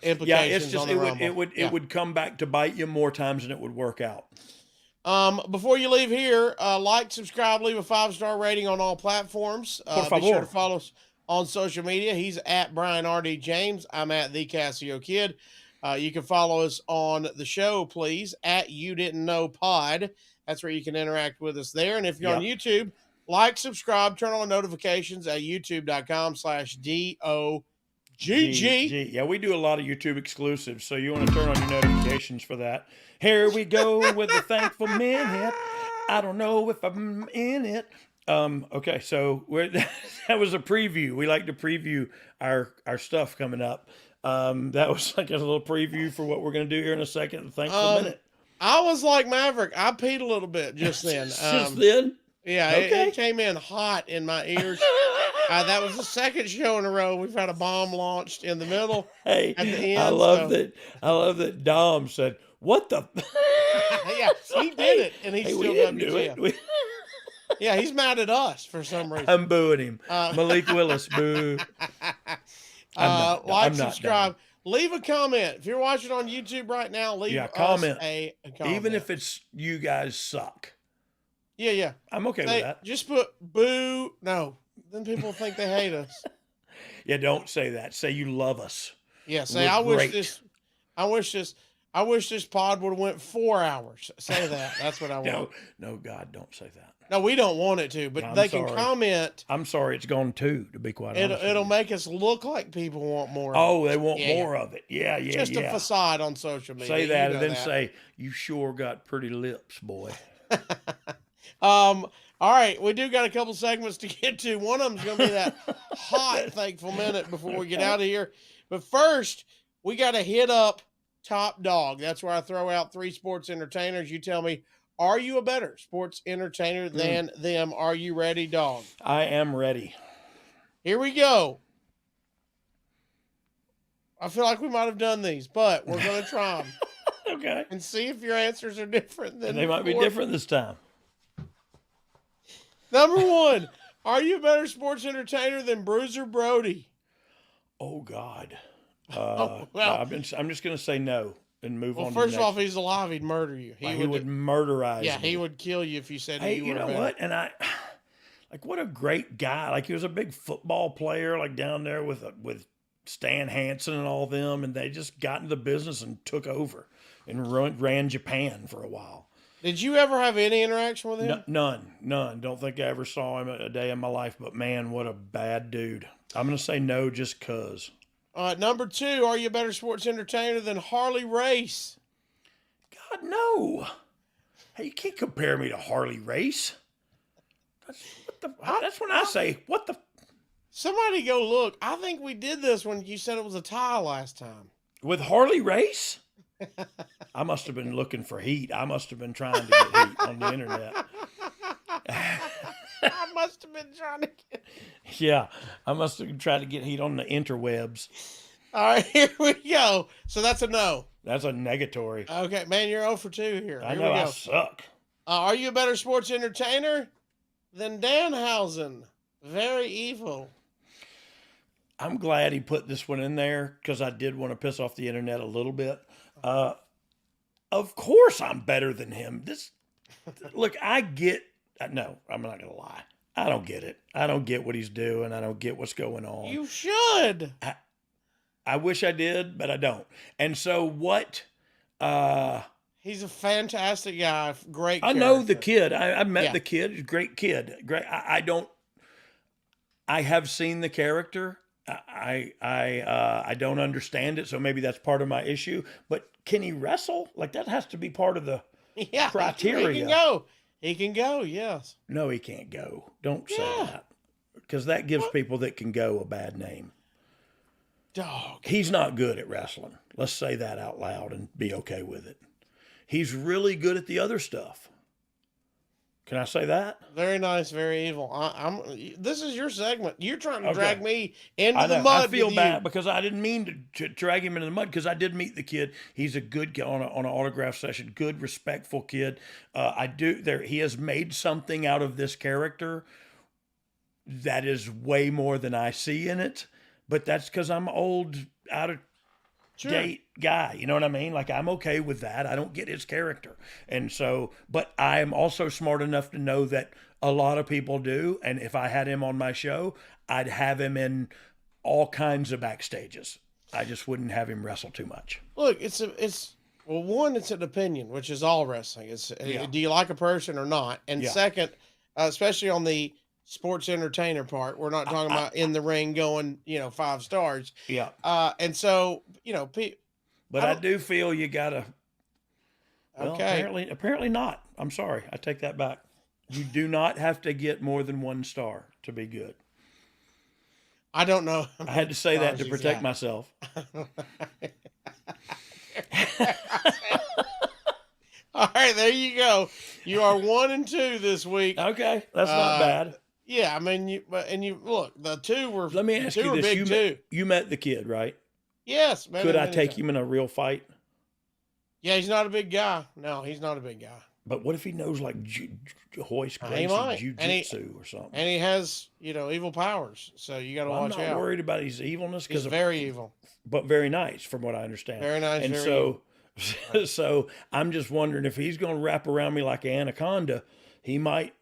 implications. Yeah, it's just on the Rumble. It would come back to bite you more times than it would work out. Before you leave here, like, subscribe, leave a 5-star rating on all platforms. Be sure to follow us on social media. He's at Brian R.D. James. I'm at the Casio Kid. You can follow us on the show, please, at You Didn't Know Pod. That's where you can interact with us there. And if you're on YouTube, like, subscribe, turn on notifications at youtube.com/DOGG. Yeah, we do a lot of YouTube exclusives, so you want to turn on your notifications for that. Here we go with the Thankful Minute. I don't know if I'm in it. Okay, so that was a preview. We like to preview our stuff coming up. That was like a little preview for what we're going to do here in a second. The Thankful Minute. I was like Maverick. I peed a little bit just then. Just then? Yeah, okay. It came in hot in my ears. That was the second show in a row we've had a bomb launched in the middle. Hey, at the end, I love that Dom said, "What the?" Yeah, he did it, and he still didn't do it. Yeah, he's mad at us for some reason. I'm booing him. Malik Willis, boo. Like, subscribe, leave a comment. If you're watching on YouTube right now, leave us a comment. Even if it's you guys suck. Yeah. I'm okay with that. Just put boo. No, then people think they hate us. Yeah, don't say that. Say you love us. Yeah, say I wish this pod would have went 4 hours. Say that. That's what I want. No, God, don't say that. No, we don't want it to, but they can comment. I'm sorry, it's gone 2, to be quite honest. It'll make us look like people want more. Oh, they want more of it. Yeah. Just a facade on social media. Say that and then say, "You sure got pretty lips, boy." All right, we do got a couple segments to get to. One of them's going to be that hot Thankful Minute before we get out of here. But first, we got to hit up Top Dog. That's where I throw out 3 sports entertainers. You tell me, are you a better sports entertainer than them? Are you ready, Dog? I am ready. Here we go. I feel like we might have done these, but we're going to try them. Okay. And see if your answers are different than they might be different this time. Number 1, are you a better sports entertainer than Bruiser Brody? Oh, God. I'm just going to say no and move on. First off, he's alive. He'd murder you. He would murderize me. Yeah, he would kill you if you said you were you know better. what? And what a great guy. Like, he was a big football player, like down there with Stan Hansen and all them, and they just got into the business and took over and ran Japan for a while. Did you ever have any interaction with him? None. Don't think I ever saw him a day in my life, but man, what a bad dude. I'm going to say no just because. Number 2, are you a better sports entertainer than Harley Race? God, no. Hey, you can't compare me to Harley Race. That's when I say, what the? Somebody go look. I think we did this when you said it was a tie last time. With Harley Race? I must have been looking for heat. I must have been trying to get heat on the internet. I must have been trying to get... Yeah, I must have tried to get heat on the interwebs. All right, here we go. So that's a no. That's a negatory. Okay, man, you're 0 for 2 here. I know I suck. Are you a better sports entertainer than Danhausen? Very evil. I'm glad he put this one in there because I did want to piss off the internet a little bit. Of course I'm better than him. Look, no, I'm not going to lie. I don't get it. I don't get what he's doing. I don't get what's going on. You should. I wish I did, but I don't. And so what? He's a fantastic guy. Great character. I know the kid. I met the kid. He's a great kid. Great. I have seen the character. I don't understand it, so maybe that's part of my issue. But can he wrestle? Like, that has to be part of the Yeah, criteria. He can go. He can go, yes. No, he can't go. Don't say that. Because that gives people that can go a bad name. Dog. He's not good at wrestling. Let's say that out loud and be okay with it. He's really good at the other stuff. Can I say that? Very nice, very evil. This is your segment. You're trying to drag me into the mud. I feel bad because I didn't mean to drag him into the mud because I did meet the kid. He's a good guy on an autograph session. Good, respectful kid. He has made something out of this character that is way more than I see in it. But that's because I'm old, out of date guy. You know what I mean? Like, I'm okay with that. I don't get his character. And so, but I am also smart enough to know that a lot of people do. And if I had him on my show, I'd have him in all kinds of backstages. I just wouldn't have him wrestle too much. Look, it's an opinion, which is all wrestling. Do you like a person or not? And second, especially on the sports entertainer part, we're not talking about in the ring going, 5 stars. Yeah. And so, but I do feel you gotta. Well, okay. Apparently not. I'm sorry. I take that back. You do not have to get more than 1 star to be good. I don't know. I had to say that to protect myself. All right, there you go. You are 1 and 2 this week. Okay, that's not bad. Yeah, I mean, you look, the 2 were. Let me ask you this: you met the kid, right? Yes. Could I take him in a real fight? Yeah, he's not a big guy. No, he's not a big guy. But what if he knows like Hoist Gracie jiu-jitsu or something? And he has, evil powers. So you got to watch out. I'm not worried about his evilness because he's very evil, but very nice, from what I understand. Very nice, and so I'm just wondering if he's going to wrap around me like an anaconda. He might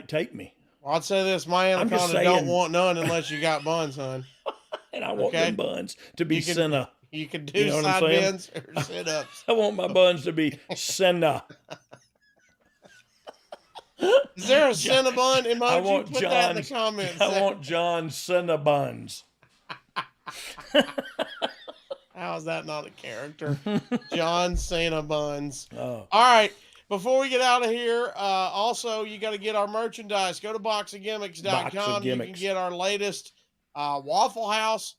take me. Well, I'd say this: my anaconda don't want none unless you got buns, hon. And I want them buns to be Senna. You can do side bends or sit-ups. I want my buns to be Senna. Is there a Cinnabon emoji? Put that in the comments. I want John Cinnabons. How is that not a character? John Cinnabons. Oh. All right. Before we get out of here, also, you got to get our merchandise. Go to boxofgimmicks.com. You can get our latest Waffle House,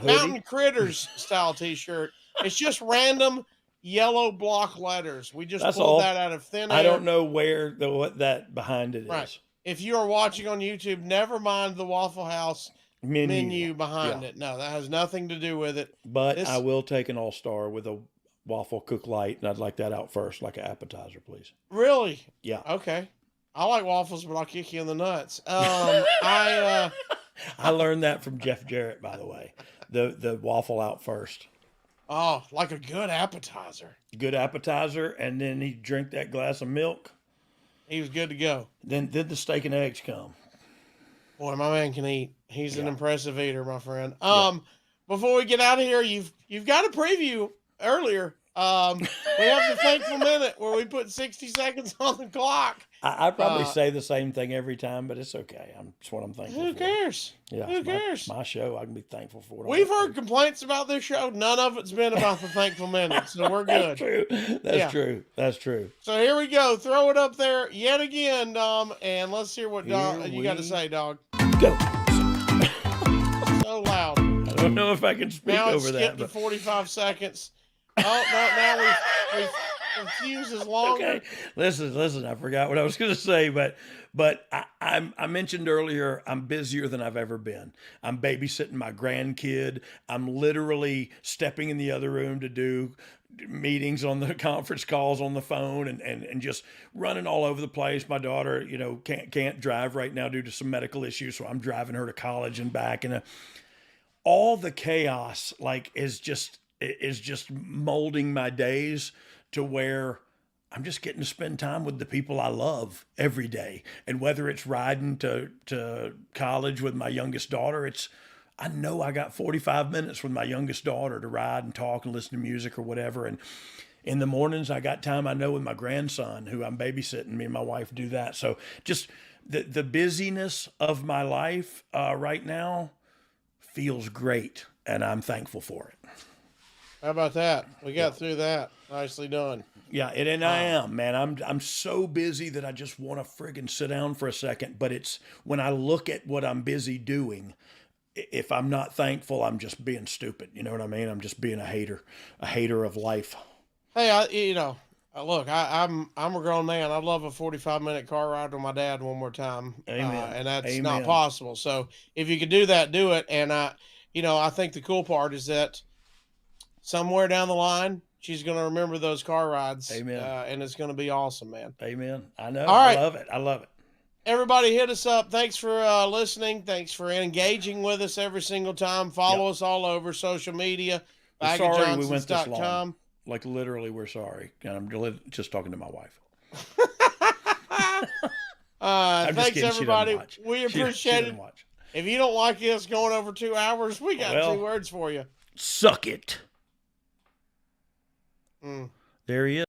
Mountain Critters style t-shirt. It's just random yellow block letters. We just pulled that out of thin air. I don't know what that behind it is. Right. If you are watching on YouTube, never mind the Waffle House menu behind it. No, that has nothing to do with it. But I will take an all-star with a waffle cook light, and I'd like that out first, like an appetizer, please. Really? Yeah. Okay. I like waffles, but I'll kick you in the nuts. I learned that from Jeff Jarrett, by the way. The waffle out first. Oh, like a good appetizer. Good appetizer, and then he'd drink that glass of milk. He was good to go. Then the steak and eggs come. Boy, my man can eat. He's an impressive eater, my friend. Before we get out of here, you've got a preview earlier. We have the Thankful Minute where we put 60 seconds on the clock. I probably say the same thing every time, but it's okay. That's what I'm thankful for. Who cares? Yeah, who cares? My show, I can be thankful for. We've heard complaints about this show. None of it's been about the Thankful Minute, so we're good. That's true. That's true. So here we go. Throw it up there yet again, Dom, and let's hear what you got to say, dog. Go. So loud. I don't know if I can speak over that. Now it's skipped to 45 seconds. Oh, no, now we've fuse is longer. Okay, listen. I forgot what I was going to say, but I mentioned earlier I'm busier than I've ever been. I'm babysitting my grandkid. I'm literally stepping in the other room to do meetings on the conference calls on the phone and just running all over the place. My daughter, can't drive right now due to some medical issues, so I'm driving her to college and back, and all the chaos is just molding my days to where I'm just getting to spend time with the people I love every day. And whether it's riding to college with my youngest daughter, I know I got 45 minutes with my youngest daughter to ride and talk and listen to music or whatever. And in the mornings, I got time, I know, with my grandson who I'm babysitting. Me and my wife do that. So just the busyness of my life right now feels great, and I'm thankful for it. How about that? We got through that. Nicely done. Yeah, and I am, man. I'm so busy that I just want to friggin' sit down for a second. But it's when I look at what I'm busy doing, if I'm not thankful, I'm just being stupid. You know what I mean? I'm just being a hater of life. Hey, look, I'm a grown man. I'd love a 45-minute car ride with my dad one more time. Amen. And that's Amen. not possible. So if you could do that, do it. And I think the cool part is that somewhere down the line, she's going to remember those car rides. Amen. And it's going to be awesome, man. Amen. I know. All right. I love it. Everybody hit us up. Thanks for listening. Thanks for engaging with us every single time. Follow us all over social media. We're sorry we went this long. Like, literally, we're sorry. And I'm just talking to my wife. Thanks, everybody. We appreciate it. If you don't like us going over 2 hours, we got 2 words for you. Suck it. There he is.